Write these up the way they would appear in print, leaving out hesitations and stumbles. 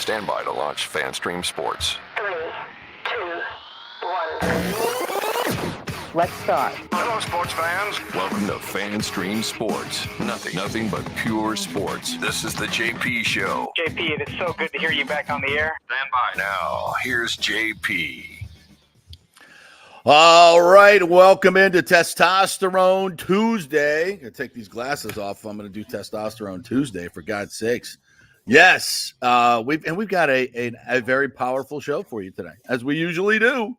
Stand by to launch FanStream Sports. 3, 2, 1. Let's start. Hello, sports fans. Welcome to FanStream Sports. Nothing but pure sports. This is the JP Show. JP, it is so good to hear you back on the air. Stand by. Now, here's JP. All right, welcome into Testosterone Tuesday. I'm going to take these glasses off. I'm going to do Testosterone Tuesday, for God's sakes. Yes, we've got a very powerful show for you today, as we usually do.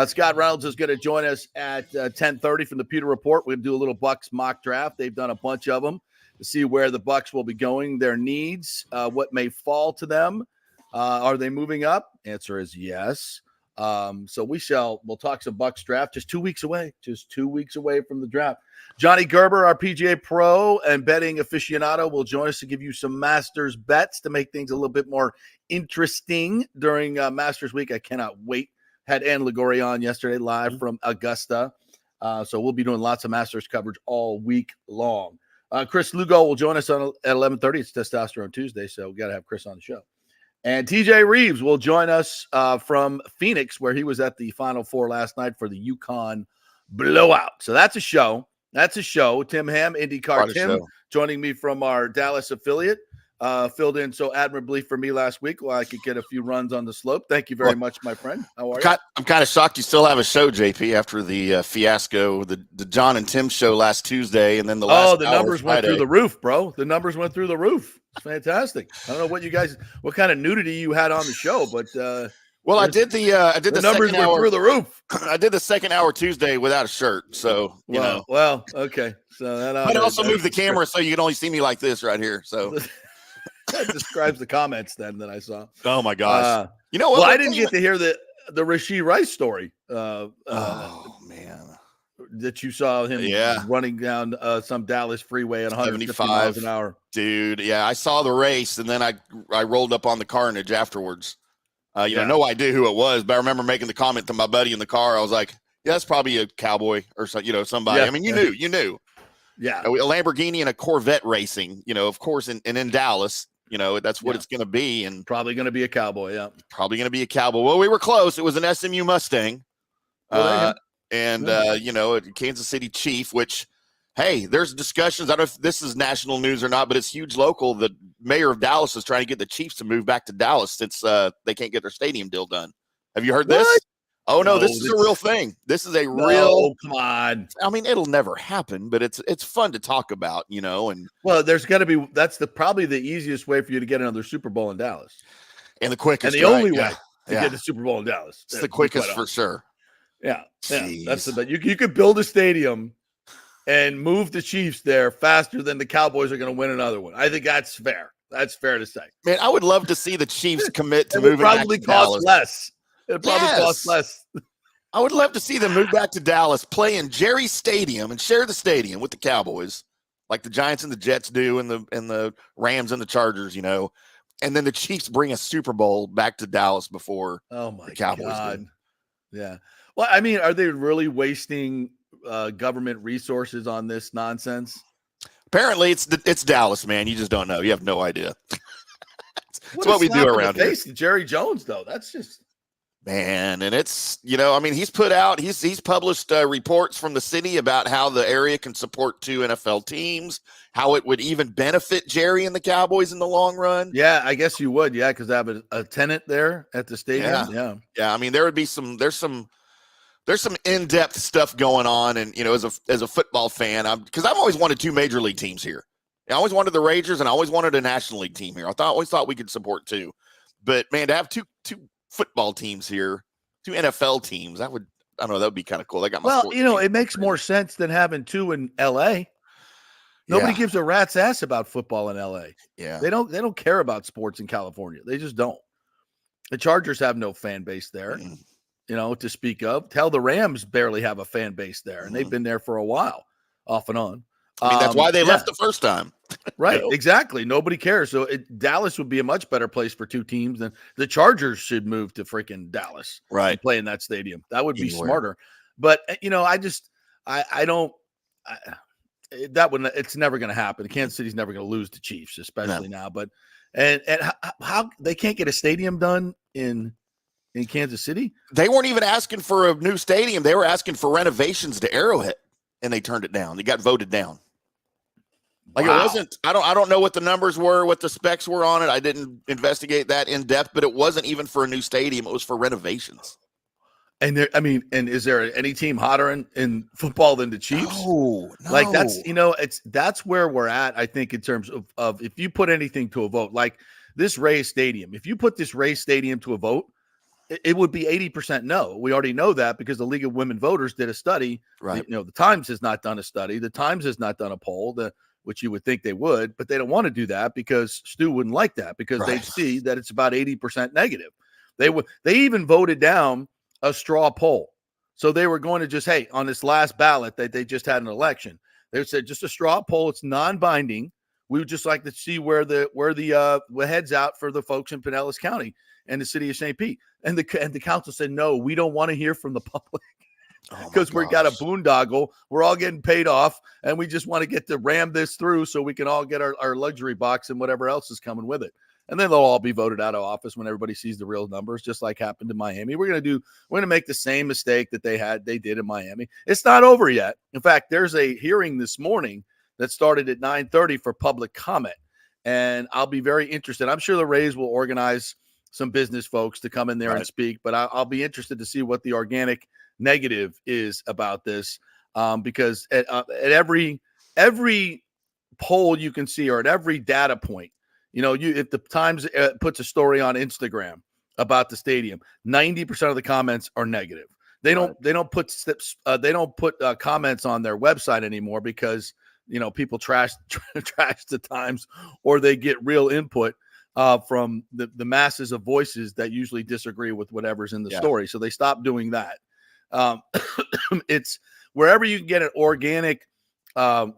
Scott Reynolds is going to join us at 10:30 from the Pewter Report. We're going to do a little Bucks mock draft. They've done a bunch of them to see where the Bucks will be going, their needs, what may fall to them. Are they moving up? Answer is yes. So we'll talk some Bucks draft just 2 weeks away, from the draft. Johnny Gerber, our PGA pro and betting aficionado, will join us to give you some Masters bets to make things a little bit more interesting during Masters week. I cannot wait. Had Ann Ligori on yesterday live from Augusta. So we'll be doing lots of Masters coverage all week long. Chris Lugo will join us at 11:30. It's Testosterone Tuesday, so we got to have Chris on the show. And TJ Reeves will join us from Phoenix, where he was at the Final Four last night for the UConn blowout. So that's a show. Tim Ham, IndyCar Tim, joining me from our Dallas affiliate, filled in so admirably for me last week while I could get a few runs on the slope. Thank you very much, my friend. How are you? I'm kind of shocked you still have a show, JP, after the fiasco, the John and Tim show last Tuesday, and then the last the numbers went through the roof, bro. The numbers went through the roof. It's fantastic. I don't know what kind of nudity you had on the show, but well, I did the numbers second hour, went through the roof. I did the second hour Tuesday without a shirt, so you know. Well, okay. So that I'd also move the camera so you can only see me like this right here. So that describes the comments then that I saw. Oh my gosh! You know what? Well, I didn't get to hear the Rashee Rice story. Oh man. That you saw him running down some Dallas freeway at 150 miles an hour. Dude, yeah, I saw the race, and then I rolled up on the carnage afterwards. No idea who it was, but I remember making the comment to my buddy in the car. I was like, yeah, that's probably a cowboy or somebody. Yeah. I mean, you knew. Yeah. A Lamborghini and a Corvette racing, of course, and in Dallas, that's what it's going to be. And probably going to be a cowboy, yeah. Probably going to be a cowboy. Well, we were close. It was an SMU Mustang. A Kansas City Chief, which, hey, there's discussions. I don't know if this is national news or not, but it's huge local. The mayor of Dallas is trying to get the Chiefs to move back to Dallas since they can't get their stadium deal done. Have you heard this? Oh, no, this is a real thing. This is a real. Come on. I mean, it'll never happen, but it's fun to talk about, and. Well, there's got to be. That's probably the easiest way for you to get another Super Bowl in Dallas. And the quickest. And the only way to get the Super Bowl in Dallas. It's the quickest for sure. Yeah. That's the bet. You could build a stadium and move the Chiefs there faster than the Cowboys are going to win another one. I think that's fair. That's fair to say. Man, I would love to see the Chiefs commit to moving back to Dallas. It probably costs less. I would love to see them move back to Dallas, play in Jerry Stadium, and share the stadium with the Cowboys, like the Giants and the Jets do, and the Rams and the Chargers. And then the Chiefs bring a Super Bowl back to Dallas before the Cowboys do. Yeah. Well, I mean, are they really wasting government resources on this nonsense? Apparently, it's Dallas, man. You just don't know. You have no idea. It's what we do around here. Jerry Jones, though, that's just man, and it's he's published reports from the city about how the area can support 2 NFL teams, how it would even benefit Jerry and the Cowboys in the long run. Yeah, I guess you would. Yeah, because I have a tenant there at the stadium. Yeah. I mean, there would be there's some in-depth stuff going on, and as a football fan, because I've always wanted 2 major league teams here. I always wanted the Rangers, and I always wanted a National League team here. I always thought we could support 2, but man, to have two football teams here, 2 NFL teams, that would be kind of cool. They got it makes more sense than having 2 in LA. Nobody gives a rat's ass about football in LA. Yeah, they don't care about sports in California. They just don't. The Chargers have no fan base there. To speak of. Tell the Rams barely have a fan base there, and they've been there for a while, off and on. I mean, that's why they left the first time. Right, exactly. Nobody cares. So Dallas would be a much better place for 2 teams than the Chargers should move to freaking Dallas. Right. And play in that stadium. That would be smarter. But, I don't it's never going to happen. Kansas City's never going to lose to Chiefs, especially now. But and how they can't get a stadium done in Kansas City? They weren't even asking for a new stadium. They were asking for renovations to Arrowhead, and they turned it down. They got voted down. Like It wasn't. I don't know what the numbers were, what the specs were on it. I didn't investigate that in depth, but it wasn't even for a new stadium. It was for renovations. And is there any team hotter in football than the Chiefs? No. Like that's where we're at. I think in terms of if you put anything to a vote, like this Rays Stadium, if you put this Rays Stadium to a vote, it would be 80% no. We already know that because the League of Women Voters did a study. Right. The Times has not done a study. The Times has not done a poll, which you would think they would, but they don't want to do that because Stu wouldn't like that because they see that it's about 80% negative. They even voted down a straw poll. So they were going to just, hey, on this last ballot that they just had an election, they said just a straw poll. It's non-binding. We would just like to see where the heads out for the folks in Pinellas County and the city of St. Pete. And the council said, no, we don't want to hear from the public because we got a boondoggle. We're all getting paid off, and we just want to get to ram this through so we can all get our luxury box and whatever else is coming with it. And then they'll all be voted out of office when everybody sees the real numbers, just like happened in Miami. We're going to make the same mistake that they did in Miami. It's not over yet. In fact, there's a hearing this morning that started at 9:30 for public comment. And I'll be very interested. I'm sure the Rays will organize some business folks to come in there and speak, but I'll be interested to see what the organic negative is about this, because at every poll you can see, or at every data point, if the Times puts a story on Instagram about the stadium, 90% of the comments are negative. They don't put comments on their website anymore because people trash the Times, or they get real input from the masses of voices that usually disagree with whatever's in the story. So they stopped doing that. It's wherever you can get an organic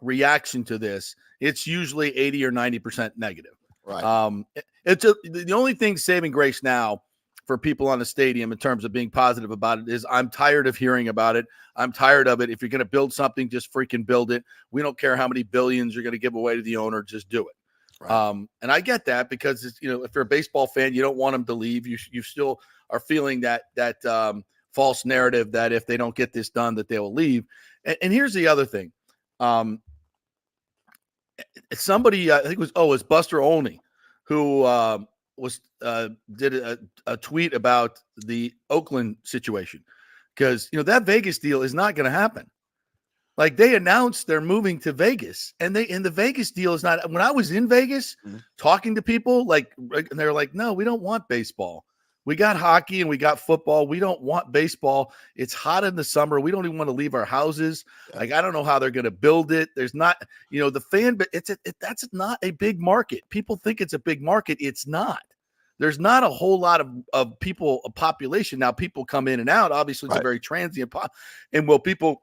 reaction to this, it's usually 80 or 90% negative. Right. The only thing saving grace now for people on the stadium in terms of being positive about it is I'm tired of hearing about it. I'm tired of it. If you're going to build something, just freaking build it. We don't care how many billions you're going to give away to the owner. Just do it. Right. And I get that because if you're a baseball fan, you don't want them to leave. You still are feeling that false narrative that if they don't get this done, that they will leave. And here's the other thing. Somebody, I think it was Buster Olney, who did a tweet about the Oakland situation, because that Vegas deal is not going to happen. Like, they announced they're moving to Vegas, and the Vegas deal is not. When I was in Vegas talking to people, and they're like, no, we don't want baseball. We got hockey and we got football. We don't want baseball. It's hot in the summer. We don't even want to leave our houses. Like, I don't know how they're going to build it. There's not, the fan, but that's not a big market. People think it's a big market. It's not. There's not a whole lot of people, a population. Now, people come in and out. Obviously, it's a very transient pop. And will people,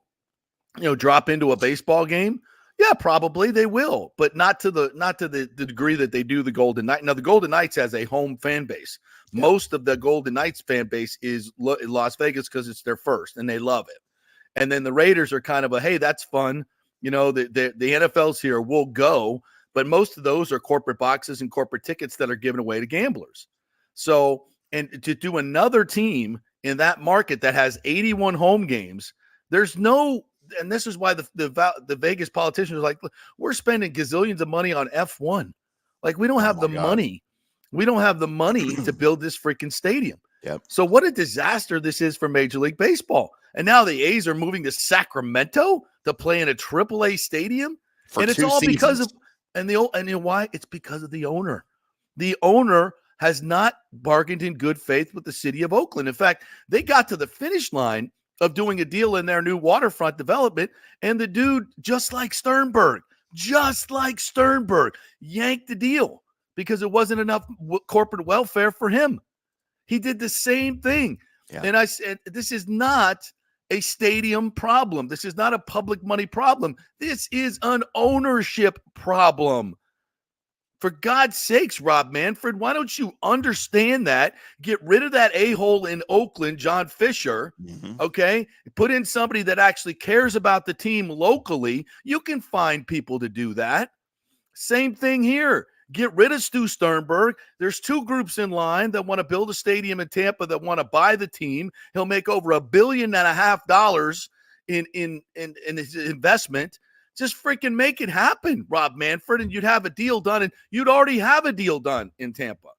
drop into a baseball game? Yeah, probably they will, but not to the degree that they do the Golden Knights. Now, the Golden Knights has a home fan base. Yeah. Most of the Golden Knights fan base is Las Vegas because it's their first, and they love it. And then the Raiders are kind of hey, that's fun. The NFL's here, we'll go. But most of those are corporate boxes and corporate tickets that are given away to gamblers. So, and to do another team in that market that has 81 home games, there's no. And this is why the Vegas politicians are like, look, we're spending gazillions of money on F1. Like, we don't have the money. We don't have the money to build this freaking stadium. Yep. So what a disaster this is for Major League Baseball. And now the A's are moving to Sacramento to play in a AAA stadium. And it's all seasons. Because of, and you know why? It's because of the owner. The owner has not bargained in good faith with the city of Oakland. In fact, they got to the finish line of doing a deal in their new waterfront development, and the dude, just like Sternberg, yanked the deal because it wasn't enough corporate welfare for him. He did the same thing. Yeah. And I said, this is not a stadium problem. This is not a public money problem. This is an ownership problem. For God's sakes, Rob Manfred, why don't you understand that? Get rid of that a-hole in Oakland, John Fisher, okay? Put in somebody that actually cares about the team locally. You can find people to do that. Same thing here. Get rid of Stu Sternberg. There's two groups in line that want to build a stadium in Tampa that want to buy the team. He'll make over $1.5 billion in his investment. Just freaking make it happen, Rob Manfred, and you'd have a deal done, and you'd already have a deal done in Tampa.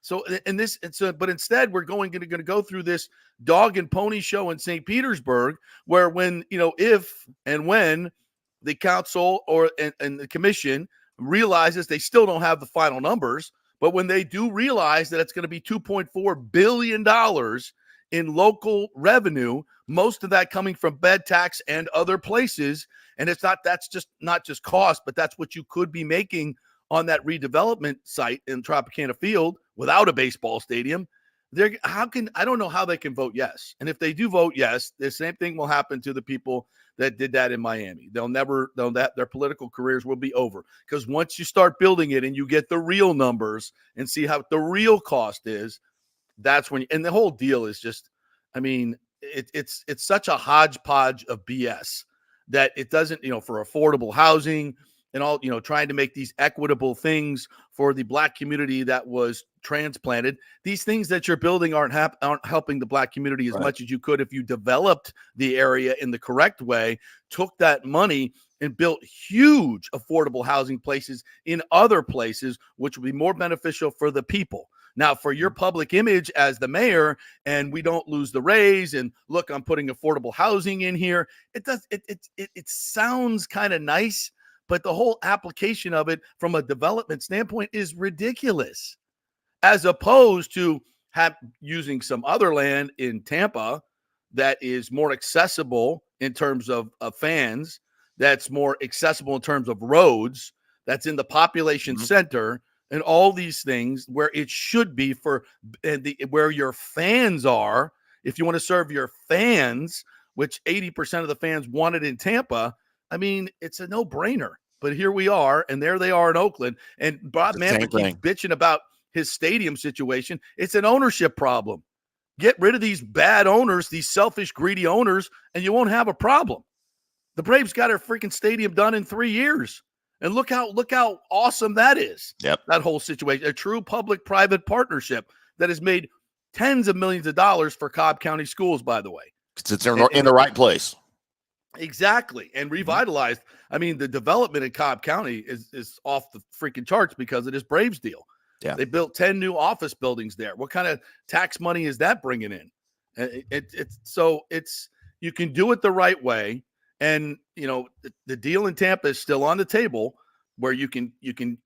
But instead, we're going to go through this dog and pony show in St. Petersburg, where if and when the council and the commission realizes they still don't have the final numbers, but when they do realize that it's going to be $2.4 billion in local revenue, most of that coming from bed tax and other places. And that's just not just cost, but that's what you could be making on that redevelopment site in Tropicana Field without a baseball stadium. I don't know how they can vote yes. And if they do vote yes, the same thing will happen to the people that did that in Miami. Their political careers will be over, because once you start building it and you get the real numbers and see how the real cost is, that's when and the whole deal is just, it's such a hodgepodge of BS that it doesn't, for affordable housing and all, trying to make these equitable things for the Black community that was transplanted. These things that you're building aren't helping the Black community as much as you could if you developed the area in the correct way, took that money and built huge affordable housing places in other places, which would be more beneficial for the people. Now, for your public image as the mayor, and we don't lose the raise, and look, I'm putting affordable housing in here. It sounds kind of nice, but the whole application of it from a development standpoint is ridiculous, as opposed to using some other land in Tampa that is more accessible in terms of fans, that's more accessible in terms of roads, that's in the population center, and all these things where it should be where your fans are. If you want to serve your fans, which 80% of the fans wanted in Tampa, it's a no-brainer. But here we are, and there they are in Oakland. And Bob Manfred keeps bitching about his stadium situation. It's an ownership problem. Get rid of these bad owners, these selfish, greedy owners, and you won't have a problem. The Braves got their freaking stadium done in 3 years. And look how awesome that is. Yep. That whole situation, a true public-private partnership that has made tens of millions of dollars for Cobb County schools, by the way. It's in the right place. Exactly. And revitalized. The development in Cobb County is off the freaking charts because of this Braves deal. Yeah. They built 10 new office buildings there. What kind of tax money is that bringing in? You can do it the right way. And, the deal in Tampa is still on the table, where you can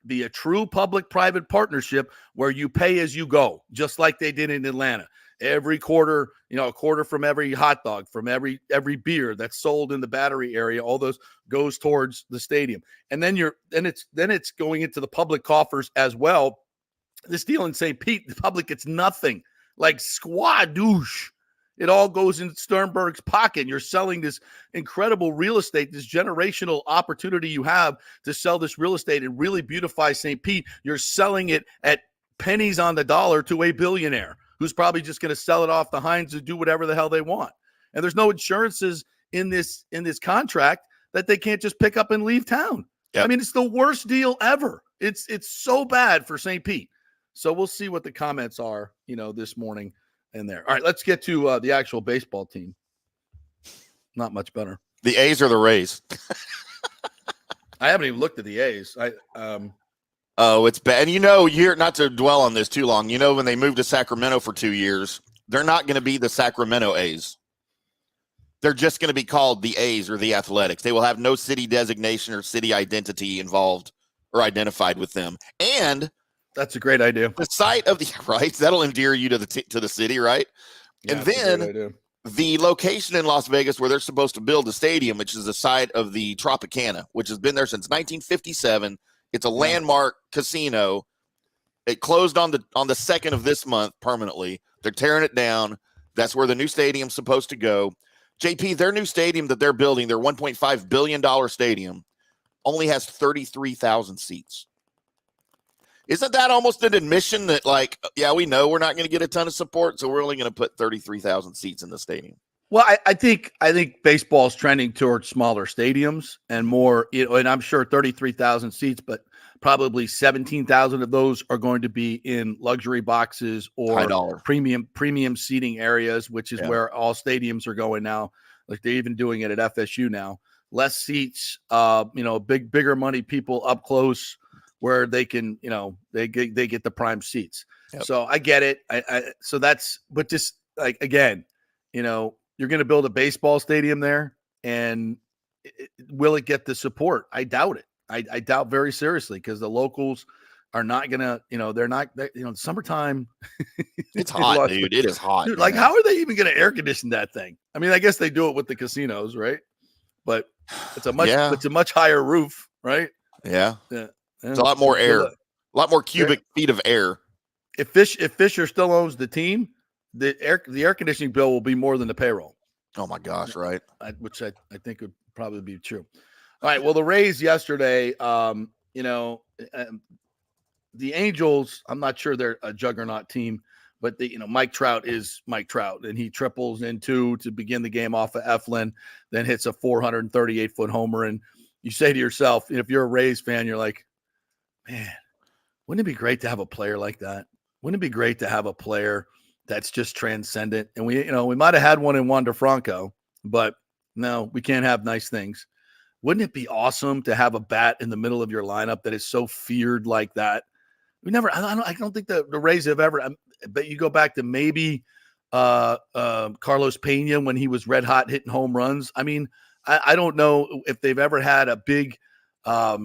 be a true public-private partnership where you pay as you go, just like they did in Atlanta. Every quarter, a quarter from every hot dog, from every beer that's sold in the Battery area, all those goes towards the stadium. And then it's going into the public coffers as well. This deal in St. Pete, the public gets nothing, like squadouche. It all goes in Sternberg's pocket. And you're selling this incredible real estate, this generational opportunity you have to sell this real estate and really beautify St. Pete. You're selling it at pennies on the dollar to a billionaire who's probably just going to sell it off the Heinz and do whatever the hell they want. And there's no insurances in this contract that they can't just pick up and leave town. Yep. It's the worst deal ever. It's so bad for St. Pete. So we'll see what the comments are, this morning. In there. All right, let's get to the actual baseball team. Not much better. The A's or the Rays? I haven't even looked at the A's. Oh, it's bad. And you're not to dwell on this too long. When they moved to Sacramento for 2 years, they're not going to be the Sacramento A's. They're just going to be called the A's or the Athletics. They will have no city designation or city identity involved or identified with them. And that's a great idea. The site of the right, that'll endear you to the city, right? Yeah, and then the location in Las Vegas where they're supposed to build the stadium, which is the site of the Tropicana, which has been there since 1957. It's a landmark casino. It closed on the 2nd of this month permanently. They're tearing it down. That's where the new stadium's supposed to go. JP, their new stadium that they're building, their $1.5 billion stadium, only has 33,000 seats. Isn't that almost an admission that, like, yeah, we know we're not going to get a ton of support, so we're only going to put 33,000 seats in the stadium? Well, I think baseball's trending towards smaller stadiums and more, and I'm sure 33,000 seats, but probably 17,000 of those are going to be in luxury boxes or premium seating areas, which is where all stadiums are going now. Like they're even doing it at FSU now. Less seats, bigger money people up close where they can, they get the prime seats. Yep. So I get it. But just like, again, you're going to build a baseball stadium there, and will it get the support? I doubt it. I doubt very seriously, because the locals are not going to, they're not, summertime. It's hot, dude. It is hot. Dude, like, how are they even going to air condition that thing? I mean, I guess they do it with the casinos, right? But it's a much higher roof, right? Yeah. It's a lot more air, a lot more cubic feet of air. If Fisher still owns the team, the air conditioning bill will be more than the payroll. Oh my gosh, right? Which I think would probably be true. All right. Well, the Rays yesterday, the Angels, I'm not sure they're a juggernaut team, but Mike Trout is Mike Trout, and he triples in two to begin the game off of Eflin, then hits a 438-foot homer. And you say to yourself, if you're a Rays fan, you're like, man, wouldn't it be great to have a player like that? Wouldn't it be great to have a player that's just transcendent? And we might have had one in Wander Franco, but no, we can't have nice things. Wouldn't it be awesome to have a bat in the middle of your lineup that is so feared like that? I don't think the Rays have ever, but you go back to maybe Carlos Pena when he was red hot hitting home runs. I mean, I don't know if they've ever had a big, a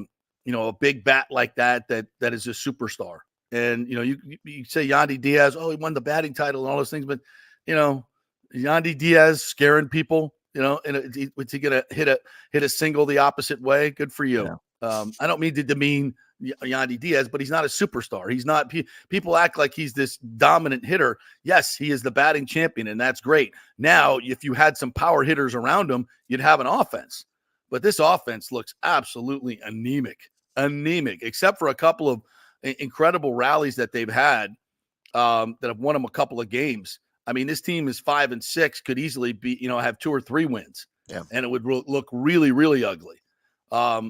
big bat like that is a superstar. And, you say Yandy Diaz, he won the batting title and all those things, but, Yandy Diaz scaring people, and was he going to hit a single the opposite way? Good for you. Yeah. I don't mean to demean Yandy Diaz, but he's not a superstar. He's not. People act like he's this dominant hitter. Yes, he is the batting champion, and that's great. Now, if you had some power hitters around him, you'd have an offense. But this offense looks absolutely anemic, except for a couple of incredible rallies that they've had that have won them a couple of games. I mean, this team is 5-6, could easily be, have 2 or 3 wins, and it would look really, really ugly.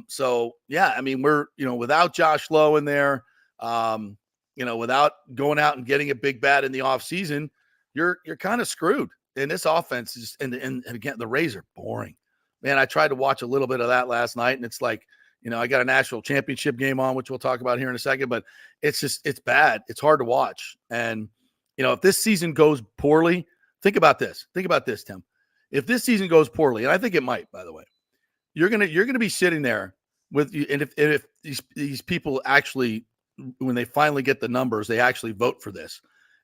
So yeah, I mean, we're, without Josh Lowe in there, without going out and getting a big bat in the off season, you're kind of screwed. And this offense is, and again, the Rays are boring, man. I tried to watch a little bit of that last night, and it's like, I got a national championship game on, which we'll talk about here in a second, but it's bad. It's hard to watch. And, if this season goes poorly, think about this, Tim. If this season goes poorly, and I think it might, by the way, you're gonna be sitting there with you, and if these people actually, when they finally get the numbers, they actually vote for this,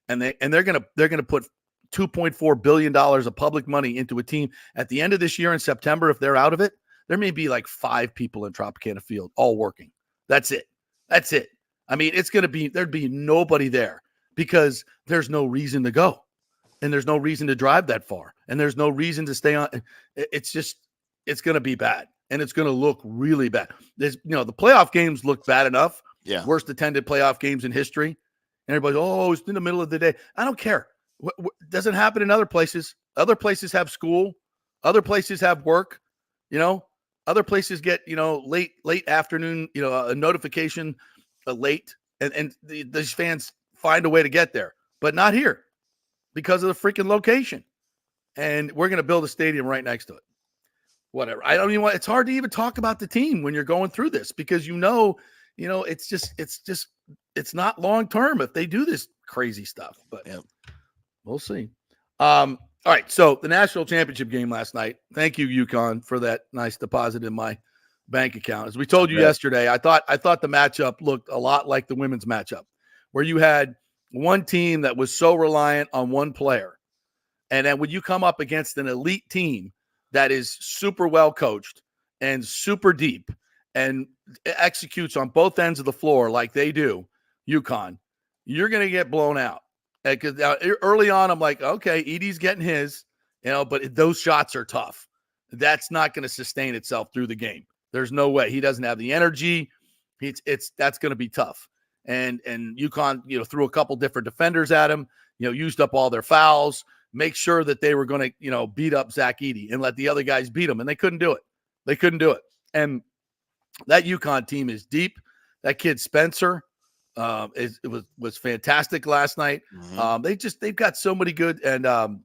and they're gonna put $2.4 billion of public money into a team at the end of this year in September. If they're out of it, there may be like 5 people in Tropicana Field all working. That's it. I mean, there'd be nobody there because there's no reason to go, and there's no reason to drive that far, and there's no reason to stay on. It's going to be bad, and it's going to look really bad. The playoff games look bad enough. Yeah. Worst attended playoff games in history. And everybody's, it's in the middle of the day. I don't care. Doesn't happen in other places. Other places have school. Other places have work. Other places get, late afternoon, a notification late, and these fans find a way to get there, but not here because of the freaking location. And we're going to build a stadium right next to it. Whatever. I don't even it's hard to even talk about the team when you're going through this, because it's not long-term if they do this crazy stuff, but we'll see. All right. So the national championship game last night, thank you, UConn, for that nice deposit in my bank account. As we told you yesterday, I thought the matchup looked a lot like the women's matchup, where you had one team that was so reliant on one player. And then when you come up against an elite team that is super well coached and super deep and executes on both ends of the floor like they do, UConn, you're going to get blown out. Because early on, I'm like, okay, Edie's getting his, but those shots are tough. That's not going to sustain itself through the game. There's no way. He doesn't have the energy. That's going to be tough. and UConn, threw a couple different defenders at him, used up all their fouls, make sure that they were going to, beat up Zach Edey and let the other guys beat them. And they couldn't do it. And that UConn team is deep. That kid Spencer was fantastic last night. Mm-hmm. They've got so many good, and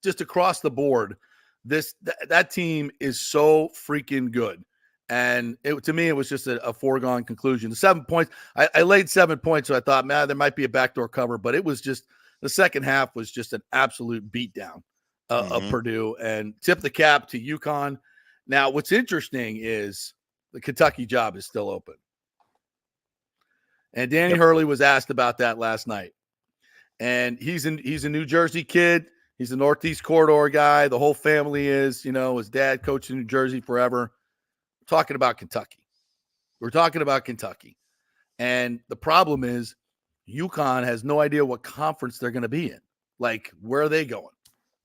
just across the board, that team is so freaking good. And to me, it was just a foregone conclusion. The 7 points, I laid 7 points, so I thought, man, there might be a backdoor cover, but it was just the second half was just an absolute beatdown of Purdue, and tip the cap to UConn. Now, what's interesting is the Kentucky job is still open. And Danny Hurley was asked about that last night. And he's a New Jersey kid. He's a Northeast Corridor guy. The whole family is, his dad coached in New Jersey forever. We're talking about Kentucky. And the problem is UConn has no idea what conference they're going to be in. Like, where are they going?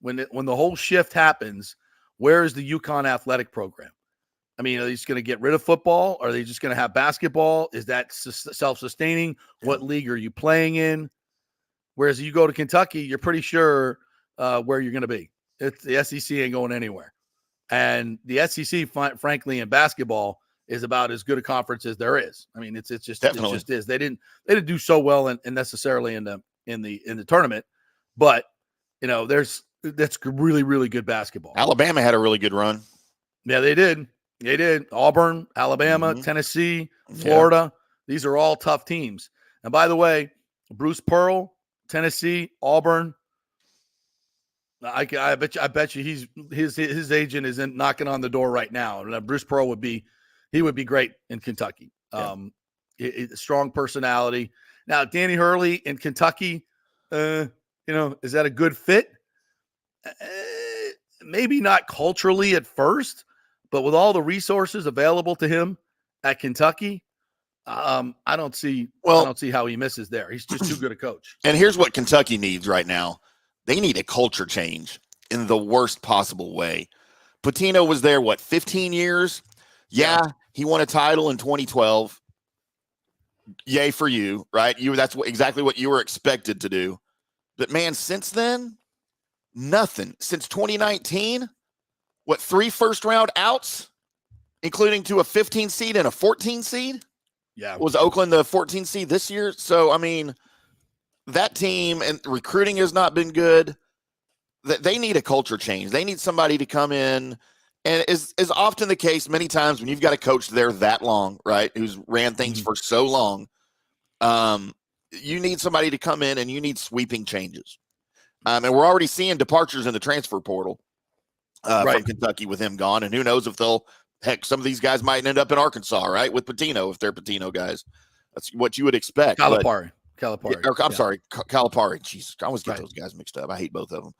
When the whole shift happens, where is the UConn athletic program? I mean, are they just going to get rid of football? Are they just going to have basketball? Is that self-sustaining? What league are you playing in? Whereas you go to Kentucky, you're pretty sure where you're going to be. The SEC ain't going anywhere. And the SEC, frankly, in basketball is about as good a conference as there is. I mean, it just is. They didn't do so well in necessarily in the tournament, but that's really, really good basketball. Alabama had a really good run. Yeah, they did. Auburn, Alabama, Tennessee, Florida. These are all tough teams. And by the way, Bruce Pearl, Tennessee, Auburn. I bet you his agent is knocking on the door right now. And Bruce Pearl would be great in Kentucky. Strong personality. Now, Danny Hurley in Kentucky, is that a good fit? Maybe not culturally at first, but with all the resources available to him at Kentucky, I don't see how he misses there. He's just too good a coach. And here's what Kentucky needs right now. They need a culture change in the worst possible way. Pitino was there, 15 years? Yeah, he won a title in 2012. Yay for you, right? That's exactly what you were expected to do. But, man, since then, nothing. Since 2019, 3 first-round outs, including to a 15 seed and a 14 seed? Yeah. Was Oakland the 14 seed this year? So, I mean, that team and recruiting has not been good. They need a culture change. They need somebody to come in, and is often the case many times when you've got a coach there that long, right, who's ran things for so long, you need somebody to come in and you need sweeping changes. And we're already seeing departures in the transfer portal from Kentucky with him gone, and who knows if some of these guys might end up in Arkansas, right, with Pitino if they're Pitino guys. That's what you would expect. Calipari. Calipari. Jesus, I always get those guys mixed up. I hate both of them.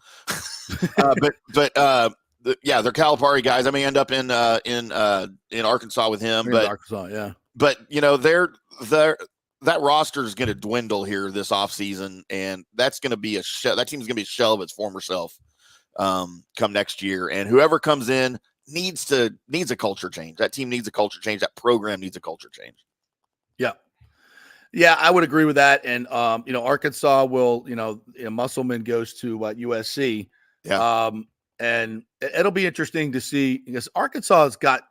They're Calipari guys. I may end up in Arkansas with him, but that roster is going to dwindle here this offseason, and that's going to be that team's going to be a shell of its former self come next year. And whoever comes in needs a culture change. That team needs a culture change. That program needs a culture change. Yeah. Yeah, I would agree with that. And, Arkansas will, Musselman goes to USC. Yeah. And it'll be interesting to see because Arkansas has got,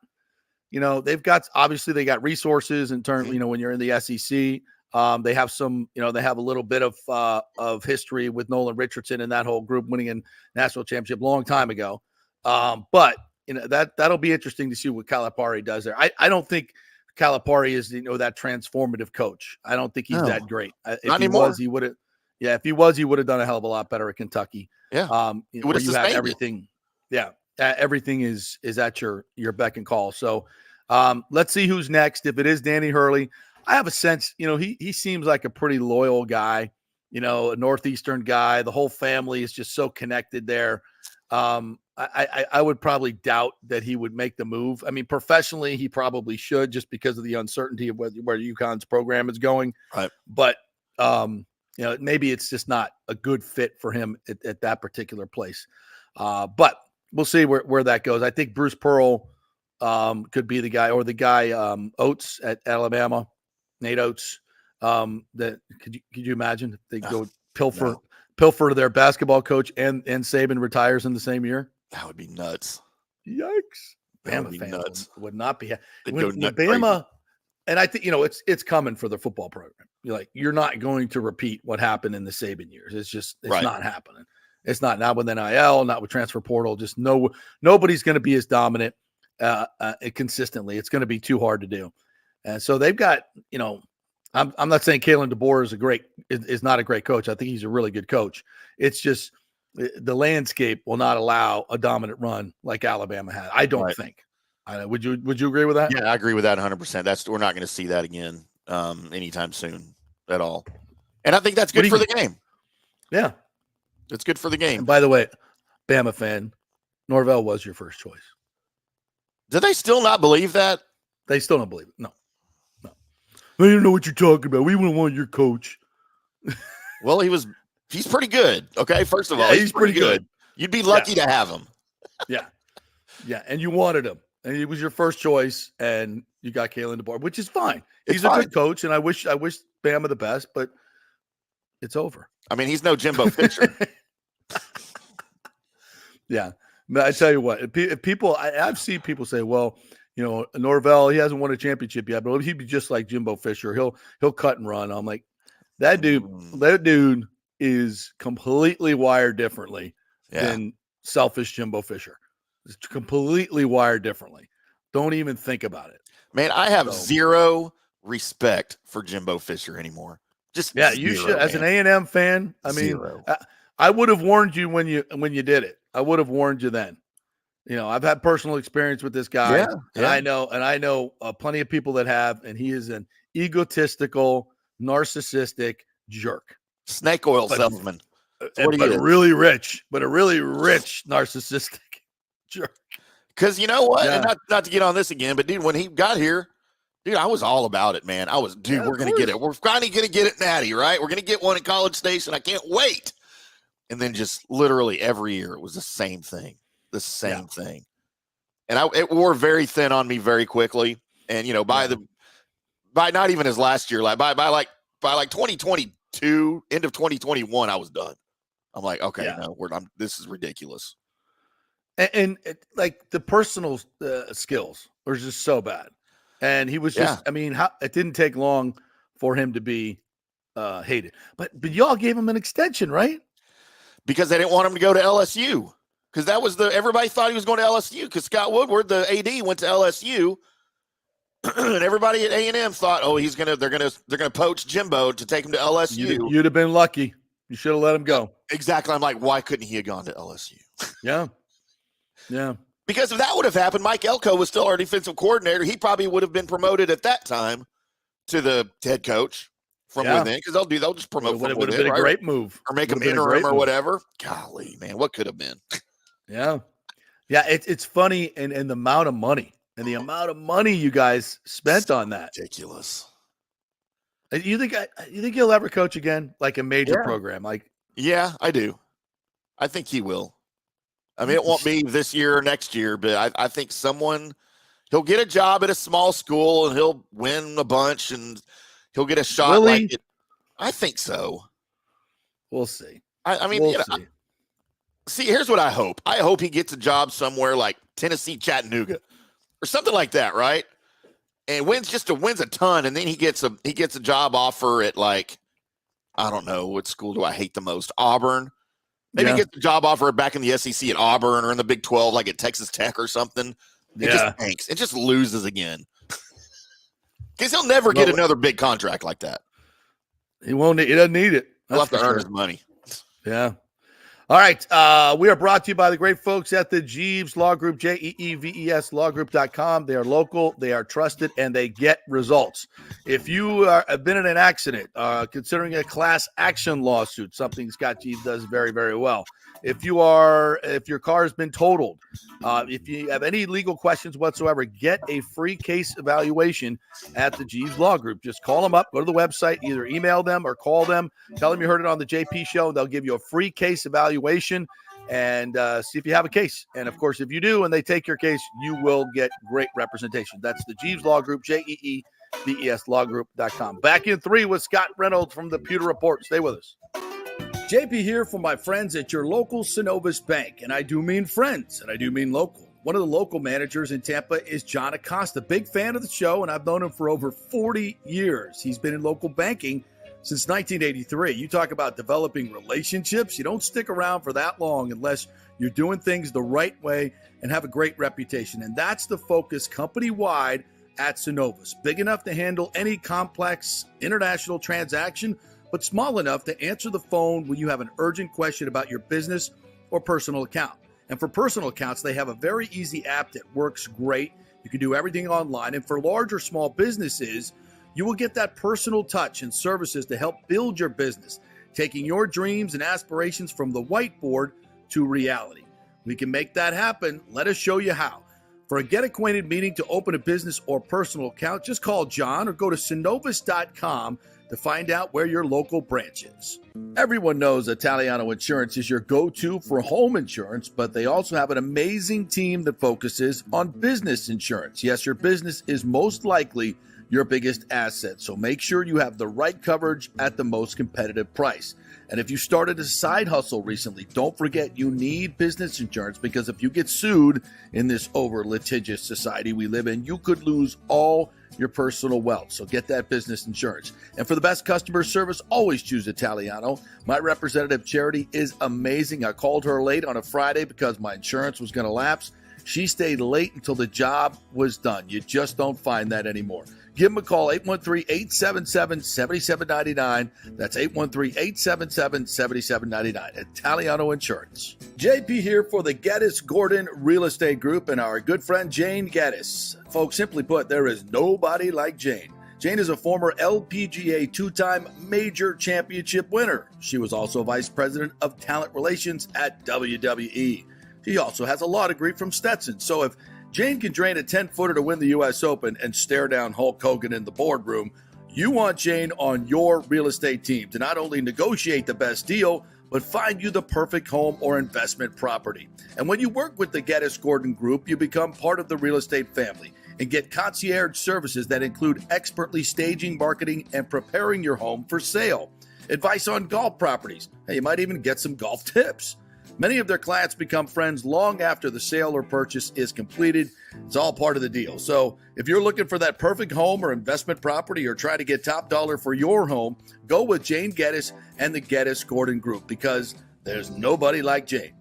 obviously they got resources in terms, when you're in the SEC. They have they have a little bit of history with Nolan Richardson and that whole group winning a national championship a long time ago. But, that'll be interesting to see what Calipari does there. I don't think Calipari is, that transformative coach. I don't think he's that great. If he was, he would have. Yeah, if he was, he would have done a hell of a lot better at Kentucky. Yeah, where you have everything. Yeah, everything is at your beck and call. So, let's see who's next. If it is Danny Hurley, I have a sense. He seems like a pretty loyal guy. A Northeastern guy. The whole family is just so connected there. I would probably doubt that he would make the move. I mean, professionally, he probably should just because of the uncertainty of where UConn's program is going. Right. But, maybe it's just not a good fit for him at that particular place. But we'll see where that goes. I think Bruce Pearl could be the guy or the guy Oates at Alabama. Nate Oates. That could you imagine if they go pilfer their basketball coach and Saban retires in the same year? That would be nuts. Yikes! That Bama would be fans nuts. would not be. They'd When go Bama, crazy. and I think it's coming for the football program. You're not going to repeat what happened in the Saban years. It's Right. not happening. It's not with NIL, not with transfer portal. Just nobody's going to be as dominant consistently. It's going to be too hard to do. And so they've got, I'm not saying Kalen DeBoer is not a great coach. I think he's a really good coach. It's just the landscape will not allow a dominant run like Alabama had. I don't think. Would you agree with that? Yeah, I agree with that 100%. We're not going to see that again anytime soon at all. And I think that's good for the game. Yeah. It's good for the game. And by the way, Bama fan, Norvell was your first choice. Do they still not believe that? They still don't believe it. No. I don't know what you're talking about. We wouldn't want your coach. Well, he's pretty good. Okay. First of all, he's pretty good. You'd be lucky to have him. Yeah. Yeah. And you wanted him. And he was your first choice. And you got Kalen DeBoer, which is fine. He's a good coach. And I wish Bama the best, but it's over. I mean, he's no Jimbo Fisher. Yeah. But I tell you what, if people, I've seen people say, well, Norvell, he hasn't won a championship yet, but he'd be just like Jimbo Fisher. He'll cut and run. I'm like, that dude is completely wired differently than selfish Jimbo Fisher. It's completely wired differently. Don't even think about it. Man, I have zero respect for Jimbo Fisher anymore. Just you should. As an A&M fan, I mean, I would have warned you when you did it. I would have warned you then. I've had personal experience with this guy, and I know plenty of people that have, and he is an egotistical, narcissistic jerk, snake oil salesman, but a really rich narcissistic jerk. Because you know what? And not to get on this again, but dude, when he got here, dude, I was all about it, man. We're going to get it. We're finally going to get it natty, right? We're going to get one in College Station. I can't wait. And then just literally every year, it was the same thing. The same thing. And it wore very thin on me very quickly. And, by not even his last year, by 2022, end of 2021, I was done. I'm like, okay, this is ridiculous. And like the personal skills were just so bad. And he was just, it didn't take long for him to be hated. But y'all gave him an extension, right? Because they didn't want him to go to LSU. Because that was everybody thought he was going to LSU. Because Scott Woodward, the AD, went to LSU, and everybody at A&M thought, they're gonna poach Jimbo to take him to LSU. You'd have been lucky. You should have let him go. Exactly. I'm like, why couldn't he have gone to LSU? Yeah. Because if that would have happened, Mike Elko was still our defensive coordinator. He probably would have been promoted at that time to the head coach from within. Because they'll just promote from within. It would have been a great move, or make him interim or whatever. Golly, man, what could have been? Yeah. It's funny, and the amount of money you guys spent on that. Ridiculous. You think he'll ever coach again, like a major program? Yeah, I do. I think he will. I mean, it won't be this year or next year, but I think he'll get a job at a small school and he'll win a bunch and he'll get a shot. Really? Like it. I think so. We'll see. We'll see. See, here's what I hope. I hope he gets a job somewhere like Tennessee, Chattanooga, or something like that, right? And wins a ton, and then he gets a job offer at I don't know, what school do I hate the most? Auburn. Maybe he gets a job offer back in the SEC at Auburn or in the Big 12, like at Texas Tech or something. It just tanks. It just loses again. Because he'll never get another big contract like that. He won't. He doesn't need it. He'll have to earn his money. Yeah. All right. We are brought to you by the great folks at the Jeeves Law Group, JEEVES lawgroup.com. They are local, they are trusted, and they get results. If you have been in an accident, considering a class action lawsuit, something Scott Jeeves does very, very well. If your car has been totaled, if you have any legal questions whatsoever, get a free case evaluation at the Jeeves Law Group. Just call them up, go to the website, either email them or call them. Tell them you heard it on the JP show, and they'll give you a free case evaluation and see if you have a case. And of course, if you do and they take your case, you will get great representation. That's the Jeeves Law Group, JEEVES BESLawGroup.com. Back in 3 with Scott Reynolds from the Pewter Report. Stay with us. JP here for my friends at your local Synovus Bank. And I do mean friends, and I do mean local. One of the local managers in Tampa is John Acosta, big fan of the show, and I've known him for over 40 years. He's been in local banking since 1983. You talk about developing relationships. You don't stick around for that long unless you're doing things the right way and have a great reputation. And that's the focus company-wide at Synovus. Big enough to handle any complex international transaction, but small enough to answer the phone when you have an urgent question about your business or personal account. And for personal accounts, they have a very easy app that works great. You can do everything online. And for large or small businesses, you will get that personal touch and services to help build your business, taking your dreams and aspirations from the whiteboard to reality. We can make that happen. Let us show you how. For a get acquainted meeting to open a business or personal account, just call John or go to synovus.com to find out where your local branch is. Everyone knows Italiano Insurance is your go-to for home insurance, but they also have an amazing team that focuses on business insurance. Yes, your business is most likely your biggest asset, so make sure you have the right coverage at the most competitive price. And if you started a side hustle recently, don't forget you need business insurance, because if you get sued in this over-litigious society we live in, you could lose all your personal wealth. So get that business insurance. And for the best customer service, always choose Italiano. My representative, Charity, is amazing. I called her late on a Friday because my insurance was going to lapse. She stayed late until the job was done. You just don't find that anymore. Give them a call, 813-877-7799. That's 813-877-7799. Italiano Insurance. JP here for the Geddes Gordon Real Estate Group and our good friend Jane Geddes. Folks, simply put, there is nobody like Jane. Jane is a former LPGA two-time major championship winner. She was also vice president of talent relations at WWE. She also has a law degree from Stetson. So if Jane can drain a 10-footer to win the U.S. Open and stare down Hulk Hogan in the boardroom, you want Jane on your real estate team to not only negotiate the best deal, but find you the perfect home or investment property. And when you work with the Geddes Gordon Group, you become part of the real estate family and get concierge services that include expertly staging, marketing, and preparing your home for sale. Advice on golf properties. Hey, you might even get some golf tips. Many of their clients become friends long after the sale or purchase is completed. It's all part of the deal. So if you're looking for that perfect home or investment property or try to get top dollar for your home, go with Jane Geddes and the Geddes Gordon Group, because there's nobody like Jane.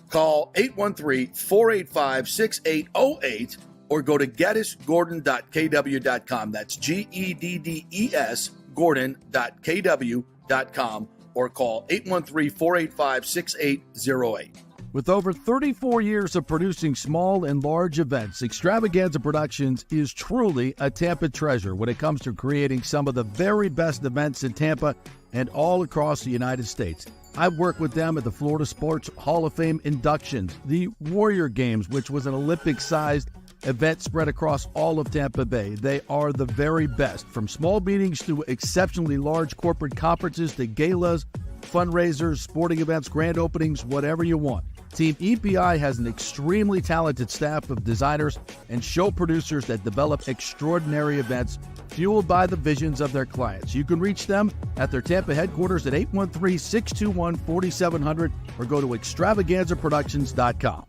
Call 813-485-6808 or go to geddesgordon.kw.com. That's GEDDES Gordon.kw.com. or call 813-485-6808. With over 34 years of producing small and large events, Extravaganza Productions is truly a Tampa treasure when it comes to creating some of the very best events in Tampa and all across the United States. I've worked with them at the Florida Sports Hall of Fame inductions, the Warrior Games, which was an Olympic-sized event spread across all of Tampa Bay. They are the very best, from small meetings to exceptionally large corporate conferences to galas, fundraisers, sporting events, grand openings, whatever you want. Team EPI has an extremely talented staff of designers and show producers that develop extraordinary events fueled by the visions of their clients. You can reach them at their Tampa headquarters at 813-621-4700 or go to extravaganzaproductions.com.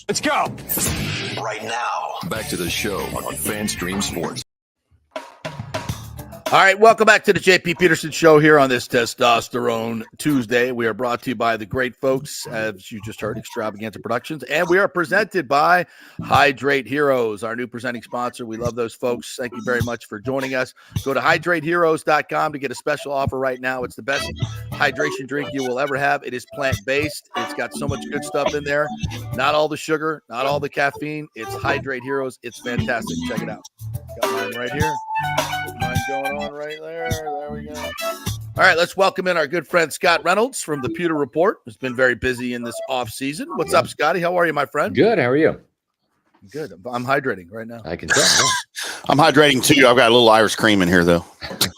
Let's go. Right now, back to the show on FanStream Sports. All right, welcome back to the JP Peterson Show here on this Testosterone Tuesday. We are brought to you by the great folks, as you just heard, Extravaganza Productions, and we are presented by Hydrate Heroes, our new presenting sponsor. We love those folks. Thank you very much for joining us. Go to hydrateheroes.com to get a special offer right now. It's the best hydration drink you will ever have. It is plant-based. It's got so much good stuff in there. Not all the sugar, not all the caffeine. It's Hydrate Heroes. It's fantastic. Check it out. Got mine right here. Mine going on right there. There we go. All right, let's welcome in our good friend Scott Reynolds from the Pewter Report, who's been very busy in this off season. What's up, Scotty? How are you, my friend? Good. How are you? Good. I'm hydrating right now. I can tell. Yeah. I'm hydrating too. I've got a little Irish cream in here, though.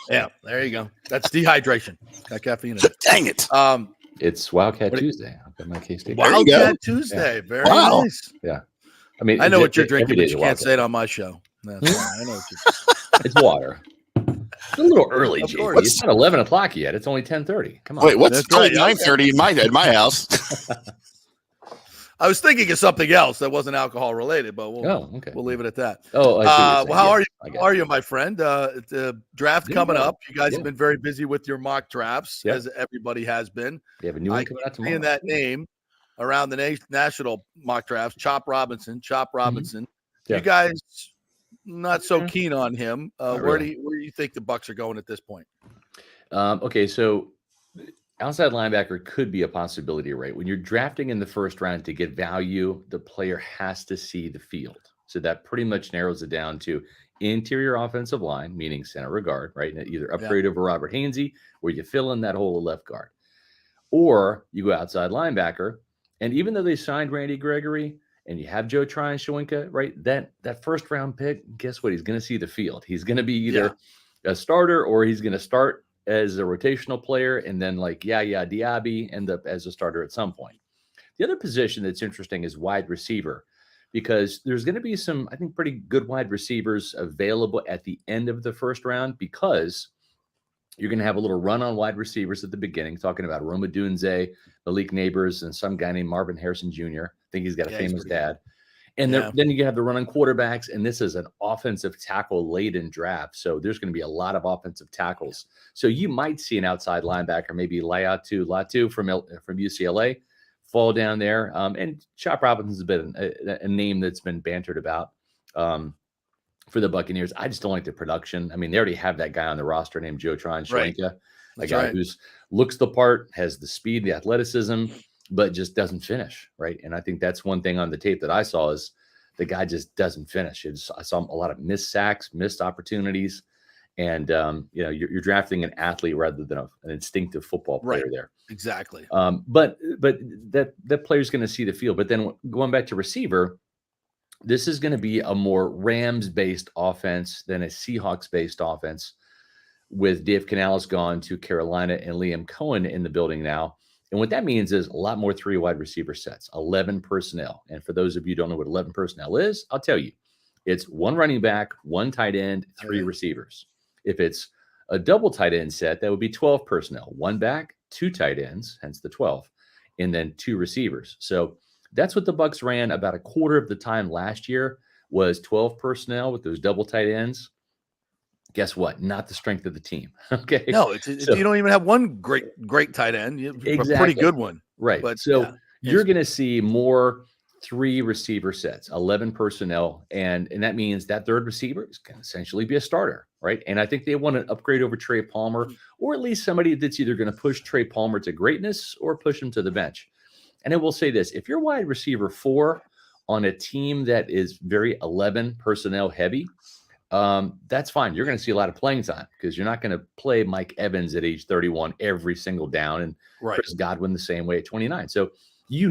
Yeah, there you go. That's dehydration. Got caffeine in it. Dang it. It's Wildcat Tuesday. I've got my K-State. Wildcat Tuesday. Very nice. Yeah. I mean, I know what you're drinking, but you can't say it on my show. That's fine. I know what you're It's water. It's a little early, Of JP. course. It's not 11 o'clock yet. It's only 10:30. Come on. Wait, what's That's right. 9:30 at my house? I was thinking of something else that wasn't alcohol related, but Oh, okay. we'll leave it at that. Oh, I see what you're saying. Well, how Yeah, are you? I got How are you, my friend? The draft Doing coming well. up. You guys Yeah. have been very busy with your mock drafts, Yeah. as everybody has been. You have a new one coming out tomorrow. Seeing that name around the national mock drafts, Chop Robinson. Yeah. You guys not so keen on him. Not Where really. do you think the Bucks are going at this point? Okay, so outside linebacker could be a possibility, right? When you're drafting in the first round to get value, the player has to see the field. So that pretty much narrows it down to interior offensive line, meaning center or guard, right? And either upgrade over Robert Hainsey, or you fill in that hole of left guard. Or you go outside linebacker, and even though they signed Randy Gregory and you have Joe Tryon-Shoyinka, right? That first round pick, guess what? He's going to see the field. He's going to be either a starter or he's going to start as a rotational player and then Yaya Diaby end up as a starter at some point. The other position that's interesting is wide receiver, because there's going to be some, I think, pretty good wide receivers available at the end of the first round, because you're going to have a little run on wide receivers at the beginning, talking about Roma Dunze, Malik Neighbors, and some guy named Marvin Harrison Jr. I think he's got a famous dad. And then you have the run on quarterbacks, and this is an offensive tackle laden draft. So there's going to be a lot of offensive tackles. So you might see an outside linebacker, maybe Latu from UCLA, fall down there. And Chop Robinson's been a name that's been bantered about for the Buccaneers. I just don't like the production. I mean, they already have that guy on the roster named Joe Tryon-Shoyinka, a guy who's looks the part, has the speed, the athleticism, but just doesn't finish, right? And I think that's one thing on the tape that I saw is the guy just doesn't finish. I saw a lot of missed sacks, missed opportunities, and you're drafting an athlete rather than an instinctive football player there. Exactly. But that player's going to see the field. But then going back to receiver, this is going to be a more Rams-based offense than a Seahawks-based offense, with Dave Canales gone to Carolina and Liam Cohen in the building now. And what that means is a lot more 3 wide receiver sets, 11 personnel. And for those of you who don't know what 11 personnel is, I'll tell you. It's 1 running back, 1 tight end, 3 receivers. If it's a double tight end set, that would be 12 personnel, 1 back, 2 tight ends, hence the 12, and then 2 receivers. So that's what the Bucs ran about a quarter of the time last year, was 12 personnel with those double tight ends. Guess what? Not the strength of the team. Okay. No, you don't even have one great tight end. You have a pretty good one. Right. But you're going to see more 3 receiver sets, 11 personnel. And that means that third receiver is going to essentially be a starter. Right. And I think they want to upgrade over Trey Palmer, or at least somebody that's either going to push Trey Palmer to greatness or push him to the bench. And I will say this, if you're wide receiver 4 on a team that is very 11 personnel heavy, that's fine. You're going to see a lot of playing time, because you're not going to play Mike Evans at age 31 every single down, and Chris Godwin the same way at 29. So you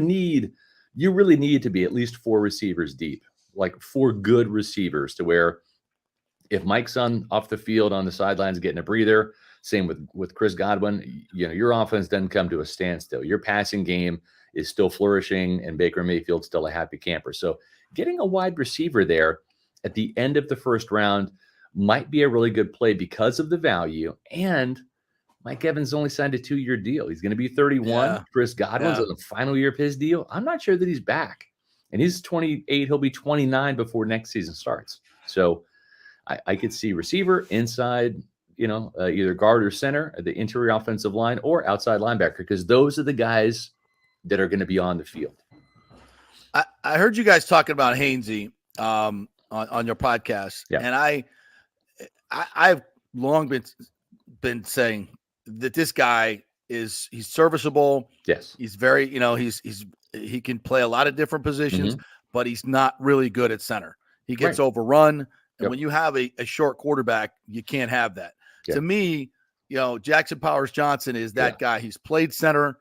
really need to be at least 4 receivers deep, like 4 good receivers, to where if Mike's off the field on the sidelines getting a breather, same with Chris Godwin, your offense doesn't come to a standstill. Your passing game is still flourishing, and Baker Mayfield's still a happy camper. So getting a wide receiver there at the end of the first round might be a really good play because of the value. And Mike Evans only signed a 2-year deal. He's going to be 31. Yeah. Chris Godwin's on the final year of his deal. I'm not sure that he's back. And he's 28. He'll be 29 before next season starts. So I could see receiver, inside, either guard or center, the interior offensive line, or outside linebacker, because those are the guys that are going to be on the field. I heard you guys talking about Hainsey on your podcast, and I've long been saying that this guy he's serviceable. Yes, he's very he can play a lot of different positions, but he's not really good at center. He gets overrun, and when you have a short quarterback, you can't have that. To me, Jackson Powers Johnson is that guy. He's played center.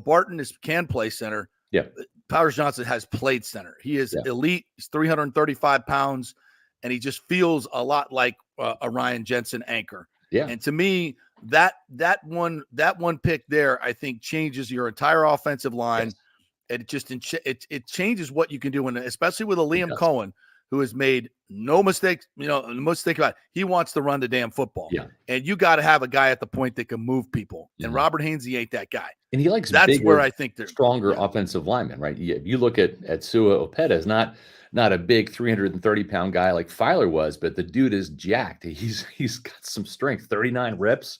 Barton can play center. Yeah. Powers Johnson has played center. He is elite. He's 335 pounds, and he just feels a lot like a Ryan Jensen anchor. Yeah. And to me, that one pick there, I think, changes your entire offensive line. Yes. It changes what you can do, especially with a Liam Cohen, who has made no mistakes, no mistake about it. He wants to run the damn football. Yeah. And you got to have a guy at the point that can move people. And Mhm. Robert Hainsey ain't that guy. And he likes That's bigger, where I think they're stronger offensive linemen, right? If you look at Sua Opeta, is not a big 330-pound guy like Filer was, but the dude is jacked. He's got some strength. 39 reps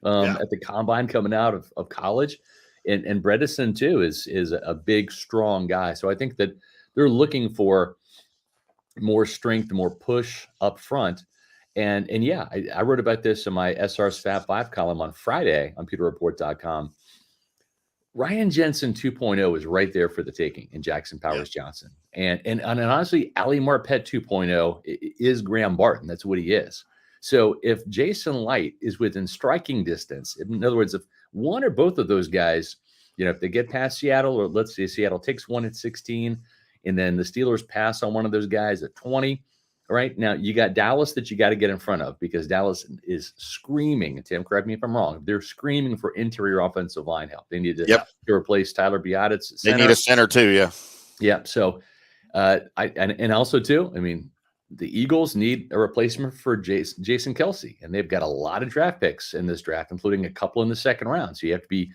at the combine coming out of college, and Bredesen too is a big, strong guy. So I think that they're looking for more strength, more push up front. And yeah, I wrote about this in my SR's Fab 5 column on Friday on PeterReport.com. Ryan Jensen 2.0 is right there for the taking in Jackson Powers Johnson. And honestly, Ali Marpet 2.0 is Graham Barton. That's what he is. So if Jason Light is within striking distance, in other words, if one or both of those guys, if they get past Seattle, or let's say Seattle takes one at 16, and then the Steelers pass on one of those guys at 20, right? Now you got Dallas that you got to get in front of, because Dallas is screaming. Tim, correct me if I'm wrong. They're screaming for interior offensive line help. They need to replace Tyler Biadasz at center. They need a center too, yeah. Yeah. So, and also too, I mean, the Eagles need a replacement for Jason Kelsey, and they've got a lot of draft picks in this draft, including a couple in the second round. So you have to be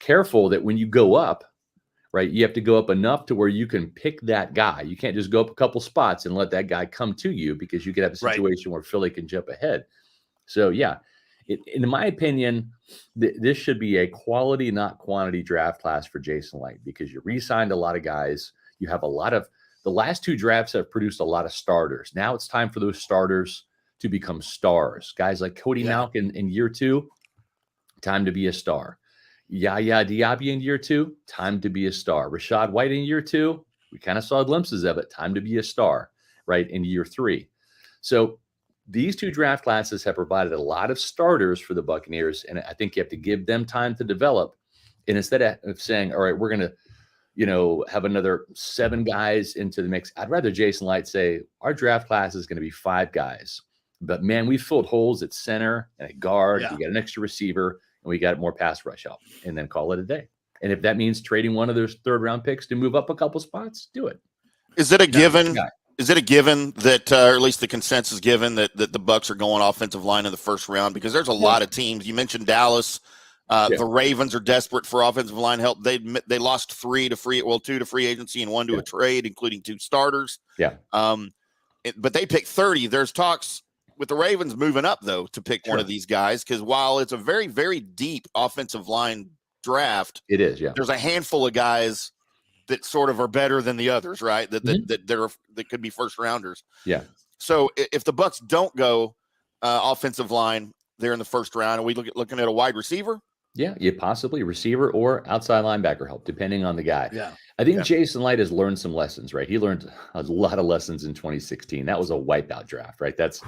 careful that when you go up, right, you have to go up enough to where you can pick that guy. You can't just go up a couple spots and let that guy come to you, because you could have a situation where Philly can jump ahead. So yeah, in my opinion, this should be a quality, not quantity draft class for Jason Light, because you re-signed a lot of guys. You have a lot of the last two drafts have produced a lot of starters. Now it's time for those starters to become stars. Guys like Cody Mauch in year 2, time to be a star. Yaya Diaby in year 2, time to be a star. Rashad White in year 2, we kind of saw glimpses of it. Time to be a star, right, in year 3. So these two draft classes have provided a lot of starters for the Buccaneers, and I think you have to give them time to develop. And instead of saying, all right, we're going to, have another 7 guys into the mix, I'd rather Jason Light say, our draft class is going to be 5 guys. But, man, we filled holes at center and at guard. We got an extra receiver, and we got more pass rush help, and then call it a day. And if that means trading one of those third-round picks to move up a couple spots, do it. Is it a given? Is it a given that, or at least the consensus given that the Bucs are going offensive line in the first round? Because there's a lot of teams. You mentioned Dallas. The Ravens are desperate for offensive line help. They lost 2 to free agency and 1 to a trade, including 2 starters. Yeah. But they picked 30. There's talks with the Ravens moving up, though, to pick one of these guys, because while it's a very, very deep offensive line draft, it is. Yeah. There's a handful of guys that sort of are better than the others, right? That could be first rounders. Yeah. So if the Bucs don't go offensive line there in the first round, are we looking at a wide receiver? Yeah, possibly a receiver or outside linebacker help, depending on the guy. Yeah. I think Jason Light has learned some lessons, right? He learned a lot of lessons in 2016. That was a wipeout draft, right? That's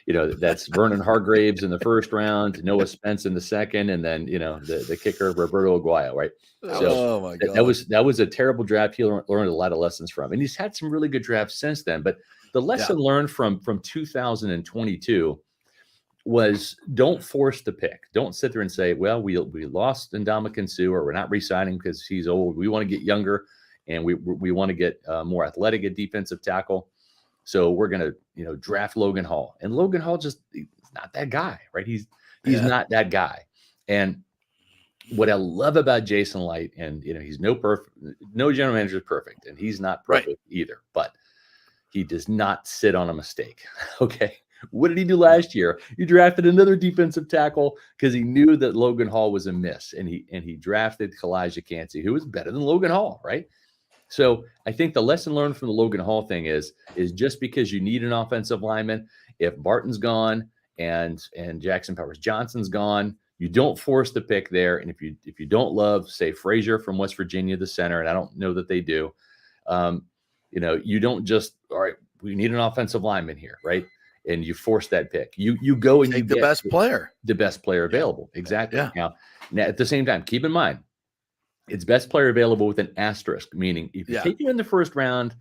that's Vernon Hargraves in the first round, Noah Spence in the second, and then the kicker Roberto Aguayo, right? So my God. that was a terrible draft. He learned a lot of lessons from, and he's had some really good drafts since then. But the lesson learned from 2022 was, don't force the pick. Don't sit there and say, well, we lost Ndamukong Suh, or we're not re-signing because he's old. We want to get younger, and we want to get more athletic at defensive tackle. So we're going to draft Logan Hall. And Logan Hall he's not that guy, right? He's not that guy. And what I love about Jason Light, and he's no general manager is perfect, and he's not perfect either, but he does not sit on a mistake. Okay. What did he do last year? He drafted another defensive tackle because he knew that Logan Hall was a miss, and he drafted Kalijah Kancey, who was better than Logan Hall, right? So I think the lesson learned from the Logan Hall thing is just because you need an offensive lineman, if Barton's gone and Jackson Powers Johnson's gone, you don't force the pick there. And if you don't love, say, Frazier from West Virginia, the center, and I don't know that they do, you don't just, all right, we need an offensive lineman here, right? And you force that pick. You go and take you the get the best player available. Exactly. Yeah. Now, at the same time, keep in mind, it's best player available with an asterisk, meaning if you take him in the first round,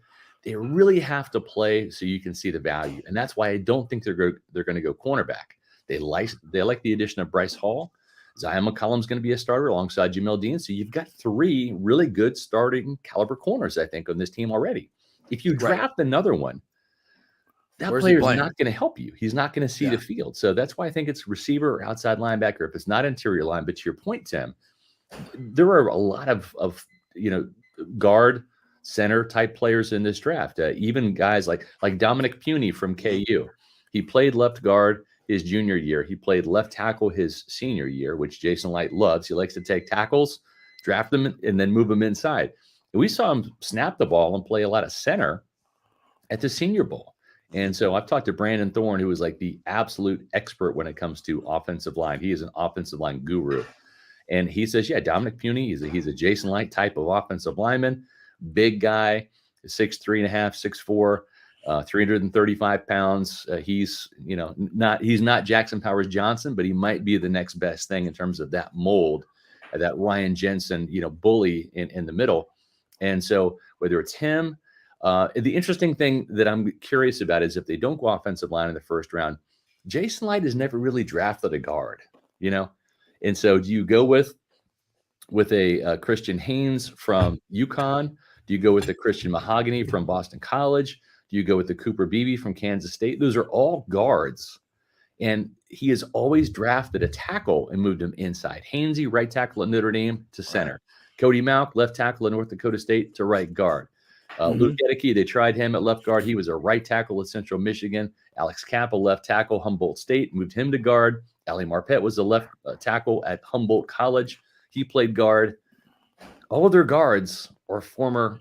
they really have to play so you can see the value. And that's why I don't think they're going to go cornerback. They like the addition of Bryce Hall. Zion McCollum's going to be a starter alongside Jamel Dean. So you've got 3 really good starting caliber corners, I think, on this team already. If you draft another one, that Where's he player's playing? not going to help you. He's not going to see the field. So that's why I think it's receiver or outside linebacker if it's not interior line. But to your point, Tim, there are a lot of guard, center type players in this draft. Even guys like Dominic Puny from KU. He played left guard his junior year. He played left tackle his senior year, which Jason Light loves. He likes to take tackles, draft them, and then move them inside. And we saw him snap the ball and play a lot of center at the Senior Bowl. And so I've talked to Brandon Thorne, who is like the absolute expert when it comes to offensive line. He is an offensive line guru. And he says, yeah, Dominic Puny, he's a Jason Light type of offensive lineman, big guy, 6'3.5", 6'4", 335 pounds. He's not Jackson Powers Johnson, but he might be the next best thing in terms of that mold, that Ryan Jensen, bully in the middle. And so whether it's him, the interesting thing that I'm curious about is if they don't go offensive line in the first round, Jason Light has never really drafted a guard, And so do you go with a Christian Haynes from UConn? Do you go with the Christian Mahogany from Boston College? Do you go with the Cooper Beebe from Kansas State? Those are all guards. And he has always drafted a tackle and moved him inside. Hainsey, right tackle at Notre Dame to center. Right. Cody Mauch, left tackle at North Dakota State to right guard. Luke Gedeke, they tried him at left guard. He was a right tackle at Central Michigan. Alex Cappa, left tackle, Humboldt State, moved him to guard. Ali Marpet was a left tackle at Humboldt College. He played guard. All of their guards are former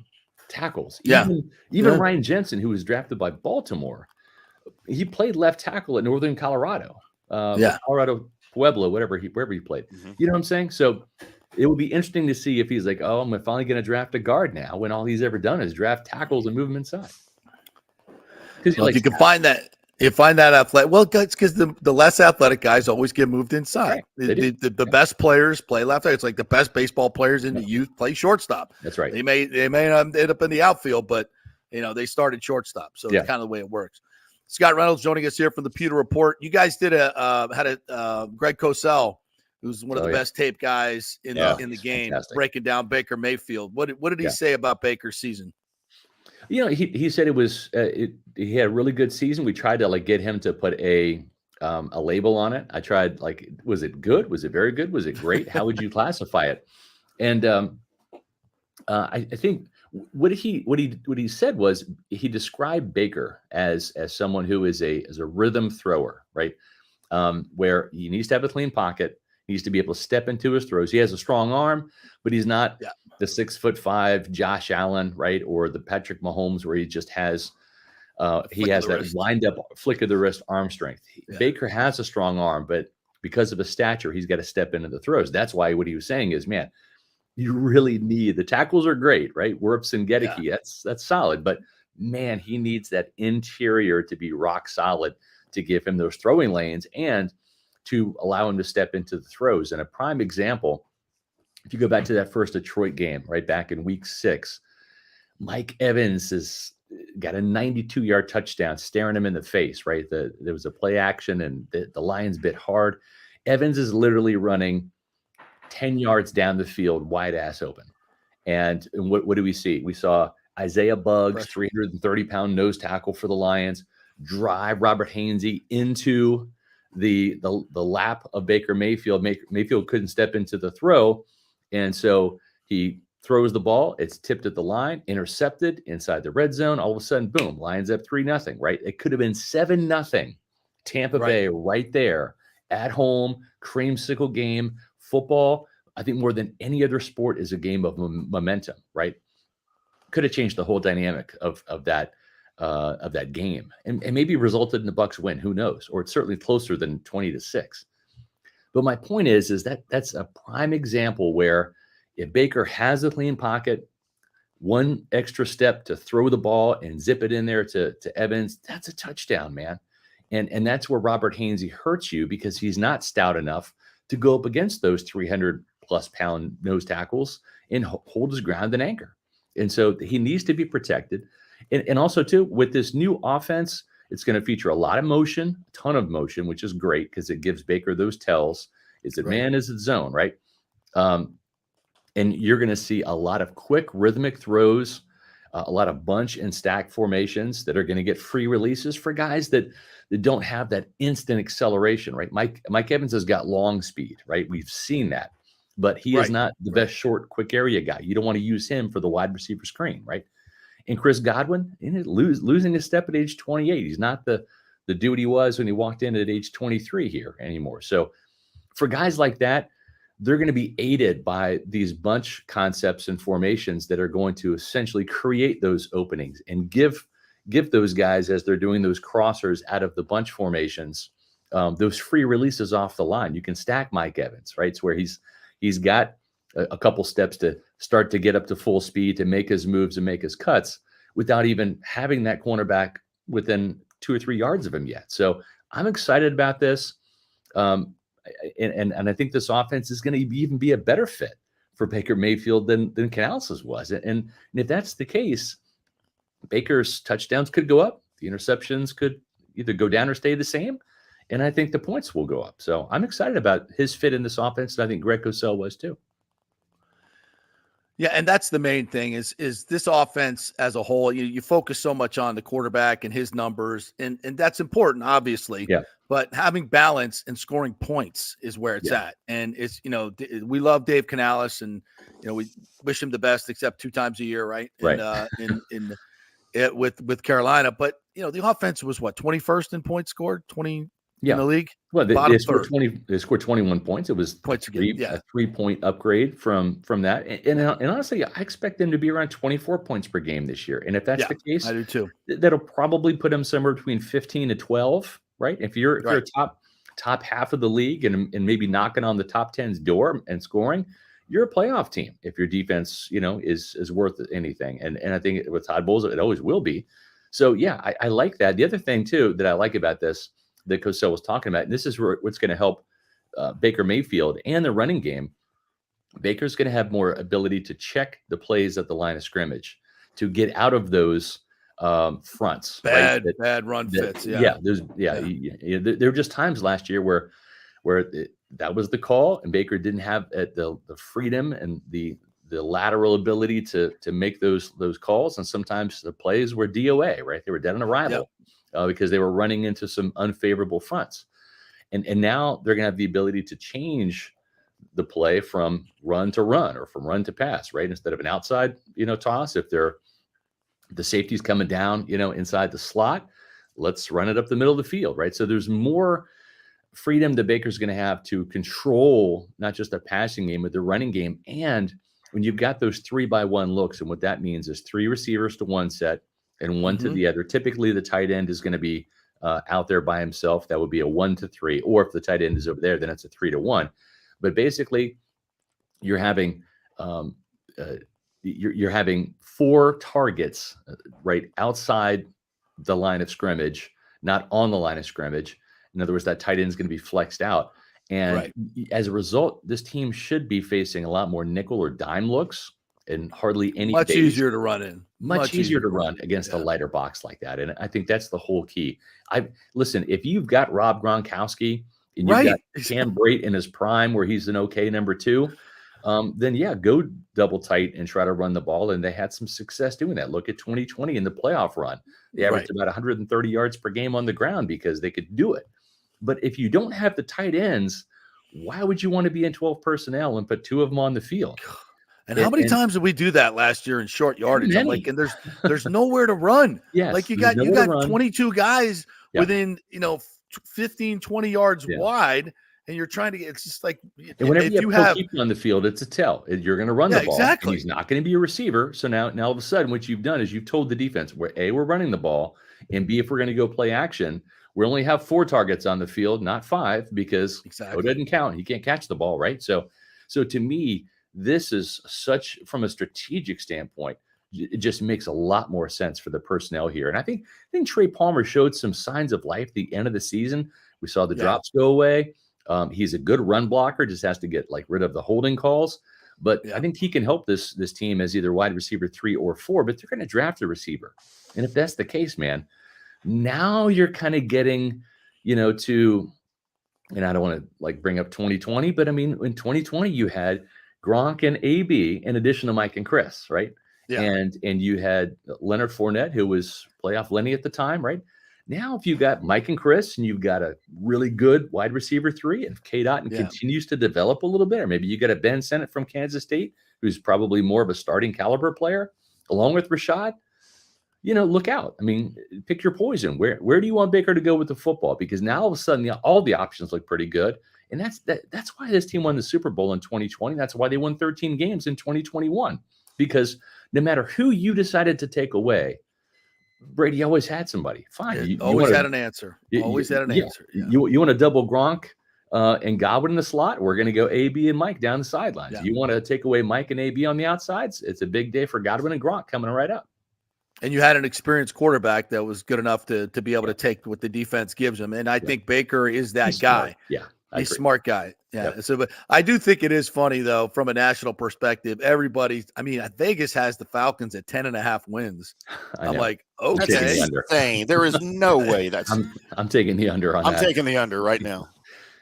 tackles. Even Ryan Jensen, who was drafted by Baltimore, he played left tackle at Northern Colorado. Colorado Pueblo, wherever he played. You know what I'm saying? So it would be interesting to see if he's like, oh, I'm finally going to draft a guard now, when all he's ever done is draft tackles and move them inside. Because you can find that. You find that athletic. Well, it's because the less athletic guys always get moved inside. Right. The best players play left. It's like the best baseball players in the youth play shortstop. That's right. They may not end up in the outfield, but they started shortstop. So it's kind of the way it works. Scott Reynolds joining us here from the Pewter Report. You guys had Greg Cosell, who's one of the best tape guys in the game, breaking down Baker Mayfield. What did he say about Baker's season? He said it was he had a really good season. We tried to get him to put a label on it. I tried, was it good? Was it very good? Was it great? How would you classify it? And I think what he said was he described Baker as someone who is a rhythm thrower, right? Where he needs to have a clean pocket. He needs to be able to step into his throws. He has a strong arm, but he's not the 6'5" Josh Allen, right? Or the Patrick Mahomes, where he just has that lined up flick of the wrist arm strength. Baker has a strong arm, but because of his stature, he's got to step into the throws. That's why what he was saying is, man, you really need, the tackles are great, right? Wirfs and Gedeke, that's solid, but man, he needs that interior to be rock solid to give him those throwing lanes and to allow him to step into the throws. And a prime example, if you go back to that first Detroit game, right back in week 6, Mike Evans has got a 92-yard touchdown staring him in the face, right? There was a play action and the Lions bit hard. Evans is literally running 10 yards down the field, wide ass open. And what do we see? We saw Isaiah Buggs, 330-pound nose tackle for the Lions, drive Robert Hainsey into the lap of Baker Mayfield. Mayfield couldn't step into the throw. And so he throws the ball. It's tipped at the line, intercepted inside the red zone. All of a sudden, boom, Lions up 3-0, right? It could have been 7-0. Tampa Bay right there at home, creamsicle game. Football, I think more than any other sport, is a game of momentum, right? Could have changed the whole dynamic of that game, and maybe resulted in the Bucs win. Who knows? Or it's certainly closer than 20-6. But my point is that's a prime example where if Baker has a clean pocket, one extra step to throw the ball and zip it in there to Evans, that's a touchdown, man. And that's where Robert Hainsey hurts you, because he's not stout enough to go up against those 300+ pound nose tackles and hold his ground and anchor. And so he needs to be protected. And also, too, with this new offense, it's going to feature a lot of motion, a ton of motion, which is great because it gives Baker those tells. Is it man? Is it zone? Right? And you're going to see a lot of quick rhythmic throws. a lot of bunch and stack formations that are going to get free releases for guys that don't have that instant acceleration, right? Mike Evans has got long speed, right? We've seen that, but he is not the best short, quick area guy. You don't want to use him for the wide receiver screen, right? And Chris Godwin, losing his step at age 28. He's not the dude he was when he walked in at age 23 here anymore. So for guys like that, they're going to be aided by these bunch concepts and formations that are going to essentially create those openings and give those guys, as they're doing those crossers out of the bunch formations, those free releases off the line. You can stack Mike Evans, right? It's where he's got a couple steps to start to get up to full speed, to make his moves and make his cuts without even having that cornerback within 2 or 3 yards of him yet. So I'm excited about this. And I think this offense is going to even be a better fit for Baker Mayfield than Canales' was. And if that's the case, Baker's touchdowns could go up. The interceptions could either go down or stay the same. And I think the points will go up. So I'm excited about his fit in this offense. And I think Greg Cosell was too. Yeah, and that's the main thing is this offense as a whole. You focus so much on the quarterback and his numbers, and that's important, obviously. Yeah. But having balance and scoring points is where it's at. And it's, we love Dave Canales, and we wish him the best, except 2 times a year, right? Right. And with Carolina, but the offense was what, 21st in points scored, 20 in the league. Well, they scored 20. They scored 21 points. It was points a 3-point upgrade from that. And honestly, I expect them to be around 24 points per game this year. And if that's the case, I do too. That'll probably put them somewhere between 15 to 12. Right? If you're a top half of the league and maybe knocking on the top 10's door and scoring, you're a playoff team. If your defense, is worth anything. And I think with Todd Bowles, it always will be. So yeah, I like that. The other thing too that I like about this that Cosell was talking about, and this is what's going to help Baker Mayfield and the running game. Baker's going to have more ability to check the plays at the line of scrimmage, to get out of those fronts, bad run fits. There were just times last year where that was the call, and Baker didn't have the freedom and the lateral ability to make those calls, and sometimes the plays were DOA, right? They were dead on arrival because they were running into some unfavorable fronts, and now they're gonna have the ability to change the play from run to run or from run to pass, right? Instead of an outside toss, if the safety's coming down, inside the slot, let's run it up the middle of the field, right? So there's more freedom that Baker's going to have to control not just the passing game, but the running game. And when you've got those 3-by-1 looks, and what that means is 3 receivers to one set and 1 to the other. Typically, the tight end is going to be out there by himself. That would be a 1 to 3. Or if the tight end is over there, then it's a 3 to 1. But basically, you're having you're having 4 targets right outside the line of scrimmage, not on the line of scrimmage. In other words, that tight end is going to be flexed out. And as a result, this team should be facing a lot more nickel or dime looks and hardly any much easier to run in. Much easier to run against a lighter box like that. And I think that's the whole key. Listen, if you've got Rob Gronkowski and you've got Cam Brate in his prime where he's an okay number 2, then go double tight and try to run the ball. And they had some success doing that. Look at 2020 in the playoff run. They averaged about 130 yards per game on the ground because they could do it. But if you don't have the tight ends, why would you want to be in 12 personnel and put 2 of them on the field? And how many times did we do that last year in short yardage? I'm like, and there's nowhere to run. Like you got 22 guys within 15, 20 yards wide. And you're trying to get, it's just like, and whenever you have people on the field, it's a tell. You're going to run the ball. Exactly. He's not going to be a receiver. So now all of a sudden, what you've done is you've told the defense, we're running the ball, and B, if we're going to go play action, we only have 4 targets on the field, not 5, because it doesn't count. He can't catch the ball, right? So to me, this is such, from a strategic standpoint, it just makes a lot more sense for the personnel here. And I think Trey Palmer showed some signs of life at the end of the season. We saw the drops go away. He's a good run blocker, just has to get rid of the holding calls. But I think he can help this team as either wide receiver 3 or 4, but they're going to draft a receiver. And if that's the case, man, now you're kind of getting, to, and I don't want to bring up 2020, but I mean, in 2020, you had Gronk and AB in addition to Mike and Chris, right? Yeah. And you had Leonard Fournette, who was playoff Lenny at the time, right? Now, if you've got Mike and Chris, and you've got a really good wide receiver 3, and K-Dot continues to develop a little bit, or maybe you got a Ben Sennett from Kansas State, who's probably more of a starting caliber player, along with Rashad, look out. I mean, pick your poison. Where do you want Baker to go with the football? Because now all of a sudden, all the options look pretty good. And that's why this team won the Super Bowl in 2020. That's why they won 13 games in 2021. Because no matter who you decided to take away, Brady always had somebody. Fine. You always had an answer. Always had an answer. Yeah. You want to double Gronk and Godwin in the slot? We're going to go AB and Mike down the sidelines. Yeah. You want to take away Mike and AB on the outsides? It's a big day for Godwin and Gronk coming right up. And you had an experienced quarterback that was good enough to be able to take what the defense gives him. And I think Baker is that guy. Smart. Yeah. He's a smart guy. Yeah. Yep. So, but I do think it is funny, though, from a national perspective. Vegas has the Falcons at 10.5 wins. I'm like, okay. That's insane. There is no way I'm taking the under on that. I'm taking the under right now.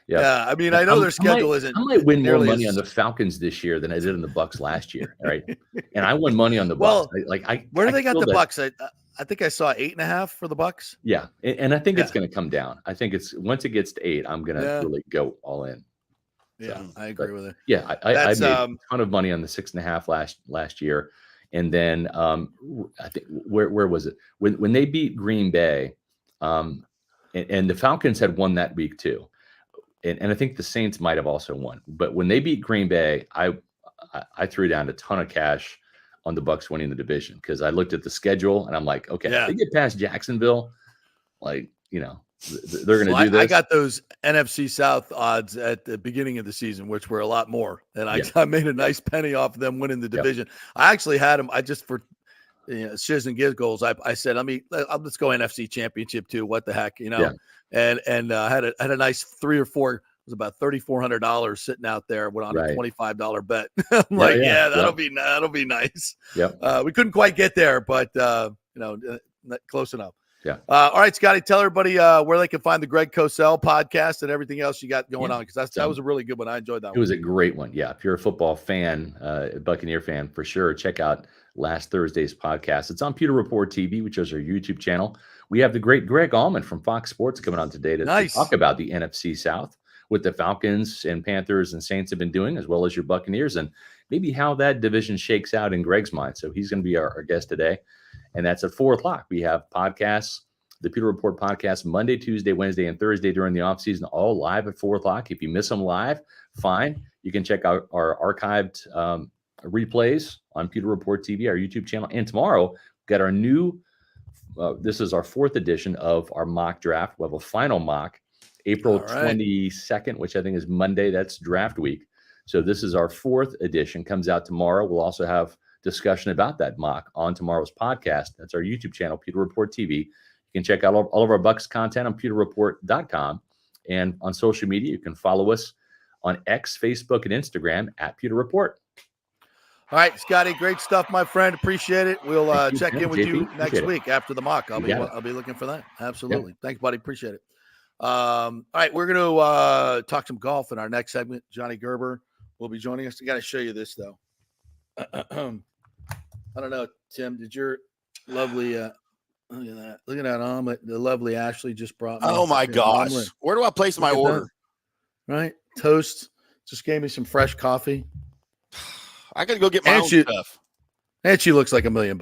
Yeah. I mean, I know their schedule isn't. I might win more money as... on the Falcons this year than I did on the Bucks last year. Right. And I won money on the Bucks. Well, where do they got the Bucks? I think I saw 8.5 for the Bucks. Yeah. And I think it's going to come down. I think once it gets to 8, I'm going to really go all in. Yeah, so, I agree with it. Yeah. I made a ton of money on the 6.5 last year. And then I think where was it? When they beat Green Bay, and the Falcons had won that week too. And I think the Saints might have also won. But when they beat Green Bay, I threw down a ton of cash on the Bucks winning the division because I looked at the schedule and I'm like, okay, if they get past Jacksonville, they're going to do this. I got those NFC South odds at the beginning of the season, which were a lot more. And I made a nice penny off of them winning the division. Yep. I actually had them. I just for shiz and giggles, I said, let's go NFC Championship too. What the heck, And had a nice 3 or 4. It was about $3,400 sitting out there. Went on a $25 bet. I'm like, that'll be nice. Yeah, we couldn't quite get there, but close enough. Yeah. All right, Scotty, tell everybody where they can find the Greg Cosell podcast and everything else you got going on, because that was a really good one. I enjoyed that one. It was a great one. Yeah, if you're a football fan, a Buccaneer fan, for sure, check out last Thursday's podcast. It's on Pewter Report TV, which is our YouTube channel. We have the great Greg Allman from Fox Sports coming on today to talk about the NFC South, what the Falcons and Panthers and Saints have been doing, as well as your Buccaneers, and maybe how that division shakes out in Greg's mind. So he's going to be our guest today. And that's at 4:00. We have podcasts, the Pewter Report podcast, Monday, Tuesday, Wednesday, and Thursday during the offseason, all live at 4:00. If you miss them live, fine. You can check out our archived replays on Pewter Report TV, our YouTube channel. And tomorrow, we've got our new, this is our 4th edition of our mock draft. We'll have a final mock, April 22nd, which I think is Monday. That's draft week. So this is our 4th edition, comes out tomorrow. We'll also have discussion about that mock on tomorrow's podcast. That's our YouTube channel, Pewter Report TV. You can check out all of our Bucks content on pewterreport.com, and on social media, you can follow us on X, Facebook, and Instagram at Pewter Report. All right, Scotty, great stuff, my friend. Appreciate it. We'll check in with you next week after the mock. I'll be looking for that. Absolutely. Yeah. Thanks, buddy. Appreciate it. All right, we're going to talk some golf in our next segment. Johnny Gerber will be joining us. I got to show you this, though. I don't know, Tim, did your lovely look at that omelet the lovely Ashley just brought me. Oh my gosh. Omelet. Where do I place my order? That. Right? Toast. Just gave me some fresh coffee. I gotta go get my own stuff. And she looks like $1 million.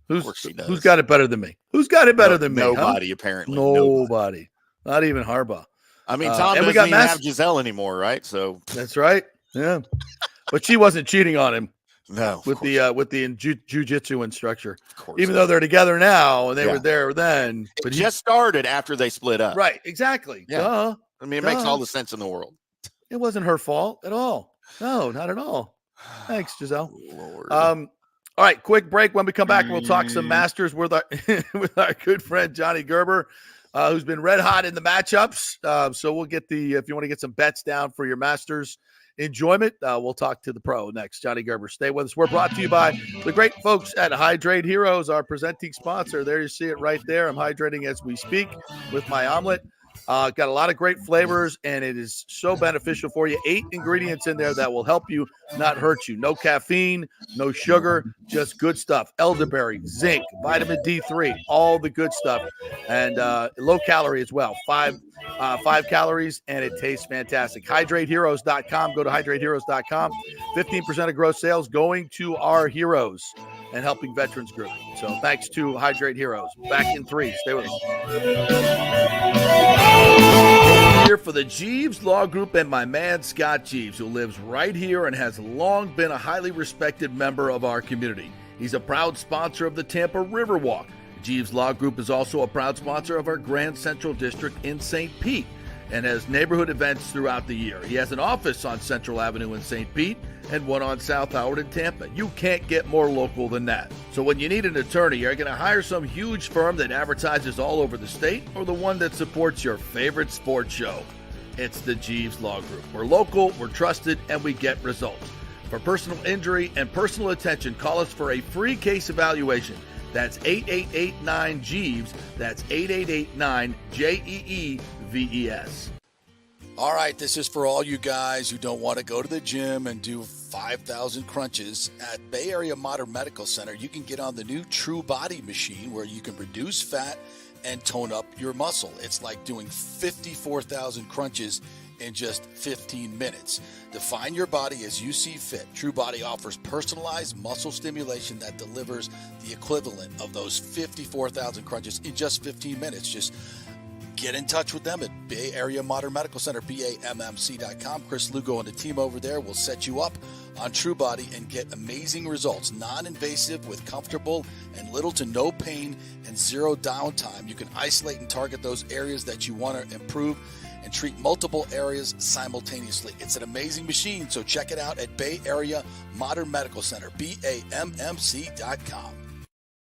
Who's got it better than me? Who's got it better than me? Nobody, apparently. Nobody. Not even Harbaugh. I mean, Tom doesn't even have Giselle anymore, right? So that's right. Yeah. But she wasn't cheating on him. No, with the jiu-jitsu instructor, even though they're together now and they were there then. But just started after they split up. Right. Exactly. Yeah. Duh. I mean, it makes all the sense in the world. It wasn't her fault at all. No, not at all. Thanks, Giselle. Lord. All right. Quick break. When we come back, we'll talk some Masters with our good friend Johnny Gerber, who's been red hot in the matchups. So we'll get if you want to get some bets down for your Masters enjoyment, we'll talk to the pro next. Johnny Gerber, stay with us. We're brought to you by the great folks at Hydrate Heroes, our presenting sponsor. There you see it right there. I'm hydrating as we speak with my omelet. Got a lot of great flavors, and it is so beneficial for you. 8 ingredients in there that will help you, not hurt you. No caffeine, no sugar, just good stuff. Elderberry, zinc, vitamin D3, all the good stuff, and low calorie as well. 5 calories, and it tastes fantastic. HydrateHeroes.com. Go to HydrateHeroes.com. 15% of gross sales going to our heroes and helping Veterans Group. So thanks to Hydrate Heroes. Back in 3. Stay with us. Here for the Jeeves Law Group and my man Scott Jeeves, who lives right here and has long been a highly respected member of our community. He's a proud sponsor of the Tampa Riverwalk. Jeeves Law Group is also a proud sponsor of our Grand Central District in St. Pete and has neighborhood events throughout the year. He has an office on Central Avenue in St. Pete and one on South Howard in Tampa. You can't get more local than that. So when you need an attorney, you're going to hire some huge firm that advertises all over the state or the one that supports your favorite sports show. It's the Jeeves Law Group. We're local, we're trusted, and we get results. For personal injury and personal attention, call us for a free case evaluation. That's 8889-JEEVES. That's 8889-JEEVES. All right, this is for all you guys who don't want to go to the gym and do 5,000 crunches. At Bay Area Modern Medical Center, you can get on the new True Body machine where you can reduce fat and tone up your muscle. It's like doing 54,000 crunches in just 15 minutes. Define your body as you see fit. True Body offers personalized muscle stimulation that delivers the equivalent of those 54,000 crunches in just 15 minutes. Just get in touch with them at Bay Area Modern Medical Center, BAMMC.com. Chris Lugo and the team over there will set you up on True Body and get amazing results. Non-invasive with comfortable and little to no pain and zero downtime. You can isolate and target those areas that you want to improve and treat multiple areas simultaneously. It's an amazing machine, so check it out at Bay Area Modern Medical Center, BAMMC.com.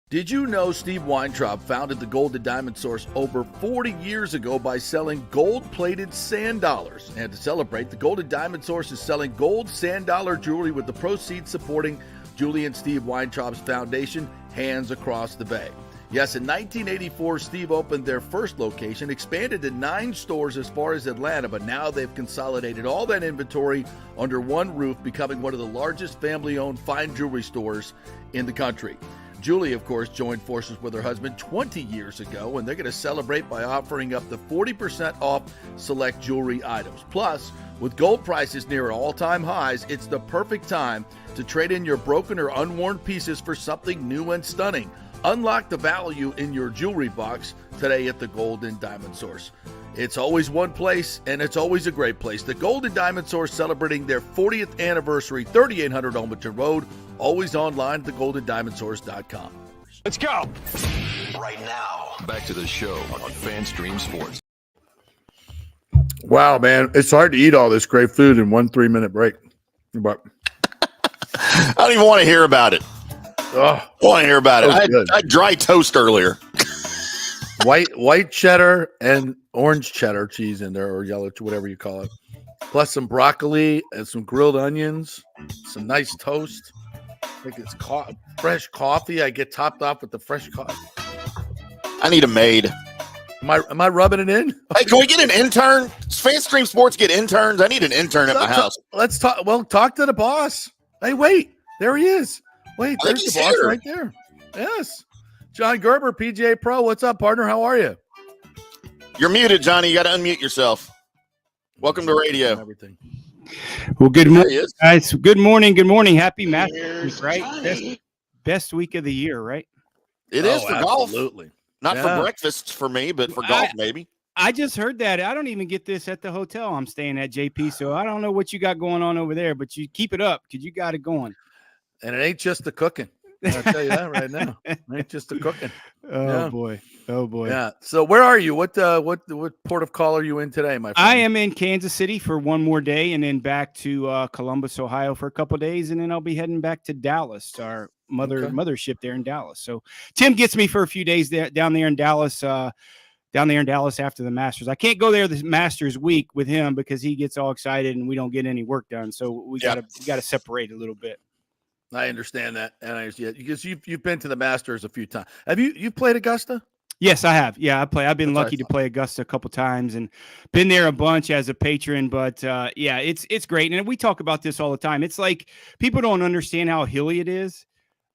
Did you know Steve Weintraub founded the Gold and Diamond Source over 40 years ago by selling gold-plated sand dollars? And to celebrate, the Gold and Diamond Source is selling gold sand dollar jewelry with the proceeds supporting Julie and Steve Weintraub's foundation, Hands Across the Bay. Yes, in 1984, Steve opened their first location, expanded to 9 stores as far as Atlanta, but now they've consolidated all that inventory under one roof, becoming one of the largest family-owned fine jewelry stores in the country. Julie, of course, joined forces with her husband 20 years ago, and they're going to celebrate by offering up to 40% off select jewelry items. Plus, with gold prices near all-time highs, it's the perfect time to trade in your broken or unworn pieces for something new and stunning. Unlock the value in your jewelry box today at the Gold and Diamond Source. It's always one place, and it's always a great place. The Gold and Diamond Source celebrating their 40th anniversary, 3800 Olmington Road. Always online at thegoldendiamondsource.com. Let's go. Right now, back to the show on FanStream Sports. Wow, man. It's hard to eat all this great food in 1 3-minute break. But I don't even want to hear about it. I want to hear about it. I had dry toast earlier. white cheddar and orange cheddar cheese in there, or yellow, whatever you call it. Plus some broccoli and some grilled onions, some nice toast. I think it's fresh coffee. I get topped off with the fresh coffee. I need a maid. Am I rubbing it in? Hey, can we get an intern? Does FanStream Sports get interns? I need an intern at my house. Let's talk. Well, talk to the boss. Hey, wait. There he is. Wait, there's the boss right there. Yes. John Gerber, PGA Pro. What's up, partner? How are you? You're muted, Johnny. You got to unmute yourself. Welcome to radio. Everything. Well, good morning, guys. Good morning. Good morning. Happy Masters, right? Best week of the year, right? It is for golf. Absolutely. Not for breakfast for me, but for golf, maybe. I just heard that. I don't even get this at the hotel I'm staying at, JP, so I don't know what you got going on over there, but you keep it up because you got it going. And it ain't just the cooking. I'll tell you that right now. It ain't just the cooking. Boy. Oh, boy. Yeah. So where are you? What port of call are you in today, my friend? I am in Kansas City for one more day and then back to Columbus, Ohio for a couple of days, and then I'll be heading back to Dallas, our mothership there in Dallas. So Tim gets me for a few days down there in Dallas after the Masters. I can't go there this Masters week with him because he gets all excited and we don't get any work done. So we gotta separate a little bit. I understand that, and I understand because you've been to the Masters a few times. Have you played Augusta? Yes, I have. Yeah, I've been That's what I lucky to thought. play Augusta a couple times and been there a bunch as a patron. But yeah, it's great. And we talk about this all the time. It's like people don't understand how hilly it is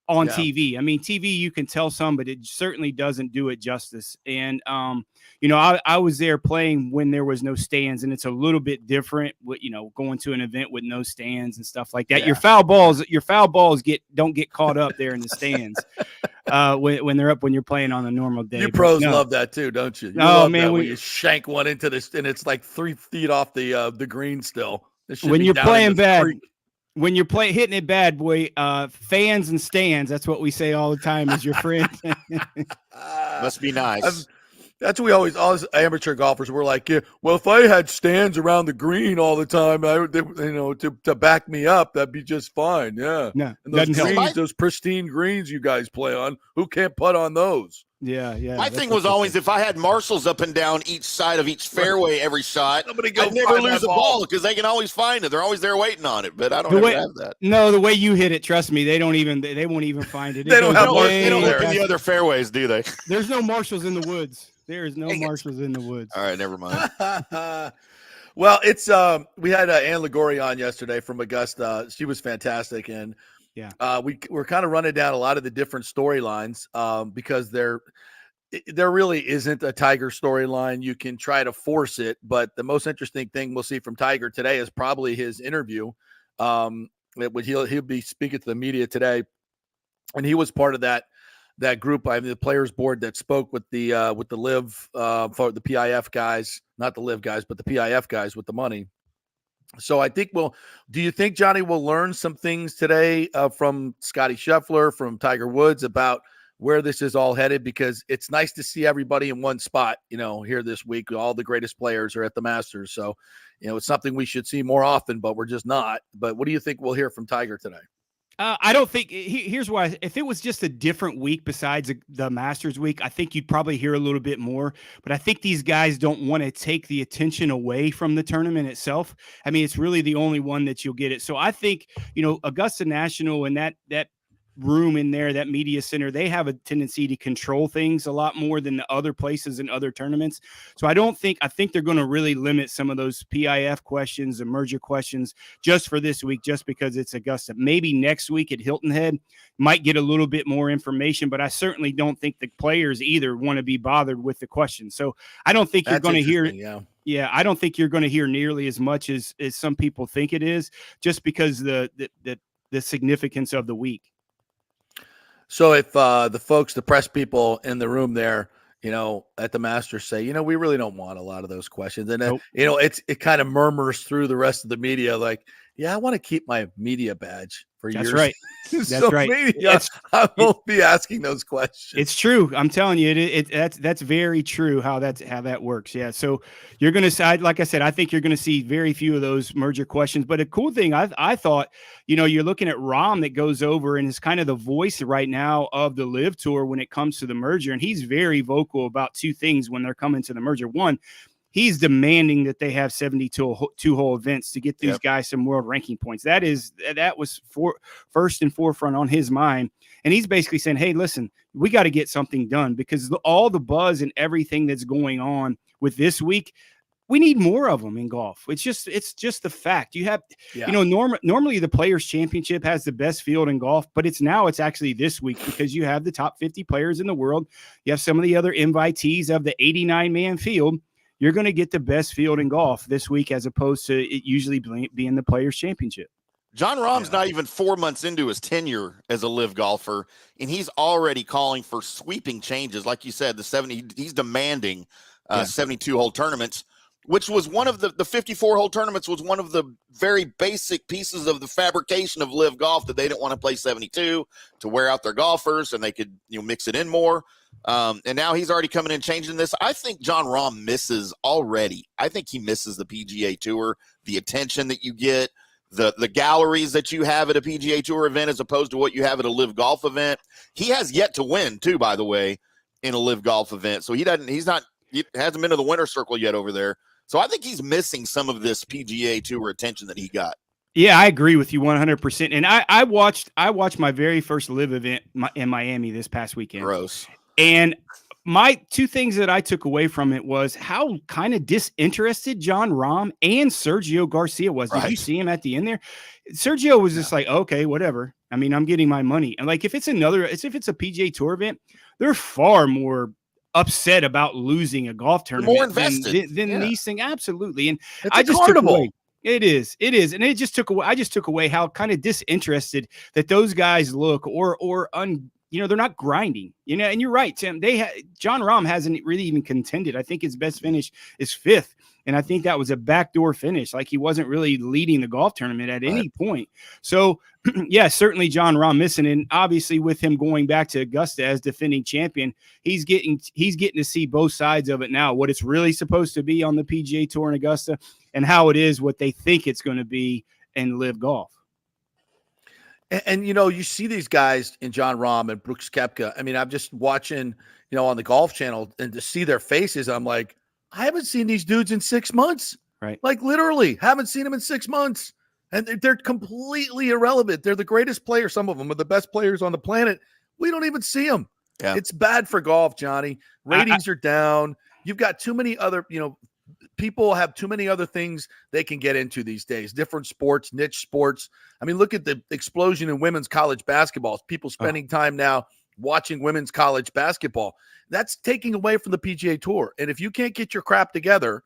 on Yeah. TV. I mean, TV, you can tell some, but it certainly doesn't do it justice. And, I was there playing when there was no stands, and it's a little bit different with, going to an event with no stands and stuff like that. Yeah. Your foul balls don't get caught up there in the stands when they're up, when you're playing on a normal day. You But pros no. love that too, don't you? You Oh, love man, that when we- you shank one into this, and it's like 3 feet off the green still. It should When be you're down in playing the bad, creek. when you're hitting it bad, boy, fans and stands, that's what we say all the time is your friend. Must be nice. That's what we always amateur golfers were like, yeah, well, if I had stands around the green all the time, to back me up, that'd be just fine. Yeah. No, And those doesn't help. greens, those pristine greens you guys play on, who can't putt on those? Yeah. My thing was always if I had marshals up and down each side of each fairway every shot, I'd never lose a ball because they can always find it. They're always there waiting on it, but I don't ever have that. No, the way you hit it, trust me, they won't even find it. They don't have marshals They don't there. look in the other fairways, do they? There's no marshals in the woods. There is no marshals in the woods. All right, never mind. Well, it's we had Ann Ligori on yesterday from Augusta. She was fantastic, and we're kind of running down a lot of the different storylines because there really isn't a Tiger storyline. You can try to force it, but the most interesting thing we'll see from Tiger today is probably his interview. He'll be speaking to the media today, and he was part of that group, the players board that spoke with the live for the PIF guys, not the live guys, but the PIF guys with the money. So I think do you think, Johnny, we'll learn some things today from Scotty Scheffler, from Tiger Woods about where this is all headed? Because it's nice to see everybody in one spot, here this week. All the greatest players are at the Masters. So, it's something we should see more often, but we're just not. But what do you think we'll hear from Tiger today? I don't think here's why. If it was just a different week besides the Masters week, I think you'd probably hear a little bit more. But I think these guys don't want to take the attention away from the tournament itself. I mean, it's really the only one that you'll get it. So I think, Augusta National and that room in there, that media center, they have a tendency to control things a lot more than the other places in other tournaments. So I think they're going to really limit some of those PIF questions and merger questions just for this week, just because it's Augusta. Maybe next week at Hilton Head might get a little bit more information, but I certainly don't think the players either want to be bothered with the questions. So I don't think you're going to hear. Yeah, I don't think you're going to hear nearly as much as some people think it is, just because the significance of the week. So if the press people in the room there, at the Masters say, we really don't want a lot of those questions. And then, it kind of murmurs through the rest of the media like, yeah, I want to keep my media badge for years. That's right. That's right. Media, I won't be asking those questions. It's true. I'm telling you, that's very true how that works. Yeah. So you're going to, like I said, I think you're going to see very few of those merger questions. But a cool thing, I thought, you're looking at Rahm that goes over and is kind of the voice right now of the Live Tour when it comes to the merger. And he's very vocal about two things when they're coming to the merger. One, he's demanding that they have 72-hole events to get these guys some world ranking points. That was first and forefront on his mind. And he's basically saying, hey, listen, we got to get something done because all the buzz and everything that's going on with this week, we need more of them in golf. It's just the fact. You have, normally the Players Championship has the best field in golf, but it's actually this week because you have the top 50 players in the world. You have some of the other invitees of the 89-man field. You're going to get the best field in golf this week as opposed to it usually being the Players Championship. John Rahm's not even 4 months into his tenure as a live golfer, and he's already calling for sweeping changes. Like you said, he's demanding 72-hole tournaments, which was one of the 54-hole tournaments was one of the very basic pieces of the fabrication of live golf that they didn't want to play 72 to wear out their golfers, and they could mix it in more. And now he's already coming in changing this. I think John Rahm misses already. I think he misses the PGA Tour, the attention that you get, the galleries that you have at a PGA Tour event as opposed to what you have at a live golf event. He has yet to win too, by the way, in a live golf event. So he hasn't been to the winner's circle yet over there. So I think he's missing some of this PGA Tour attention that he got. Yeah, I agree with you 100%. And I watched my very first live event in Miami this past weekend. Gross. And my two things that I took away from it was how kind of disinterested John Rahm and Sergio Garcia was. Did you see him at the end there? Sergio was just like, okay, whatever. I mean, I'm getting my money. And like, if it's a PGA Tour event, they're far more upset about losing a golf tournament more invested than these things. Absolutely. And It's I a just carnival. took away. It is. And it just took away. I just took away how kind of disinterested that those guys look they're not grinding, and you're right, Tim. John Rahm hasn't really even contended. I think his best finish is 5th. And I think that was a backdoor finish. Like, he wasn't really leading the golf tournament at any point. So yeah, certainly John Rahm missing. And obviously with him going back to Augusta as defending champion, he's getting to see both sides of it now, what it's really supposed to be on the PGA Tour in Augusta and how it is what they think it's going to be in Live Golf. And you see these guys in John Rahm and Brooks Koepka. I mean, I'm just watching, on the Golf Channel, and to see their faces, I'm like, I haven't seen these dudes in 6 months. Right. Like, literally haven't seen them in 6 months. And they're completely irrelevant. They're the greatest players. Some of them are the best players on the planet. We don't even see them. Yeah. It's bad for golf, Johnny. Ratings are down. You've got too many other, people have too many other things they can get into these days. Different sports, niche sports. I mean, look at the explosion in women's college basketball. People spending time now watching women's college basketball. That's taking away from the PGA Tour. And if you can't get your crap together,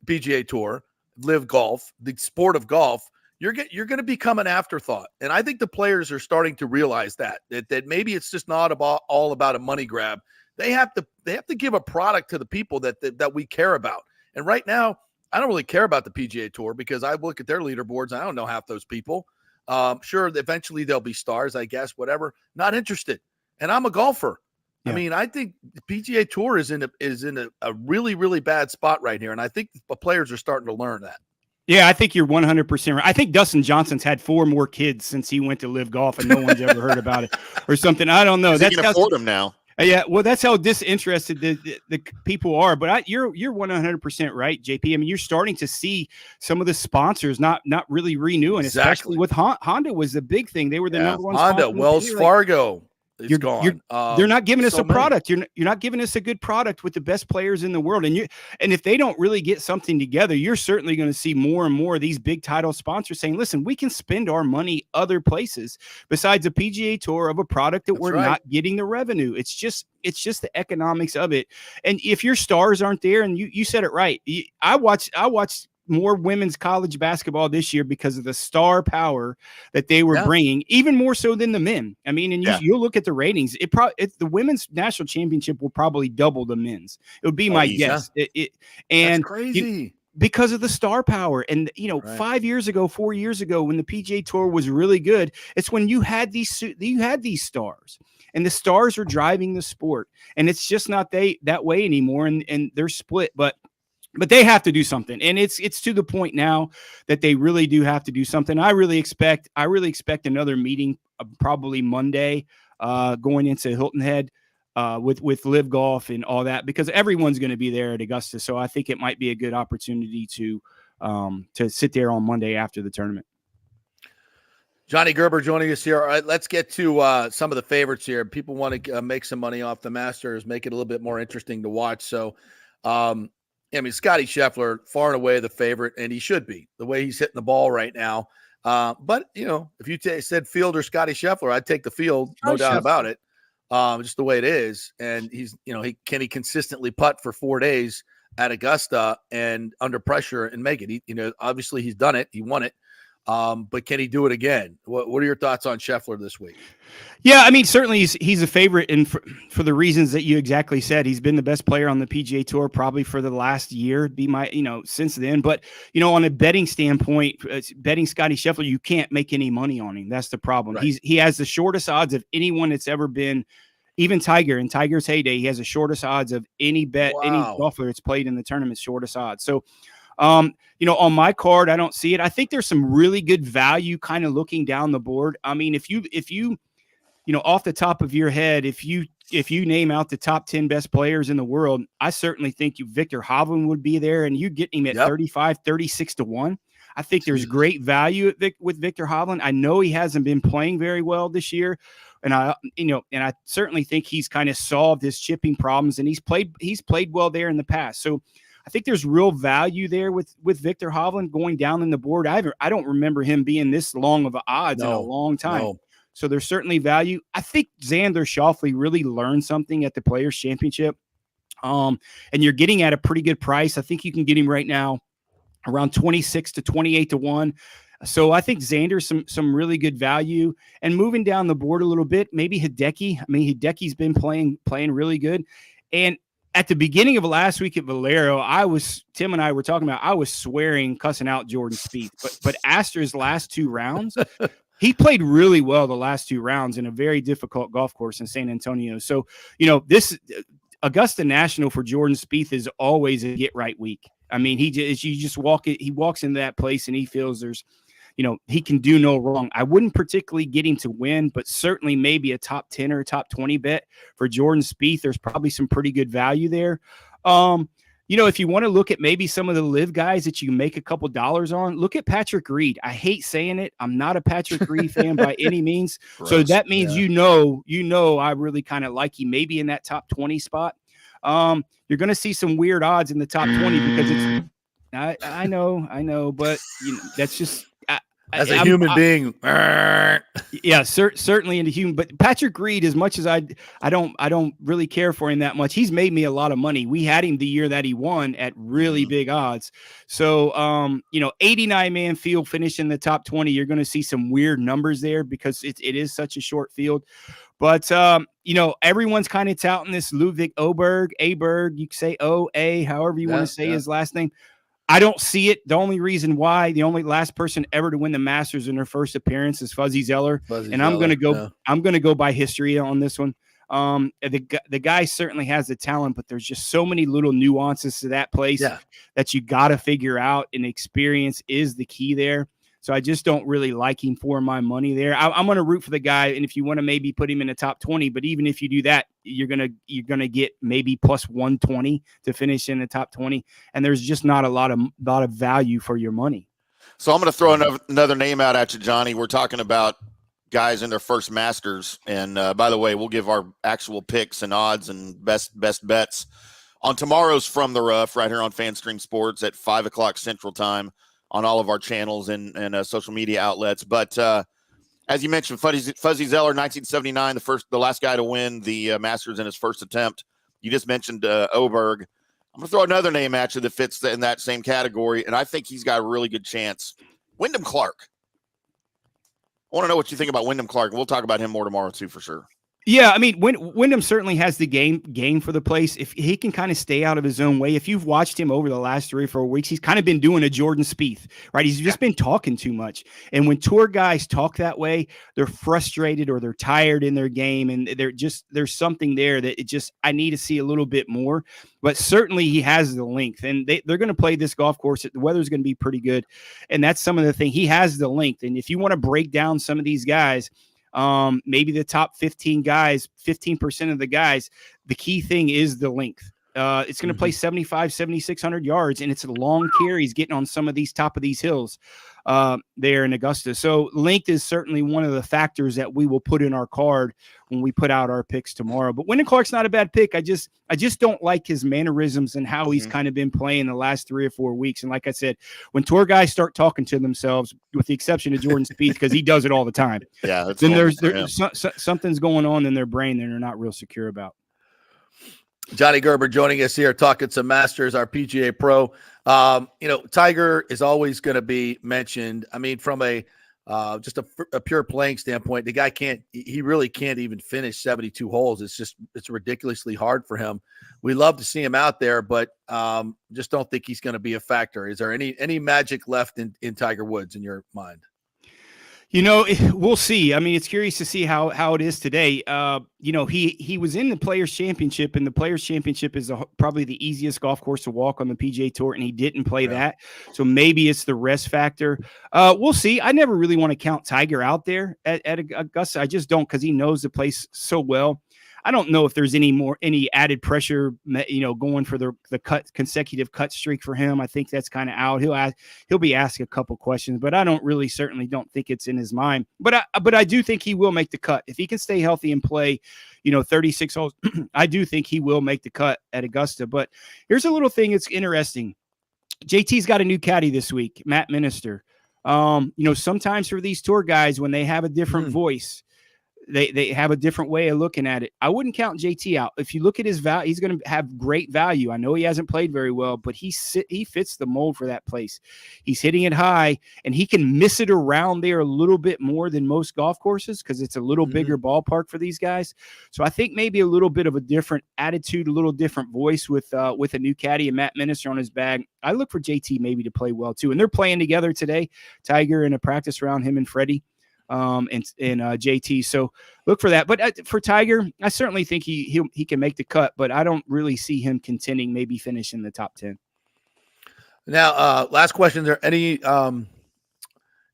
PGA Tour, Live Golf, the sport of golf, you're going to become an afterthought. And I think the players are starting to realize that maybe it's just not all about a money grab. They have to give a product to the people that we care about. And right now, I don't really care about the PGA Tour because I look at their leaderboards and I don't know half those people. Sure, eventually they'll be stars, I guess, whatever. Not interested. And I'm a golfer. Yeah. I mean, I think the PGA Tour is in a really, really bad spot right here. And I think the players are starting to learn that. Yeah, I think you're 100% right. I think Dustin Johnson's had 4 more kids since he went to Live Golf and no one's ever heard about it or something. I don't know. That's can afford them now. Yeah, well, that's how disinterested the people are. But you're 100% right, JP. I mean, you're starting to see some of the sponsors not really renewing, especially with Honda was the big thing. They were the number one Honda, sponsor. Wells Fargo. It's gone. They're not giving us a product. You're not giving us a good product with the best players in the world. And if they don't really get something together, you're certainly going to see more and more of these big title sponsors saying, listen, we can spend our money other places besides a PGA Tour of a product that we're not getting the revenue. It's just the economics of it. And if your stars aren't there, and you said it right, I watched more women's college basketball this year because of the star power that they were bringing, even more so than the men. I mean, and you'll look at the ratings. The women's national championship will probably double the men's. It would be my guess. That's crazy. Because of the star power. And, 4 years ago, when the PGA Tour was really good, it's when you had these stars. And the stars are driving the sport. And it's just not that way anymore. And they're split. But they have to do something, and it's to the point now that they really do have to do something. I really expect another meeting, probably Monday, going into Hilton Head, with Live Golf and all that, because everyone's going to be there at Augusta. So I think it might be a good opportunity to sit there on Monday after the tournament. Johnny Gerber joining us here. All right, let's get to some of the favorites here. People want to make some money off the Masters, make it a little bit more interesting to watch. So, I mean, Scotty Scheffler, far and away the favorite, and he should be, the way he's hitting the ball right now. But, if you said field or Scotty Scheffler, I'd take the field, no doubt about it, just the way it is. And he's, can he consistently putt for 4 days at Augusta and under pressure and make it? Obviously he's done it. He won it. But can he do it again? What are your thoughts on Scheffler this week? Yeah, I mean, certainly he's a favorite, and for the reasons that you exactly said. He's been the best player on the PGA Tour probably for the last year, since then. But, on a betting standpoint, betting Scotty Scheffler, you can't make any money on him. That's the problem. Right. He has the shortest odds of anyone that's ever been, even Tiger. In Tiger's heyday, he has the shortest odds of any golfer that's played in the tournament, shortest odds. So, on my card, I don't see it. I think there's some really good value kind of looking down the board. I mean, if you off the top of your head, if you name out the top 10 best players in the world, I certainly think Victor Hovland would be there, and you get him at 35, 36 to 1. I think there's great value with Victor Hovland. I know he hasn't been playing very well this year. And I certainly think he's kind of solved his chipping problems, and he's played well there in the past. So I think there's real value there with Victor Hovland going down in the board. I don't remember him being this long of odds in a long time. No. So there's certainly value. I think Xander Schauffele really learned something at the Players Championship. And you're getting at a pretty good price. I think you can get him right now around 26 to 28 to 1. So I think Xander's some really good value. And moving down the board a little bit, maybe Hideki. I mean, Hideki's been playing really good. And at the beginning of last week at Valero, Tim and I were talking about, I was swearing, cussing out Jordan Spieth. But Astor's last 2 rounds, he played really well the last 2 rounds in a very difficult golf course in San Antonio. So, this Augusta National for Jordan Spieth is always a get right week. I mean, he walks into that place and he feels he can do no wrong. I wouldn't particularly get him to win, but certainly maybe a top 10 or a top 20 bet for Jordan Spieth. There's probably some pretty good value there. If you want to look at maybe some of the live guys that you make a couple dollars on, look at Patrick Reed. I hate saying it. I'm not a Patrick Reed fan by any means. Gross. So that means, I really kind of like him maybe in that top 20 spot. You're going to see some weird odds in the top 20 because it's, I know, but that's just, as a human being. Yeah, certainly into human, but Patrick Reed, as much as I don't really care for him that much, he's made me a lot of money. We had him the year that he won at really big odds. So, 89-man field finish in the top 20, you're going to see some weird numbers there because it is such a short field. But, everyone's kind of touting this Ludwig Aberg, you can say O-A, however you want to say his last name. I don't see it. The only reason why, the only last person ever to win the Masters in their first appearance is Fuzzy Zeller. I'm going to go by history on this one. The guy certainly has the talent, but there's just so many little nuances to that place that you got to figure out, and experience is the key there. So I just don't really like him for my money there. I'm going to root for the guy, and if you want to maybe put him in the top 20, but even if you do that, you're gonna get maybe plus 120 to finish in the top 20, and there's just not a lot of value for your money. So I'm going to throw another name out at you, Johnny. We're talking about guys in their first Masters, and by the way, we'll give our actual picks and odds and best bets on tomorrow's From the Rough right here on FanStream Sports at 5:00 Central Time on all of our channels and social media outlets. But as you mentioned, Fuzzy Zeller, 1979, the last guy to win the Masters in his first attempt. You just mentioned Oberg. I'm going to throw another name at you that fits in that same category, and I think he's got a really good chance. Wyndham Clark. I want to know what you think about Wyndham Clark. We'll talk about him more tomorrow too, for sure. Yeah, I mean, Wyndham certainly has the game for the place. If he can kind of stay out of his own way, if you've watched him over the last 3 or 4 weeks, he's kind of been doing a Jordan Spieth, right? He's just been talking too much. And when tour guys talk that way, they're frustrated or they're tired in their game, and there's something there that I need to see a little bit more. But certainly he has the length, and they're going to play this golf course. The weather's going to be pretty good, and that's some of the thing. He has the length, and if you want to break down some of these guys, maybe the top 15 guys, 15% of the guys, the key thing is the length. It's going to play 7,600 yards, and it's a long carries getting on some of these top of these hills there in Augusta. So length is certainly one of the factors that we will put in our card when we put out our picks tomorrow. But Wyndham Clark's not a bad pick. I just don't like his mannerisms and how he's kind of been playing the last 3 or 4 weeks. And like I said, when tour guys start talking to themselves, with the exception of Jordan Spieth, because he does it all the time, then there's something's going on in their brain that they're not real secure about. Johnny Gerber joining us here, talking some Masters, our PGA Pro. Tiger is always going to be mentioned. I mean, from just a pure playing standpoint, the guy really can't even finish 72 holes. It's ridiculously hard for him. We love to see him out there, but just don't think he's going to be a factor. Is there any magic left in Tiger Woods in your mind? We'll see. I mean, it's curious to see how it is today. He was in the Players Championship, and the Players Championship is probably the easiest golf course to walk on the PGA Tour, and he didn't play that. So maybe it's the rest factor. We'll see. I never really want to count Tiger out there at Augusta. I just don't, because he knows the place so well. I don't know if there's any added pressure, going for the consecutive cut streak for him. I think that's kind of out. He'll be asked a couple questions, but I certainly don't think it's in his mind. But I do think he will make the cut if he can stay healthy and play, 36 holes. I do think he will make the cut at Augusta. But here's a little thing that's interesting. JT's got a new caddy this week, Matt Minister. Sometimes for these tour guys, when they have a different voice, they have a different way of looking at it. I wouldn't count JT out. If you look at his value, he's going to have great value. I know he hasn't played very well, but he fits the mold for that place. He's hitting it high, and he can miss it around there a little bit more than most golf courses because it's a little bigger ballpark for these guys. So I think maybe a little bit of a different attitude, a little different voice with a new caddy and Matt Minister on his bag. I look for JT maybe to play well too. And they're playing together today, Tiger in a practice round, him and Freddie. And JT. So look for that. But for Tiger, I certainly think he can make the cut, but I don't really see him contending, maybe finish in the top 10. Now, last question. Are there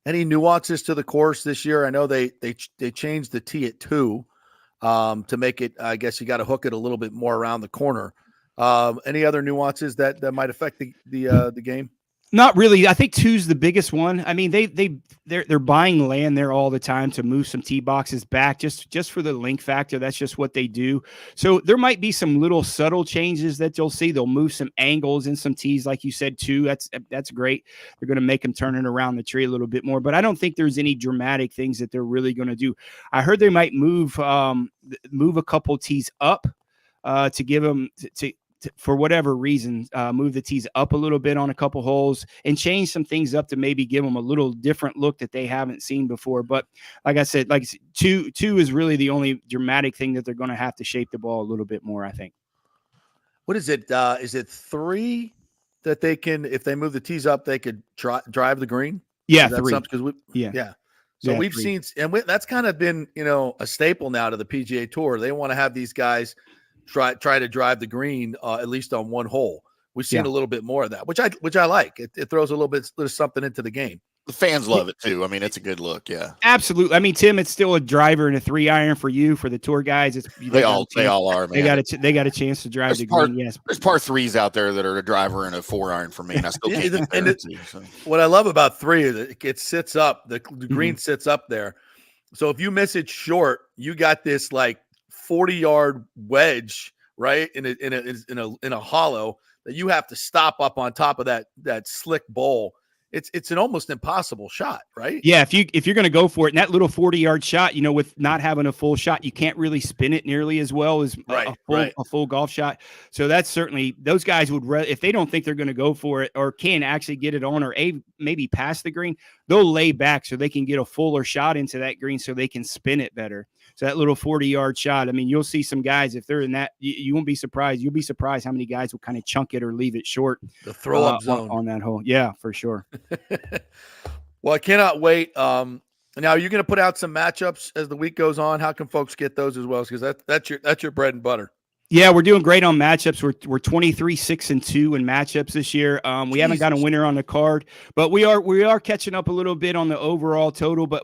any nuances to the course this year? I know they changed the tee at 2 to make it, I guess you got to hook it a little bit more around the corner. Any other nuances that might affect the game? Not really. I think 2's the biggest one. I mean, they're buying land there all the time to move some tee boxes back just for the link factor. That's just what they do. So there might be some little subtle changes that you'll see. They'll move some angles and some tees, like you said, 2. That's great. They're going to make them turn it around the tree a little bit more. But I don't think there's any dramatic things that they're really going to do. I heard they might move a couple tees up to give them to for whatever reason, move the tees up a little bit on a couple holes and change some things up to maybe give them a little different look that they haven't seen before. But like I said, two is really the only dramatic thing that they're going to have to shape the ball a little bit more, I think. What is it? Is it 3 that they can, if they move the tees up, they could drive the green? Yeah, 3. Yeah. So we've 3. seen, and that's kind of been, a staple now to the PGA Tour. They want to have these guys try to drive the green at least on one hole. We've seen a little bit more of that, which I like. It throws a little bit of something into the game. The fans love it too. I mean, it's a good look. Yeah, absolutely. I mean, Tim, it's still a driver and a 3-iron for you, for the tour guys. They all are, man. They got a chance to drive the green. Yes, there's par 3s out there that are a driver and a 4-iron for me, and I still can't. What I love about 3 is it sits up. The green sits up there. So if you miss it short, you got this 40-yard wedge, right, in a hollow that you have to stop up on top of that slick bowl. It's an almost impossible shot, right? Yeah, if you're going to go for it, and that little 40-yard shot, with not having a full shot, you can't really spin it nearly as well as a full golf shot. So that's certainly, those guys would, if they don't think they're going to go for it or can actually get it on or maybe pass the green, they'll lay back so they can get a fuller shot into that green so they can spin it better. So that little 40-yard shot, I mean, you'll see some guys, if they're in that, you won't be surprised. You'll be surprised how many guys will kind of chunk it or leave it short. The throw-up zone. On that hole. Yeah, for sure. Well, I cannot wait. Now, you're going to put out some matchups as the week goes on. How can folks get those as well? Because that's your bread and butter. Yeah, we're doing great on matchups. We're 23-6-2 in matchups this year. We haven't got a winner on the card, but we are catching up a little bit on the overall total. But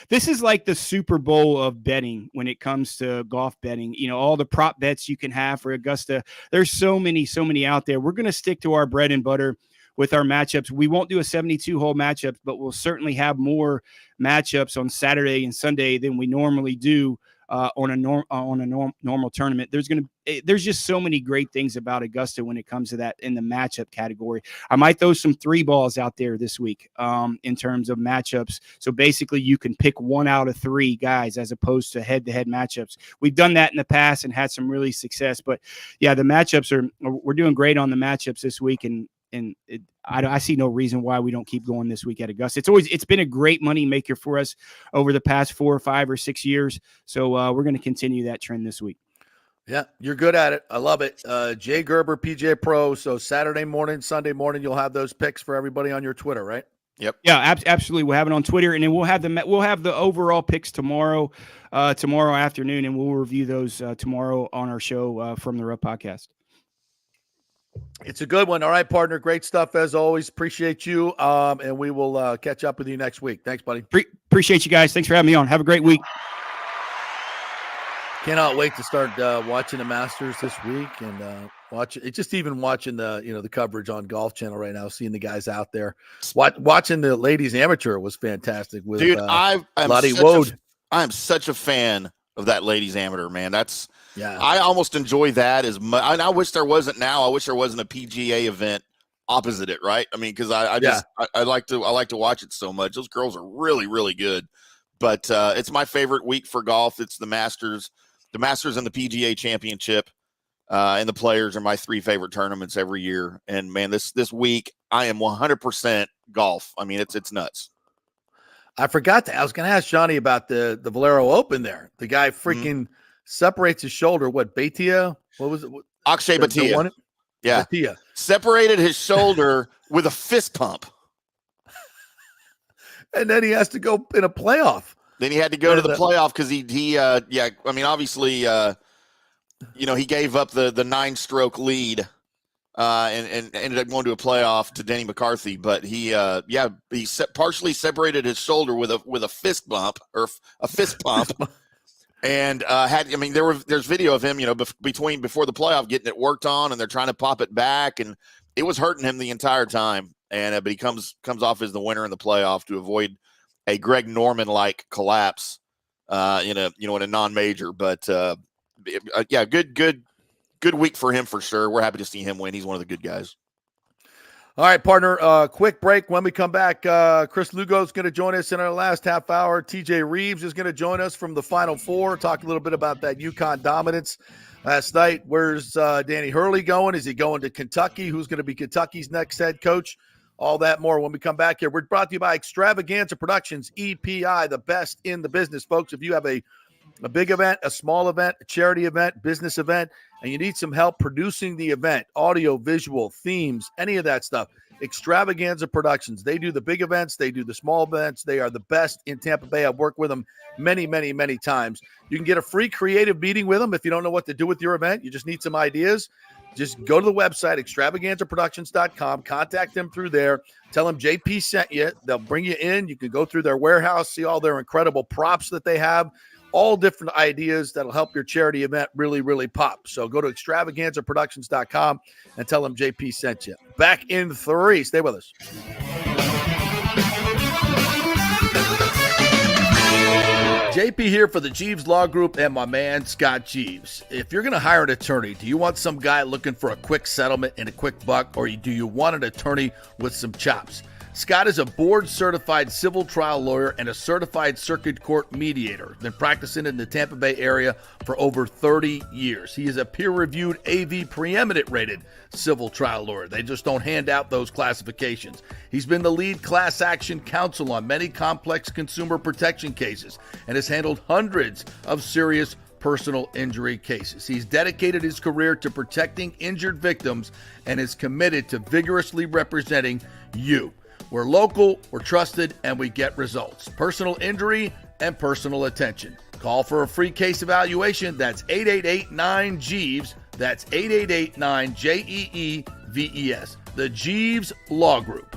this is like the Super Bowl of betting when it comes to golf betting. All the prop bets you can have for Augusta. There's so many out there. We're going to stick to our bread and butter with our matchups. We won't do a 72-hole matchup, but we'll certainly have more matchups on Saturday and Sunday than we normally do on a normal tournament. There's just so many great things about Augusta when it comes to that in the matchup category. I might throw some 3 balls out there this week in terms of matchups. So basically you can pick 1 out of 3 guys as opposed to head-to-head matchups. We've done that in the past and had some really success, but yeah, the matchups we're doing great on the matchups this week. And I see no reason why we don't keep going this week at Augusta. It's been a great money maker for us over the past 4 or 5 or 6 years. So we're going to continue that trend this week. Yeah, you're good at it. I love it. Jay Gerber, PGA Pro. So Saturday morning, Sunday morning, you'll have those picks for everybody on your Twitter, right? Yep. Yeah, absolutely. We'll have it on Twitter, and then we'll have the overall picks tomorrow afternoon, and we'll review those tomorrow on our show from the Rub Podcast. It's a good one. All right, partner. Great stuff as always. Appreciate you. And we will catch up with you next week. Thanks, buddy. Appreciate you guys. Thanks for having me on. Have a great week. Cannot wait to start watching the Masters this week and watching the coverage on Golf Channel right now, seeing the guys out there. Watching the ladies amateur was fantastic with Lottie Wood. I am such a fan of that ladies amateur, man. Yeah. I almost enjoy that as much. I wish there wasn't now. I wish there wasn't a PGA event opposite it, right? I mean, because I like to watch it so much. Those girls are really, really good. But it's my favorite week for golf. It's the Masters and the PGA Championship, and the Players are my three favorite tournaments every year. And man, this week I am 100% golf. I mean, it's nuts. I forgot I was going to ask Johnny about the Valero Open there. The guy freaking separates his shoulder. What, Bhatia? What was it? Akshay Bhatia. Yeah. Bhatia. Separated his shoulder with a fist pump. And then he has to go in a playoff. Then he had to go to the playoff because I mean, obviously, he gave up the 9-stroke lead and ended up going to a playoff to Denny McCarthy. But he partially separated his shoulder with a fist bump or a fist pump. And there's video of him, before the playoff getting it worked on, and they're trying to pop it back, and it was hurting him the entire time. And but he comes off as the winner in the playoff to avoid a Greg Norman like collapse, in a non-major. But good week for him for sure. We're happy to see him win. He's one of the good guys. All right, partner, quick break. When we come back, Chris Lugo is going to join us in our last half hour. TJ Reeves is going to join us from the Final Four, talk a little bit about that UConn dominance last night. Where's Danny Hurley going? Is he going to Kentucky? Who's going to be Kentucky's next head coach? All that more when we come back here. We're brought to you by Extravaganza Productions, EPI, the best in the business, folks. If you have a big event, a small event, a charity event, business event, and you need some help producing the event, audio, visual, themes, any of that stuff, Extravaganza Productions. They do the big events. They do the small events. They are the best in Tampa Bay. I've worked with them many, many, many times. You can get a free creative meeting with them if you don't know what to do with your event. You just need some ideas. Just go to the website, extravaganzaproductions.com. Contact them through there. Tell them JP sent you. They'll bring you in. You can go through their warehouse, see all their incredible props that they have, all different ideas that'll help your charity event really, really pop. So go to extravaganzaproductions.com and tell them JP sent you. Back in 3. Stay with us. JP here for the Jeeves Law Group and my man, Scott Jeeves. If you're going to hire an attorney, do you want some guy looking for a quick settlement and a quick buck, or do you want an attorney with some chops? Scott is a board-certified civil trial lawyer and a certified circuit court mediator. Been practicing in the Tampa Bay area for over 30 years. He is a peer-reviewed AV preeminent-rated civil trial lawyer. They just don't hand out those classifications. He's been the lead class action counsel on many complex consumer protection cases and has handled hundreds of serious personal injury cases. He's dedicated his career to protecting injured victims and is committed to vigorously representing you. We're local, we're trusted, and we get results. Personal injury and personal attention. Call for a free case evaluation. That's 888-9-JEEVES. That's 888-9-JEEVES. The Jeeves Law Group.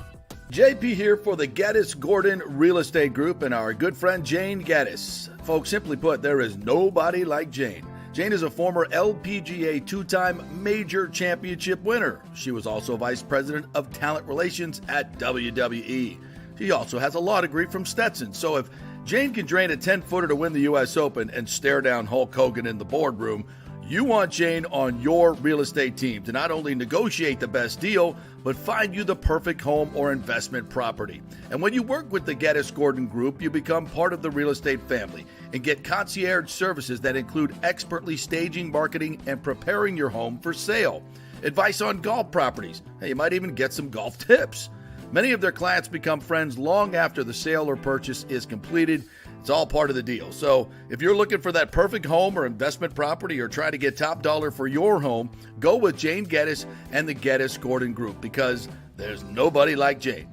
JP here for the Geddes Gordon Real Estate Group and our good friend Jane Geddes. Folks, simply put, there is nobody like Jane. Jane is a former LPGA 2-time major championship winner. She was also vice president of talent relations at WWE. She also has a law degree from Stetson. So if Jane can drain a 10-footer to win the U.S. Open and stare down Hulk Hogan in the boardroom, you want Jane on your real estate team to not only negotiate the best deal, but find you the perfect home or investment property. And when you work with the Geddes Gordon Group, you become part of the real estate family and get concierge services that include expertly staging, marketing, and preparing your home for sale. Advice on golf properties. Hey, you might even get some golf tips. Many of their clients become friends long after the sale or purchase is completed. It's all part of the deal. So if you're looking for that perfect home or investment property or trying to get top dollar for your home, go with Jane Geddes and the Geddes Gordon Group because there's nobody like Jane.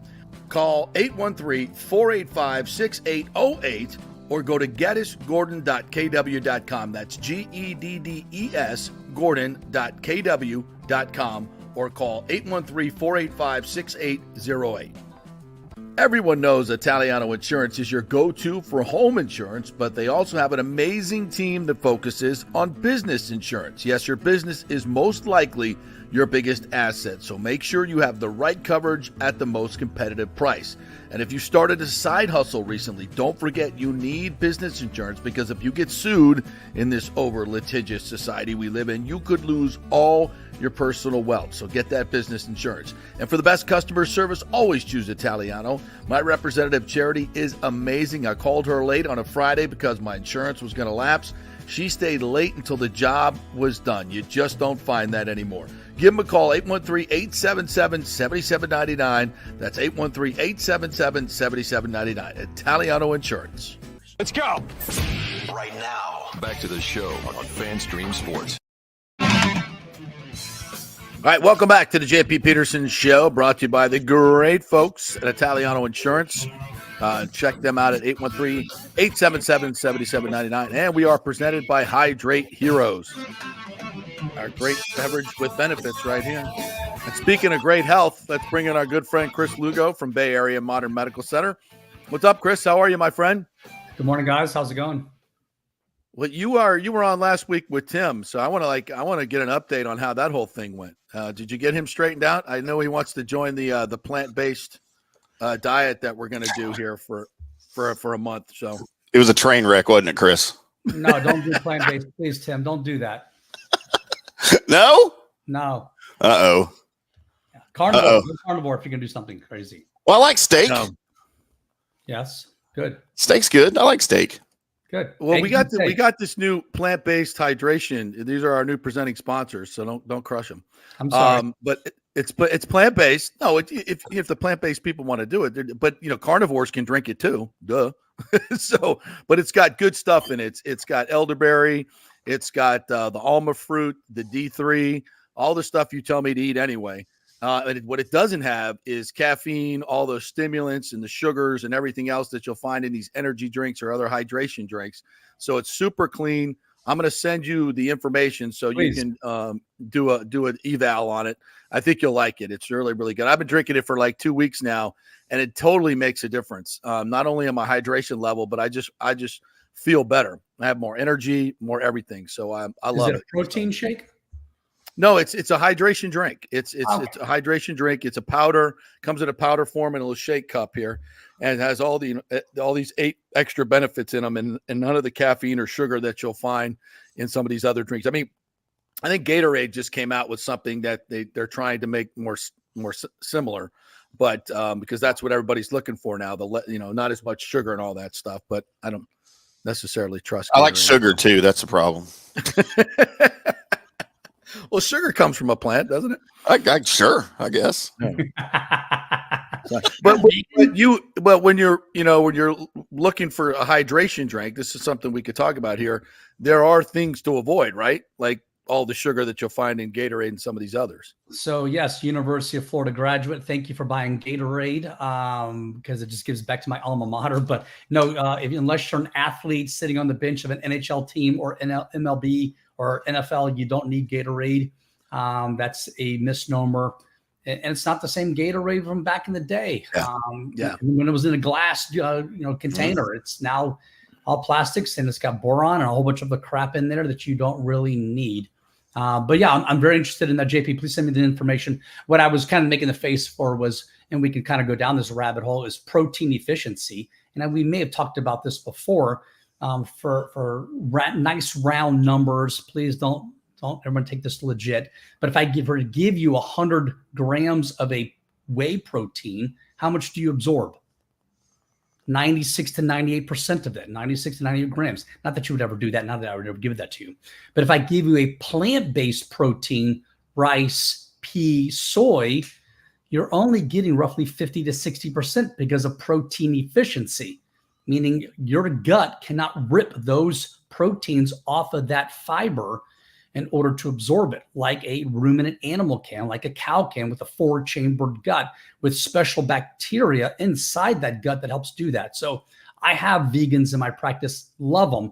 Call 813-485-6808 or go to geddesgordon.kw.com. That's GEDDES Gordon.kw.com or call 813-485-6808. Everyone knows Italiano Insurance is your go-to for home insurance, but they also have an amazing team that focuses on business insurance. Yes, your business is most likely your biggest asset, so make sure you have the right coverage at the most competitive price. And if you started a side hustle recently, don't forget you need business insurance, because if you get sued in this over-litigious society we live in, you could lose all your personal wealth. So get that business insurance. And for the best customer service, always choose Italiano. My representative, Charity, is amazing. I called her late on a Friday because my insurance was going to lapse. She stayed late until the job was done. You just don't find that anymore. Give them a call, 813-877-7799. That's 813-877-7799. Italiano Insurance. Let's go. Right now, back to the show on FanStream Sports. All right, welcome back to the JP Peterson Show, brought to you by the great folks at Italiano Insurance. Check them out at 813-877-7799. And we are presented by Hydrate Heroes, our great beverage with benefits right here. And speaking of great health, let's bring in our good friend Chris Lugo from Bay Area Modern Medical Center. What's up, Chris? How are you, my friend? Good morning, guys. How's it going? Well, you were on last week with Tim, so I want to get an update on how that whole thing went. Did you get him straightened out? I know he wants to join the plant-based diet that we're going to do here for a month. So It was a train wreck, wasn't it, Chris? No, don't do plant-based, please, Tim. Don't do that. No? No. Uh-oh. Carnivore. Uh-oh. Go carnivore if you can do something crazy. Well, I like steak. No. Yes. Good. Steak's good. I like steak. Good. Well, Eggs we got and steak. this new plant-based hydration. These are our new presenting sponsors, so don't crush them. I'm sorry. But it's plant-based. No, if the plant-based people want to do it, but carnivores can drink it too. Duh. So, but it's got good stuff in it. It's got elderberry. It's got the alma fruit, the D3, all the stuff you tell me to eat anyway. And what it doesn't have is caffeine, all those stimulants and the sugars and everything else that you'll find in these energy drinks or other hydration drinks. So it's super clean. I'm going to send you the information so Please. you can do an eval on it. I think you'll like it. It's really, really good. I've been drinking it for like 2 weeks now, and it totally makes a difference. Not only on my hydration level, but I just feel better. I have more energy, more everything. So I love it. Is it a protein shake? No, it's a hydration drink. It's Okay. it's a hydration drink. It's a powder. Comes in a powder form in a little shake cup here, and it has all these 8 extra benefits in them, and none of the caffeine or sugar that you'll find in some of these other drinks. I mean, I think Gatorade just came out with something that they're trying to make more similar, but because that's what everybody's looking for now. Not as much sugar and all that stuff. But I don't necessarily trust. I like Gatorade. sugar too. That's the problem. Well, sugar comes from a plant, doesn't it? Sure, I guess. But when you're looking for a hydration drink, this is something we could talk about here. There are things to avoid, right? Like all the sugar that you'll find in Gatorade and some of these others. So yes, University of Florida graduate. Thank you for buying Gatorade, because it just gives back to my alma mater. But no, unless you're an athlete sitting on the bench of an NHL team or MLB or NFL, you don't need Gatorade. That's a misnomer. And it's not the same Gatorade from back in the day. Yeah. When it was in a glass, container, It's now all plastics, and it's got boron and a whole bunch of the crap in there that you don't really need. But yeah, I'm very interested in that. JP, please send me the information. What I was kind of making the face for was, and we can kind of go down this rabbit hole, is protein efficiency. And we may have talked about this before. For nice round numbers, please don't everyone take this legit. But if I were to give you 100 grams of a whey protein, how much do you absorb? 96 to 98% of that, 96 to 98 grams. Not that you would ever do that. Not that I would ever give that to you. But if I give you a plant-based protein, rice, pea, soy, you're only getting roughly 50 to 60% because of protein efficiency, meaning your gut cannot rip those proteins off of that fiber in order to absorb it, like a ruminant animal can, like a cow can, with a 4-chambered gut with special bacteria inside that gut that helps do that. So I have vegans in my practice, love them.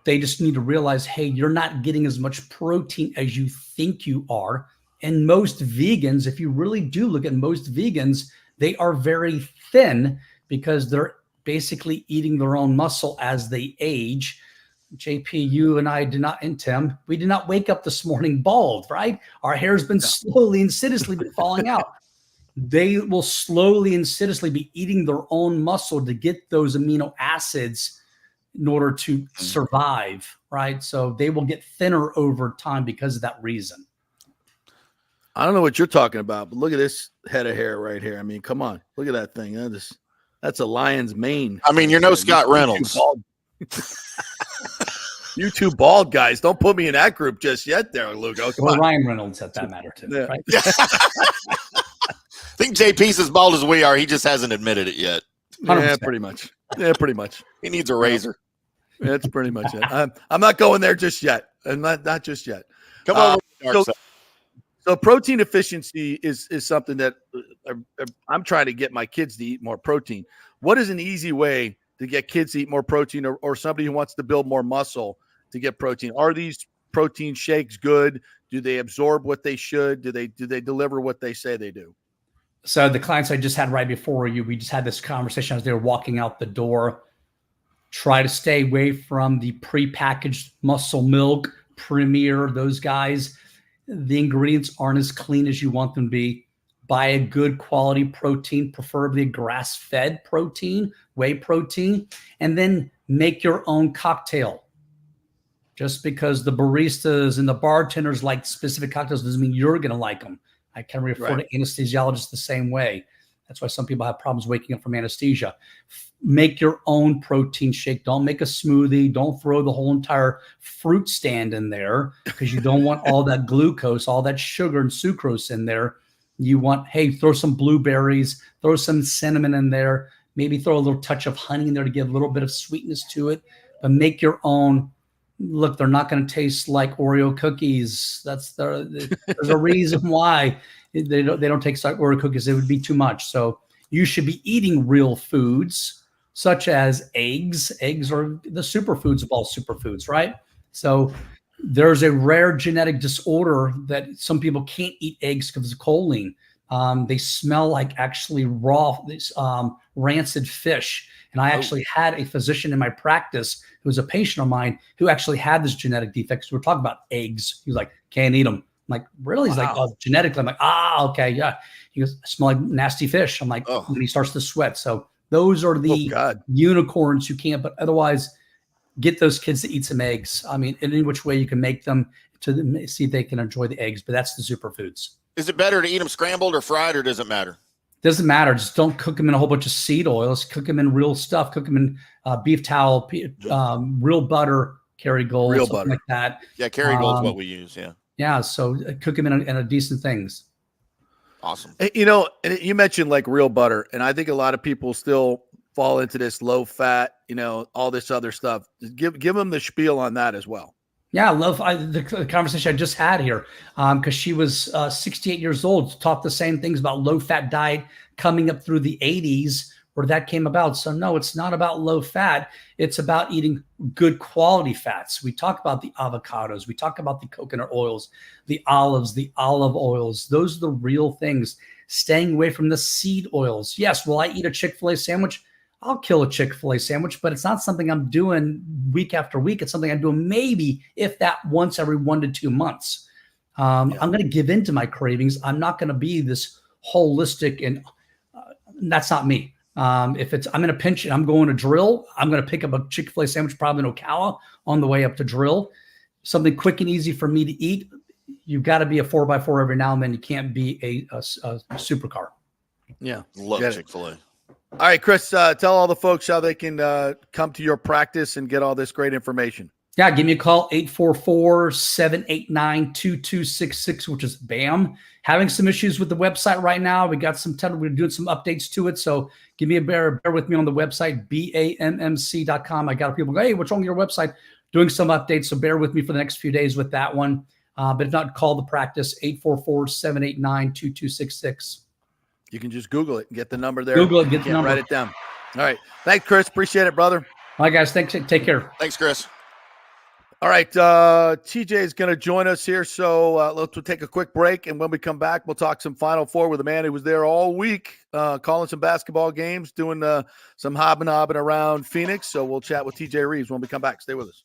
They just need to realize, hey, you're not getting as much protein as you think you are. And most vegans, if you really do look at most vegans, they are very thin because they're basically eating their own muscle as they age. JP, you and I did not, and Tim, we did not wake up this morning bald, right? Our hair's been slowly, insidiously been falling out. They will slowly, insidiously be eating their own muscle to get those amino acids in order to survive, right? So they will get thinner over time because of that reason. I don't know what you're talking about, but look at this head of hair right here. I mean, come on. Look at that thing. That's a lion's mane. I mean, you're no Scott Reynolds. You two bald guys, don't put me in that group just yet there, Lugo. Come Or on. Ryan Reynolds at that matter, too, right? I think JP's as bald as we are. He just hasn't admitted it yet. 100%. Yeah, pretty much. Yeah, pretty much. He needs a razor. That's pretty much it. I'm not going there just yet. I'm not just yet. Come on. So protein efficiency is something that I'm trying to get my kids to eat more protein. What is an easy way to get kids to eat more protein, or somebody who wants to build more muscle to get protein? Are these protein shakes good? Do they absorb what they should? Do they deliver what they say they do? So the clients I just had right before you, we just had this conversation as they were walking out the door. Try to stay away from the prepackaged Muscle Milk, Premier, those guys. The ingredients aren't as clean as you want them to be. Buy a good quality protein, preferably grass-fed protein, whey protein, and then make your own cocktail. Just because the baristas and the bartenders like specific cocktails doesn't mean you're going to like them. I can refer to anesthesiologists the same way. That's why some people have problems waking up from anesthesia. Make your own protein shake. Don't make a smoothie. Don't throw the whole entire fruit stand in there because you don't want all that glucose, all that sugar and sucrose in there. You want, hey, throw some blueberries, throw some cinnamon in there, maybe throw a little touch of honey in there to give a little bit of sweetness to it, but make your own. Look, they're not going to taste like Oreo cookies. There's a reason why they don't taste like Oreo cookies. It would be too much. So you should be eating real foods such as eggs. Eggs are the superfoods of all superfoods, right? So there's a rare genetic disorder that some people can't eat eggs because of choline. They smell like actually raw, rancid fish. And I actually had a physician in my practice who was a patient of mine who actually had this genetic defect. So we're talking about eggs. He was like, can't eat them. I'm like, really? He's like, oh, genetically. I'm like, okay, yeah. He goes, I smell like nasty fish. I'm like, when he starts to sweat. So those are the unicorns who can't, but otherwise get those kids to eat some eggs. I mean, in any which way you can make them to see if they can enjoy the eggs, but that's the superfoods. Is it better to eat them scrambled or fried, or does it matter? Doesn't matter. Just don't cook them in a whole bunch of seed oils. Cook them in real stuff. Cook them in beef towel, real butter, Kerrygold, real something butter like that. Yeah, Kerrygold is what we use. Yeah. Yeah. So cook them in a decent things. Awesome. You know, and you mentioned like real butter, and I think a lot of people still fall into this low fat, all this other stuff. Give them the spiel on that as well. Yeah, I love the conversation I just had here because she was 68 years old, taught the same things about low-fat diet coming up through the 80s where that came about. So no, it's not about low fat. It's about eating good quality fats. We talk about the avocados. We talk about the coconut oils, the olives, the olive oils. Those are the real things. Staying away from the seed oils. Yes, will I eat a Chick-fil-A sandwich? I'll kill a Chick-fil-A sandwich, but it's not something I'm doing week after week. It's something I'm doing maybe, if that, once every 1 to 2 months. I'm going to give in to my cravings. I'm not going to be this holistic, and that's not me. If I'm in a pinch and I'm going to drill, I'm going to pick up a Chick-fil-A sandwich, probably in Ocala, on the way up to drill. Something quick and easy for me to eat. You've got to be a 4x4 every now and then. You can't be a supercar. Yeah. Love Chick-fil-A. All right, Chris, tell all the folks how they can come to your practice and get all this great information. Yeah, give me a call, 844-789-2266, which is BAM. Having some issues with the website right now. We got we're doing some updates to it. So give me bear with me on the website, BAMMC.com. I got people go, hey, what's wrong with your website? Doing some updates, so bear with me for the next few days with that one. But if not, call the practice, 844-789-2266. You can just Google it and get the number there. Google it, get the number. Write it down. All right. Thanks, Chris. Appreciate it, brother. All right, guys. Thanks. Take care. Thanks, Chris. All right, TJ is going to join us here, so we'll take a quick break, and when we come back, we'll talk some Final Four with a man who was there all week, calling some basketball games, doing some hobnobbing around Phoenix, so we'll chat with TJ Reeves when we come back. Stay with us.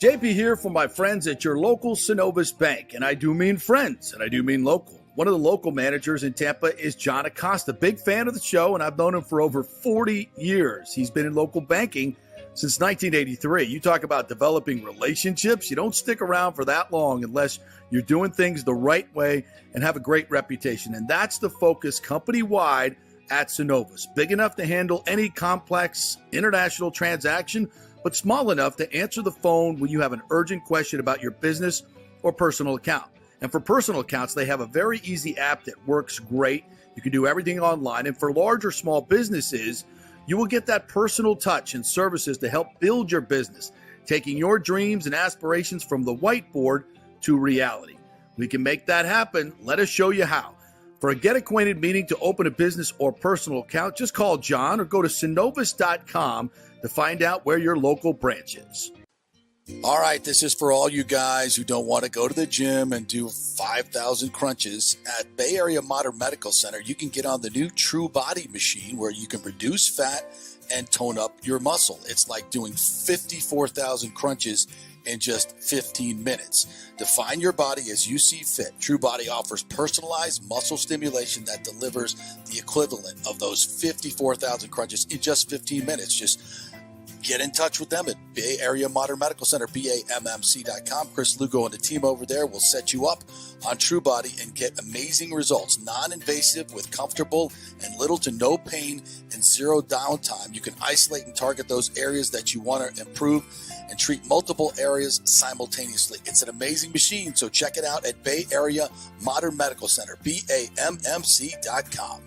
JP here for my friends at your local Synovus Bank, and I do mean friends, and I do mean local. One of the local managers in Tampa is John Acosta, big fan of the show, and I've known him for over 40 years. He's been in local banking since 1983. You talk about developing relationships. You don't stick around for that long unless you're doing things the right way and have a great reputation. And that's the focus company-wide at Synovus. Big enough to handle any complex international transaction, but small enough to answer the phone when you have an urgent question about your business or personal account. And for personal accounts, they have a very easy app that works great. You can do everything online. And for large or small businesses, you will get that personal touch and services to help build your business, taking your dreams and aspirations from the whiteboard to reality. We can make that happen. Let us show you how. For a get-acquainted meeting to open a business or personal account, just call John or go to synovus.com to find out where your local branch is. All right, this is for all you guys who don't want to go to the gym and do 5,000 crunches. At Bay Area Modern Medical Center, you can get on the new True Body machine where you can reduce fat and tone up your muscle. It's like doing 54,000 crunches in just 15 minutes. Define your body as you see fit. True Body offers personalized muscle stimulation that delivers the equivalent of those 54,000 crunches in just 15 minutes. Just get in touch with them at Bay Area Modern Medical Center, BAMMC.com. Chris Lugo and the team over there will set you up on True Body and get amazing results. Non-invasive with comfortable and little to no pain and zero downtime. You can isolate and target those areas that you want to improve and treat multiple areas simultaneously. It's an amazing machine, so check it out at Bay Area Modern Medical Center, BAMMC.com.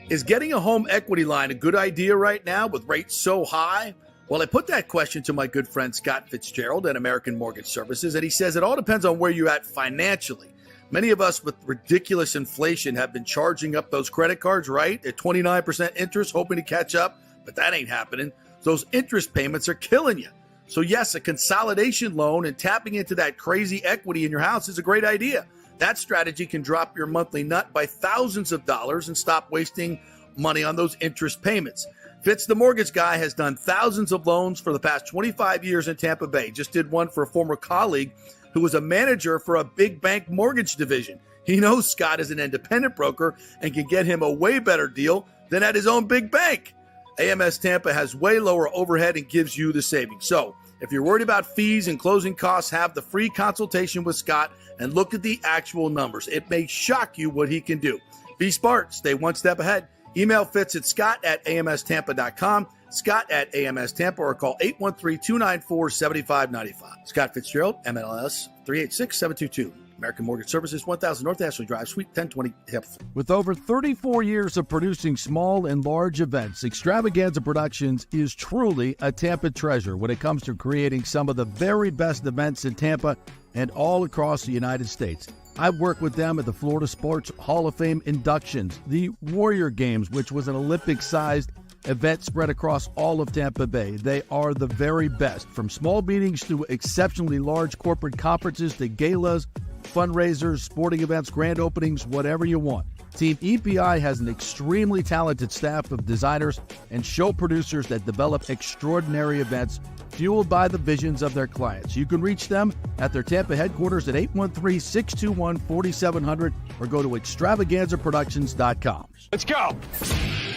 Is getting a home equity line a good idea right now with rates so high? Well, I put that question to my good friend Scott Fitzgerald at American Mortgage Services, and he says it all depends on where you're at financially. Many of us with ridiculous inflation have been charging up those credit cards, right? At 29% interest, hoping to catch up, but that ain't happening. Those interest payments are killing you. So yes, a consolidation loan and tapping into that crazy equity in your house is a great idea. That strategy can drop your monthly nut by thousands of dollars and stop wasting money on those interest payments. Fitz, the mortgage guy, has done thousands of loans for the past 25 years in Tampa Bay. Just did one for a former colleague who was a manager for a big bank mortgage division. He knows Scott is an independent broker and can get him a way better deal than at his own big bank. AMS Tampa has way lower overhead and gives you the savings. So if you're worried about fees and closing costs, have the free consultation with Scott and look at the actual numbers. It may shock you what he can do. Be smart. Stay one step ahead. Email Fitz at scott@amstampa.com, scott@amstampa, or call 813-294-7595. Scott Fitzgerald, MLS 386722. American Mortgage Services, 1000 North Ashley Drive, Suite 1020, Hampton. With over 34 years of producing small and large events, Extravaganza Productions is truly a Tampa treasure when it comes to creating some of the very best events in Tampa and all across the United States. I've worked with them at the Florida Sports Hall of Fame inductions, the Warrior Games, which was an Olympic-sized event spread across all of Tampa Bay. They are the very best, from small meetings to exceptionally large corporate conferences to galas, fundraisers, sporting events, grand openings, whatever you want. Team EPI has an extremely talented staff of designers and show producers that develop extraordinary events fueled by the visions of their clients. You can reach them at their Tampa headquarters at 813-621-4700 or go to extravaganzaproductions.com. Let's go.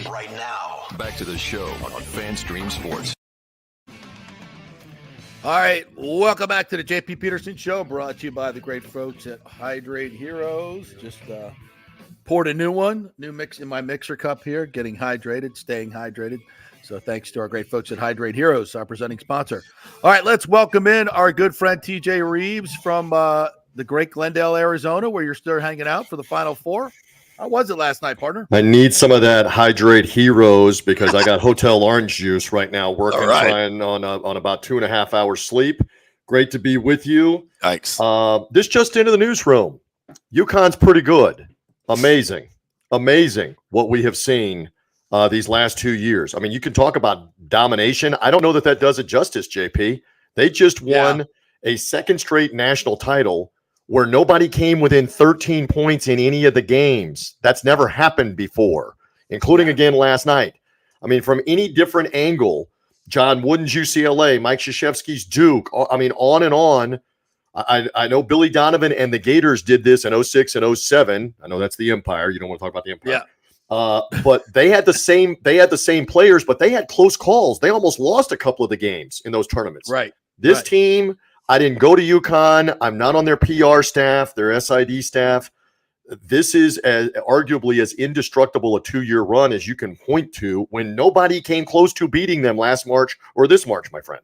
Right now, back to the show on FanStream Sports. All right, welcome back to the JP Peterson Show, brought to you by the great folks at Hydrate Heroes. Just poured a new mix in my mixer cup here, getting hydrated, staying hydrated. So thanks to our great folks at Hydrate Heroes, our presenting sponsor. All right, let's welcome in our good friend TJ Reeves from the great Glendale, Arizona, where you're still hanging out for the Final Four. How was it last night, partner? I need some of that Hydrate Heroes because I got Hotel Orange Juice right now working, trying on about 2.5 hours sleep. Great to be with you. Thanks. This just into the newsroom. UConn's pretty good. Amazing what we have seen these last 2 years. I mean, you can talk about domination. I don't know that does it justice, JP. They just won a second straight national title where nobody came within 13 points in any of the games. That's never happened before, including again last night. I mean, from any different angle, John Wooden's UCLA, Mike Krzyzewski's Duke, I mean, on and on. I know Billy Donovan and the Gators did this in 06 and 07. I know that's the Empire. You don't want to talk about the Empire. Yeah. But they had the same players, but they had close calls. They almost lost a couple of the games in those tournaments. Right. This team, I didn't go to UConn. I'm not on their PR staff, their SID staff. This is arguably as indestructible a 2-year run as you can point to when nobody came close to beating them last March or this March, my friend.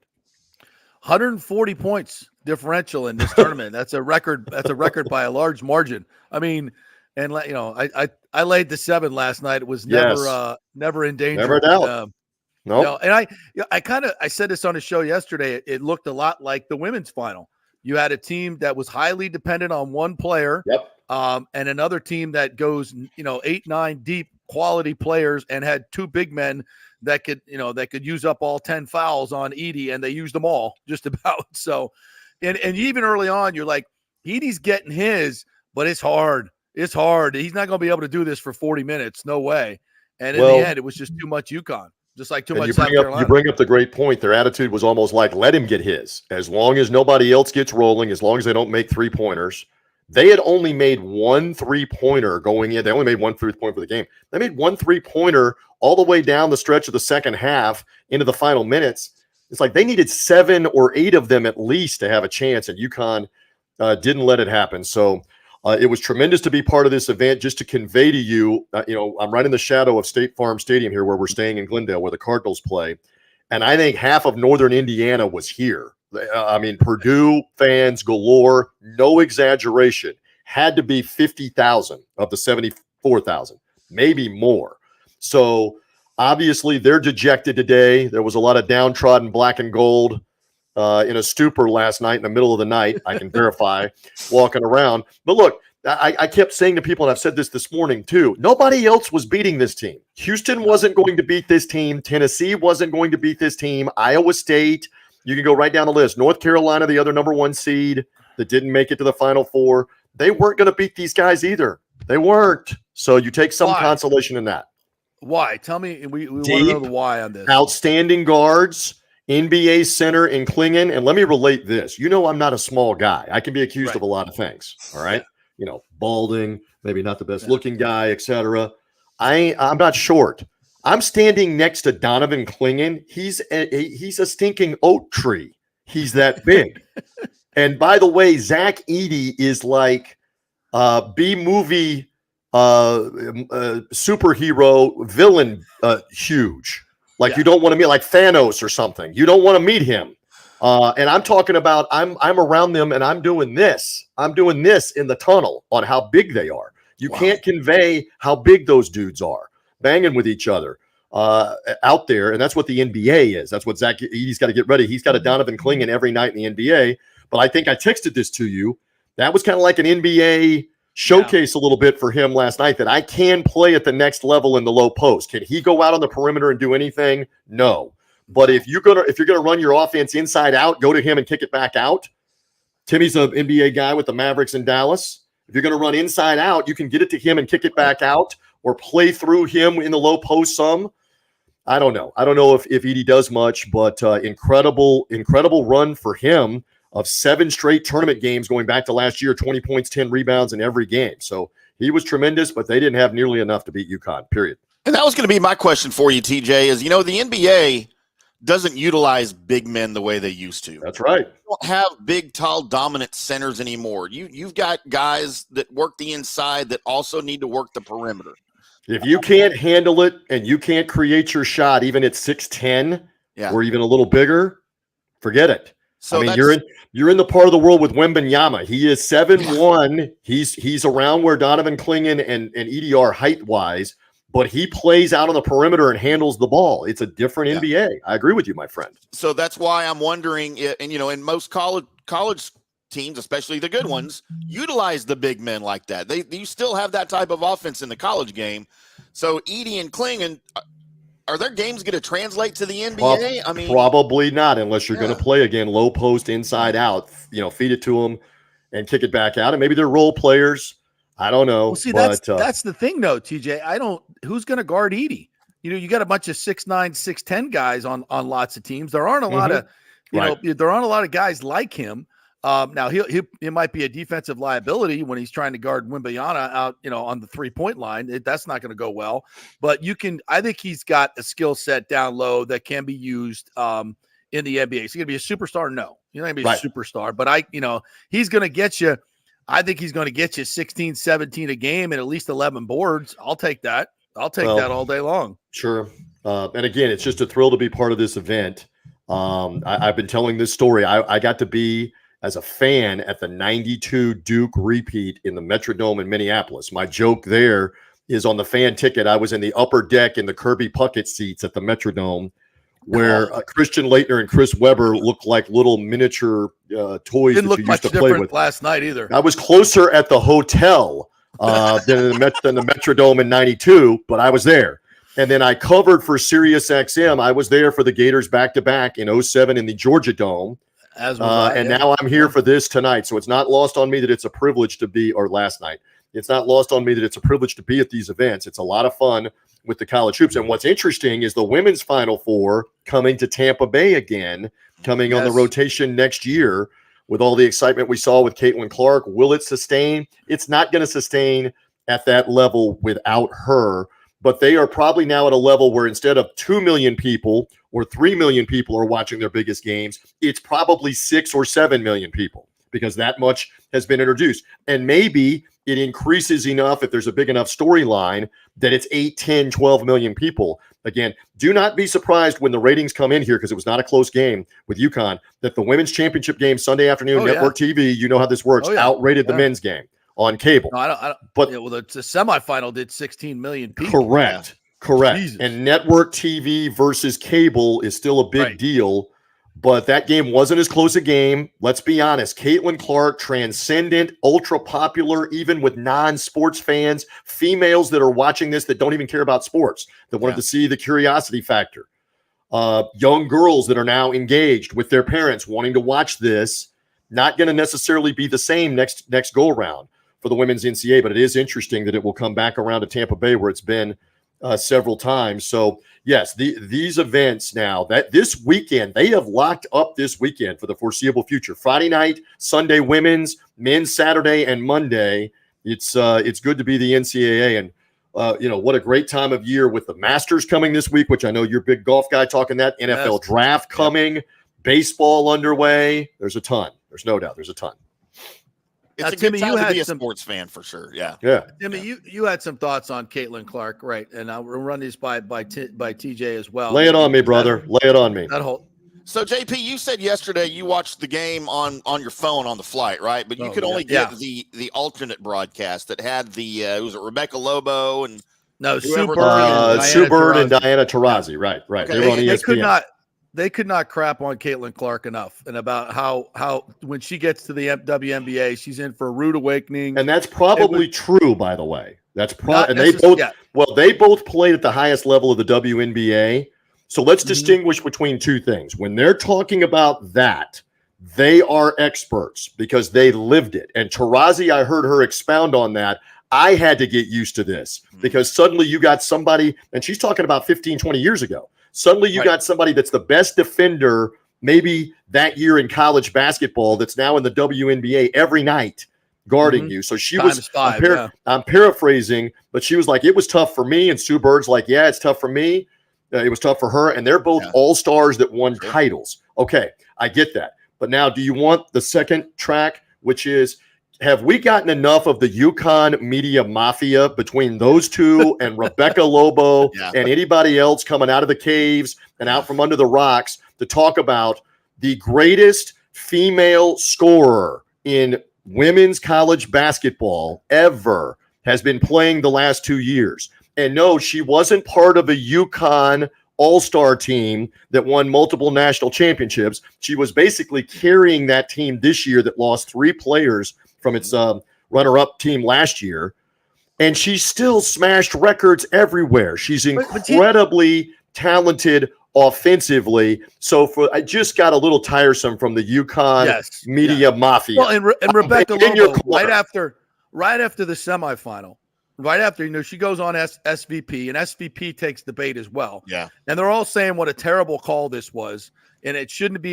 140 points differential in this tournament. That's a record. That's a record by a large margin. I mean, and you know, I laid the 7 last night. It was never in danger. Never doubt. No, you know, and I said this on the show yesterday. It looked a lot like the women's final. You had a team that was highly dependent on one player, and another team that goes, 8, 9 deep quality players and had 2 big men that could use up all 10 fouls on Edey, and they used them all just about. So, and even early on, you're like, Edey's getting his, but it's hard. It's hard. He's not going to be able to do this for 40 minutes. No way. And in the end, it was just too much UConn. Just like too much South Carolina. You bring up the great point. Their attitude was almost like, let him get his. As long as nobody else gets rolling, as long as they don't make 3-pointers. They had only made 1 3-pointer going in. They only made 1 3-pointer for the game. They made 1 3-pointer all the way down the stretch of the second half into the final minutes. It's like they needed 7 or 8 of them at least to have a chance, and UConn didn't let it happen. So it was tremendous to be part of this event. Just to convey to you, I'm right in the shadow of State Farm Stadium here where we're staying in Glendale where the Cardinals play. And I think half of Northern Indiana was here. I mean, Purdue fans galore, no exaggeration. Had to be 50,000 of the 74,000, maybe more. So obviously they're dejected today. There was a lot of downtrodden black and gold in a stupor last night in the middle of the night. I can verify walking around. But look, I kept saying to people, and I've said this morning too, nobody else was beating this team. Houston wasn't going to beat this team. Tennessee wasn't going to beat this team. Iowa State, you can go right down the list. North Carolina, the other number 1 seed that didn't make it to the Final Four. They weren't going to beat these guys either. They weren't. So you take some consolation in that. Why? Tell me. We want to know the why on this. Outstanding guards, NBA center in Klingon. And let me relate this. I'm not a small guy. I can be accused of a lot of things. All right. Balding, maybe not the best looking guy, etc. I'm not short. I'm standing next to Donovan Klingon. He's a stinking oak tree. He's that big. And by the way, Zach Edey is like B-movie superhero villain huge. Like you don't want to meet like Thanos or something. You don't want to meet him. And I'm talking about I'm around them and I'm doing this. I'm doing this in the tunnel on how big they are. You can't convey how big those dudes are, banging with each other out there. And that's what the NBA is. That's what Zach Edey's got to get ready. He's got a Donovan Klingon every night in the NBA. But I think I texted this to you. That was kind of like an NBA showcase a little bit for him last night, that I can play at the next level in the low post. Can he go out on the perimeter and do anything? No. But if you're gonna run your offense inside out, go to him and kick it back out. Timmy's an NBA guy with the Mavericks in Dallas. If you're gonna run inside out, you can get it to him and kick it back out, or play through him in the low post some. I don't know. I don't know if Edey does much, but incredible run for him of 7 straight tournament games going back to last year, 20 points, 10 rebounds in every game. So he was tremendous, but they didn't have nearly enough to beat UConn, period. And that was going to be my question for you, TJ, is, the NBA doesn't utilize big men the way they used to. That's right. You don't have big, tall, dominant centers anymore. You've got guys that work the inside that also need to work the perimeter. If you can't handle it and you can't create your shot, even at 6'10", or even a little bigger, forget it. So I mean, you're in the part of the world with Wembanyama. He is 7'1". He's around where Donovan Klingon and Edey are height-wise, but he plays out on the perimeter and handles the ball. It's a different NBA. I agree with you, my friend. So that's why I'm wondering, and in most college teams, especially the good ones, utilize the big men like that. You still have that type of offense in the college game. So Edey and Kling, are their games going to translate to the NBA? I mean, probably not, unless you're going to play again low post, inside out. Feed it to them and kick it back out, and maybe they're role players. I don't know. Well, see, but, that's the thing, though, TJ. Who's going to guard Edey? You got a bunch of 6'9", 6'10" guys on lots of teams. There aren't a lot of, there aren't a lot of guys like him. Now he might be a defensive liability when he's trying to guard Wembanyama out, on the 3-point line. That's not going to go well. But I think he's got a skill set down low that can be used in the NBA. Is he going to be a superstar? No, he's not going to be a superstar. But he's going to get you. I think he's going to get you 16, 17 a game and at least 11 boards. I'll take that. I'll take that all day long. Sure. And again, it's just a thrill to be part of this event. I've been telling this story. I got to be as a fan at the 92 Duke repeat in the Metrodome in Minneapolis. My joke there is on the fan ticket, I was in the upper deck in the Kirby Puckett seats at the Metrodome, where Christian Laettner and Chris Webber look like little miniature toys Didn't that look you much used to play different with. last night either. I was closer at the hotel than the Metrodome in 92, but I was there. And then I covered for Sirius XM. I was there for the Gators back-to-back in 07 in the Georgia Dome. Now I'm here for this tonight. So it's not lost on me that it's a privilege to be, or last night. It's not lost on me that it's a privilege to be at these events. It's a lot of fun with the college hoops. And what's interesting is the women's Final Four coming to Tampa Bay again, coming on the rotation next year with all the excitement we saw with Caitlin Clark. Will it sustain? It's not going to sustain at that level without her. But they are probably now at a level where instead of 2 million people or 3 million people are watching their biggest games, it's probably 6 or 7 million people because that much has been introduced. And maybe it increases enough if there's a big enough storyline that it's 8, 10, 12 million people. Again, do not be surprised when the ratings come in here, because it was not a close game with UConn, that the women's championship game Sunday afternoon, Network TV, you know how this works, outrated the men's game on cable. No, I don't. But the semifinal did 16 million people. Correct. Jesus. And network TV versus cable is still a big deal. But that game wasn't as close a game. Let's be honest. Caitlin Clark, transcendent, ultra popular, even with non-sports fans, females that are watching this that don't even care about sports, that wanted to see the curiosity factor. Young girls that are now engaged with their parents wanting to watch this. Not going to necessarily be the same next go around for the women's NCAA, but it is interesting that it will come back around to Tampa Bay where it's been several times. So yes, these events now that this weekend, they have locked up this weekend for the foreseeable future. Friday night, Sunday women's, men's Saturday and Monday. It's good to be the NCAA, and what a great time of year with the Masters coming this week, which I know you're a big golf guy talking that. NFL draft coming, baseball underway. There's a ton. There's no doubt. There's a ton. It's a good time to be a sports fan for sure. Yeah. Timmy, you had some thoughts on Caitlin Clark, right? And I'll run these by TJ as well. Lay it on me, brother. Lay it on me. So JP, you said yesterday you watched the game on your phone on the flight, right? But you could only get the alternate broadcast that had was it Rebecca Lobo and Sue Bird and Diana Taurasi, right? Okay. They were on ESPN. They could not crap on Caitlin Clark enough, and about how when she gets to the WNBA, she's in for a rude awakening. And that's probably true, by the way. That's and they both played at the highest level of the WNBA. So let's distinguish between two things. When they're talking about that, they are experts because they lived it. And Taurasi, I heard her expound on that. I had to get used to this because suddenly you got somebody, and she's talking about 15, 20 years ago. Suddenly you got somebody that's the best defender maybe that year in college basketball that's now in the WNBA every night guarding you. So she was, I'm paraphrasing, but she was like, it was tough for me. And Sue Bird's like, yeah, it's tough for me. It was tough for her. And they're both all-stars that won titles. Okay, I get that. But now do you want the second track, which is, have we gotten enough of the UConn media mafia between those two and Rebecca Lobo and anybody else coming out of the caves and out from under the rocks to talk about the greatest female scorer in women's college basketball ever has been playing the last 2 years? And no, she wasn't part of a UConn all-star team that won multiple national championships. She was basically carrying that team this year that lost 3 players from its runner-up team last year. And she still smashed records everywhere. She's incredibly talented offensively. So I just got a little tiresome from the UConn media mafia. Well, and Rebecca Lobo, right after the semifinal, right after, she goes on SVP, and SVP takes the bait as well. Yeah. And they're all saying what a terrible call this was. And it shouldn't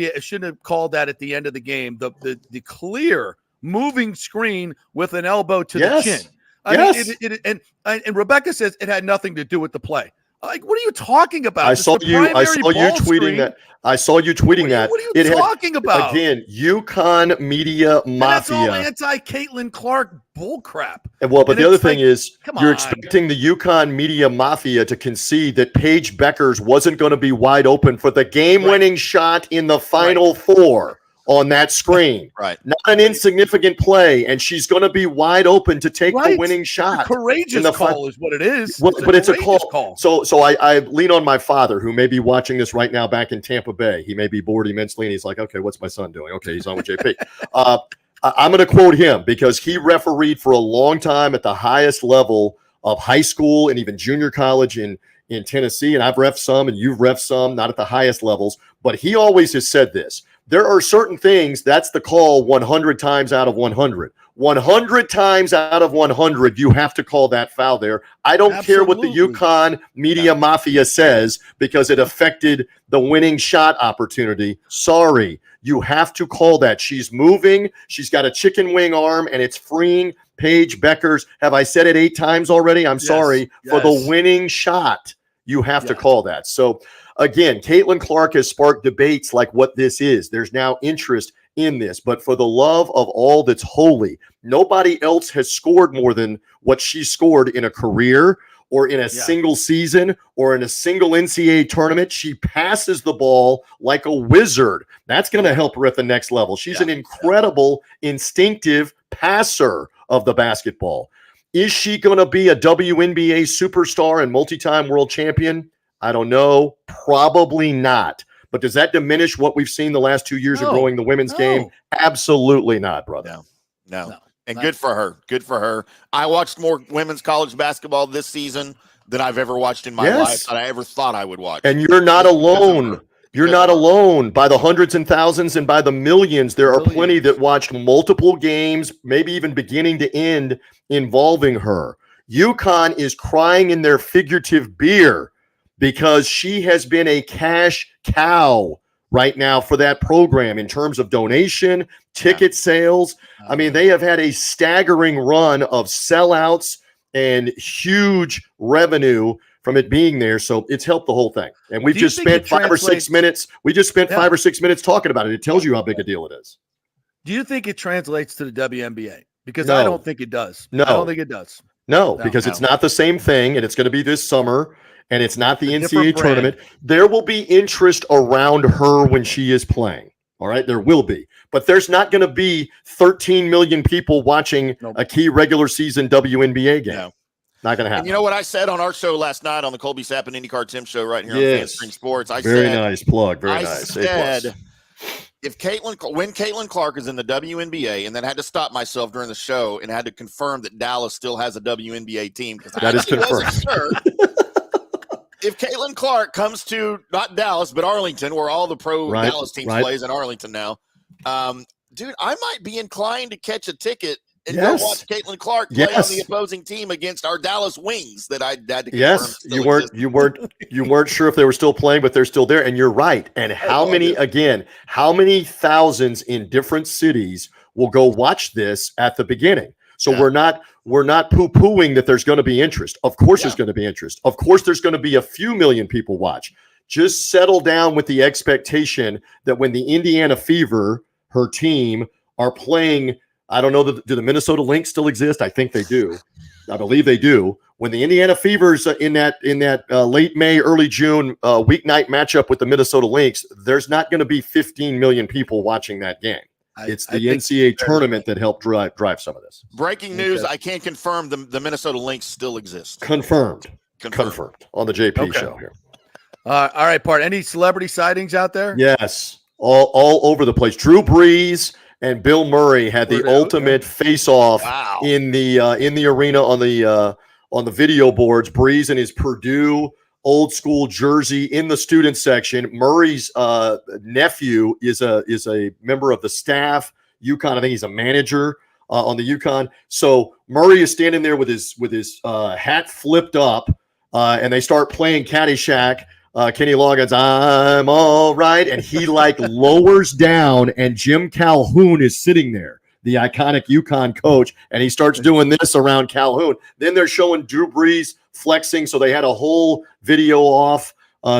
have called that at the end of the game. The clear moving screen with an elbow to the chin. I mean, and Rebecca says it had nothing to do with the play. Like, what are you talking about? I saw you tweeting that. I saw you tweeting that. What are you talking about? Again, UConn media mafia. That's all anti-Caitlin Clark bullcrap. But the other thing is, you're expecting the UConn media mafia to concede that Paige Beckers wasn't going to be wide open for the game-winning shot in the Final Four on that screen. Right. Not an insignificant play, and she's going to be wide open to take the winning shot. A courageous call is what it is. But it's a call. So I lean on my father, who may be watching this right now back in Tampa Bay. He may be bored immensely, and he's like, okay, what's my son doing? Okay, he's on with JP. I'm going to quote him because he refereed for a long time at the highest level of high school and even junior college in Tennessee, and I've reffed some, and you've reffed some, not at the highest levels, but he always has said this. There are certain things, that's the call 100 times out of 100. 100 times out of 100, you have to call that foul there. I don't care what the UConn media mafia says because it affected the winning shot opportunity. Sorry, you have to call that. She's moving. She's got a chicken wing arm, and it's freeing Paige Beckers. Have I said it 8 times already? I'm sorry. For the winning shot, you have to call that. So, again, Caitlin Clark has sparked debates like what this is. There's now interest in this. But for the love of all that's holy, nobody else has scored more than what she scored in a career or in a single season or in a single NCAA tournament. She passes the ball like a wizard. That's going to help her at the next level. She's an incredible, instinctive passer of the basketball. Is she going to be a WNBA superstar and multi-time world champion? I don't know. Probably not. But does that diminish what we've seen the last 2 years of growing the women's game? Absolutely not, brother. No. And good for her. Good for her. I watched more women's college basketball this season than I've ever watched in my life that I ever thought I would watch. And you're not alone. You're not alone. By the hundreds and thousands and by the millions, there are plenty that watched multiple games, maybe even beginning to end, involving her. UConn is crying in their figurative beer because she has been a cash cow right now for that program in terms of donation, ticket sales. I mean, they have had a staggering run of sellouts and huge revenue from it being there. So it's helped the whole thing. And we've just spent 5 or 6 minutes. We just spent 5 or 6 minutes talking about it. It tells you how big a deal it is. Do you think it translates to the WNBA? Because I don't think it does. No. I don't think it does. No, because it's not the same thing, and it's going to be this summer. And it's not the NCAA tournament. There will be interest around her when she is playing. All right, there will be. But there's not going to be 13 million people watching a key regular season WNBA game. No. Not going to happen. And you know what I said on our show last night on the Colby Sapp and IndyCar Tim show right here on FanStream Sports? Very nice plug. Very nice. I said, when Caitlin Clark is in the WNBA, and then had to stop myself during the show and had to confirm that Dallas still has a WNBA team. That is confirmed. Sure. If Caitlin Clark comes to not Dallas, but Arlington, where all the Dallas teams plays in Arlington now, dude, I might be inclined to catch a ticket and go watch Caitlin Clark play on the opposing team against our Dallas Wings that I had to confirm. You weren't sure if they were still playing, but they're still there, and you're right. And how many thousands in different cities will go watch this at the beginning? So we're not poo-pooing that there's going to be interest. Of course there's going to be interest. Of course there's going to be a few million people watch. Just settle down with the expectation that when the Indiana Fever, her team, are playing, I don't know, do the Minnesota Lynx still exist? I think they do. I believe they do. When the Indiana Fever's in that late May, early June weeknight matchup with the Minnesota Lynx, there's not going to be 15 million people watching that game. It's the NCAA tournament that helped drive some of this. Breaking news, I can confirm the Minnesota Lynx still exist. Confirmed on the JP show here. All right, Part. Any celebrity sightings out there? Yes, all over the place. Drew Brees and Bill Murray had the ultimate face-off in the arena on the video boards. Brees in his Purdue old school jersey in the student section. Murray's nephew is a member of the staff. UConn, I think he's a manager on the UConn. So Murray is standing there with his hat flipped up, and they start playing Caddyshack. Kenny Loggins, I'm all right. And he lowers down, and Jim Calhoun is sitting there, the iconic UConn coach, and he starts doing this around Calhoun. Then they're showing Drew Brees flexing. So they had a whole video off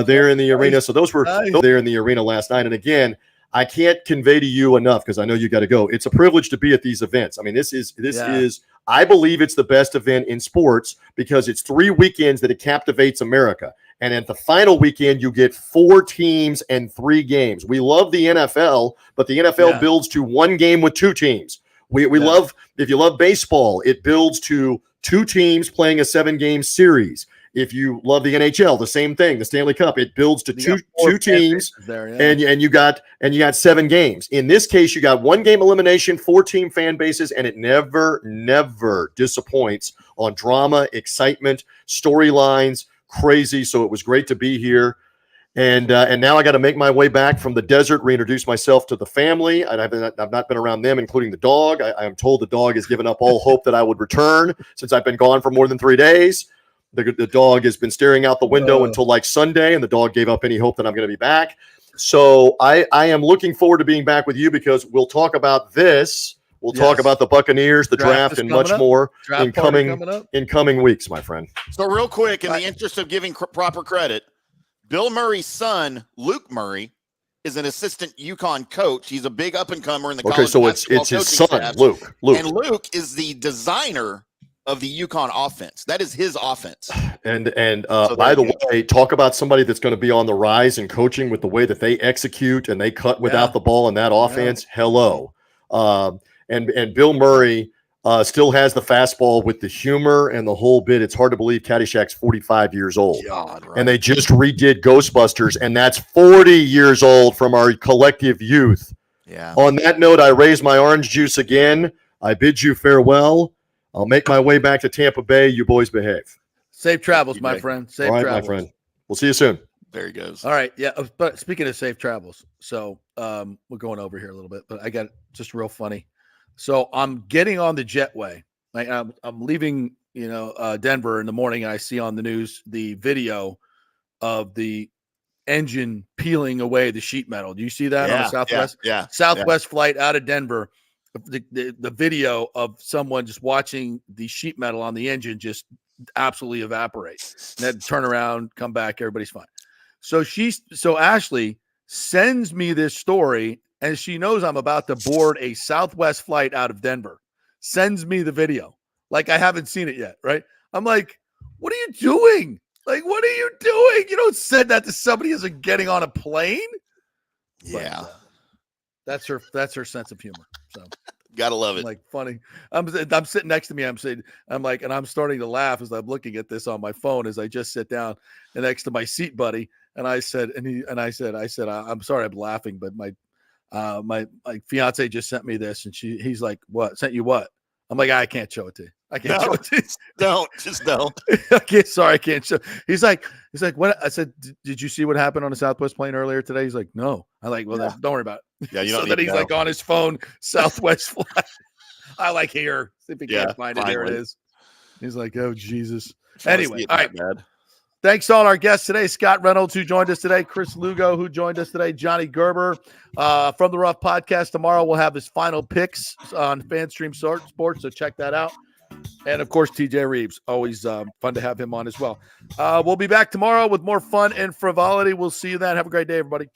there in the arena. So those were there in the arena last night. And again, I can't convey to you enough, because I know you got to go. It's a privilege to be at these events. I mean, this is I believe it's the best event in sports, because it's 3 weekends that it captivates America. And at the final weekend, you get 4 teams and 3 games. We love the NFL, but the NFL builds to 1 game with 2 teams. We love, if you love baseball, it builds to 2 teams playing a 7-game series. If you love the NHL, the same thing. The Stanley Cup, it builds to two teams, and you got 7 games. In this case, you got 1 game elimination, 4 team fan bases, and it never disappoints on drama, excitement, storylines. Crazy. So it was great to be here. And now I got to make my way back from the desert, reintroduce myself to the family. I've not been around them, including the dog. I am told the dog has given up all hope that I would return since I've been gone for more than 3 days. The dog has been staring out the window until Sunday, and the dog gave up any hope that I'm going to be back. So I am looking forward to being back with you, because we'll talk about this. We'll talk about the Buccaneers, the draft and much more in coming weeks, my friend. So real quick, in the interest of giving proper credit, Bill Murray's son, Luke Murray, is an assistant UConn coach. He's a big up-and-comer in the college. Okay, so it's his son, staff. Luke. And Luke is the designer of the UConn offense. That is his offense. And by the way, talk about somebody that's going to be on the rise in coaching with the way that they execute and they cut without the ball in that offense. Hello. And Bill Murray still has the fastball with the humor and the whole bit. It's hard to believe Caddyshack's 45 years old. God, right. And they just redid Ghostbusters, and that's 40 years old from our collective youth. Yeah. On that note, I raise my orange juice again. I bid you farewell. I'll make my way back to Tampa Bay. You boys behave. Safe travels, my friend. Safe travels. My friend. We'll see you soon. There he goes. All right. Yeah. But speaking of safe travels, so we're going over here a little bit, but I got just real funny. So I'm getting on the jetway. I'm leaving, Denver in the morning, and I see on the news the video of the engine peeling away the sheet metal. Do you see that on the Southwest? Southwest flight out of Denver. The video of someone just watching the sheet metal on the engine just absolutely evaporate. And then turn around, come back, everybody's fine. So Ashley sends me this story, and she knows I'm about to board a Southwest flight out of Denver. Sends me the video. Like, I haven't seen it yet, right? I'm like, what are you doing? Like, what are you doing? You don't send that to somebody as getting on a plane. Yeah. That's her sense of humor. So gotta love it. Like, funny. I'm sitting next to me. And I'm starting to laugh as I'm looking at this on my phone as I just sit down next to my seat buddy. And I said, I'm sorry, I'm laughing, but my fiance just sent me this, and he's like, what? Sent you what? I'm like, I can't show it to you. I can't show it to you. Just don't. I can't show. He's like, what? I said, did you see what happened on a Southwest plane earlier today? He's like, no. I'm like, well, then don't worry about it. Yeah, you don't. So then he's like on his phone, Southwest flight. I like here. See if he can't find it. There it is. He's like, oh Jesus. Anyway, all right. Bad. Thanks to all our guests today. Scott Reynolds, who joined us today. Chris Lugo, who joined us today. Johnny Gerber from the Rough Podcast. Tomorrow we'll have his final picks on FanStream Sports, so check that out. And, of course, TJ Reeves. Always fun to have him on as well. We'll be back tomorrow with more fun and frivolity. We'll see you then. Have a great day, everybody.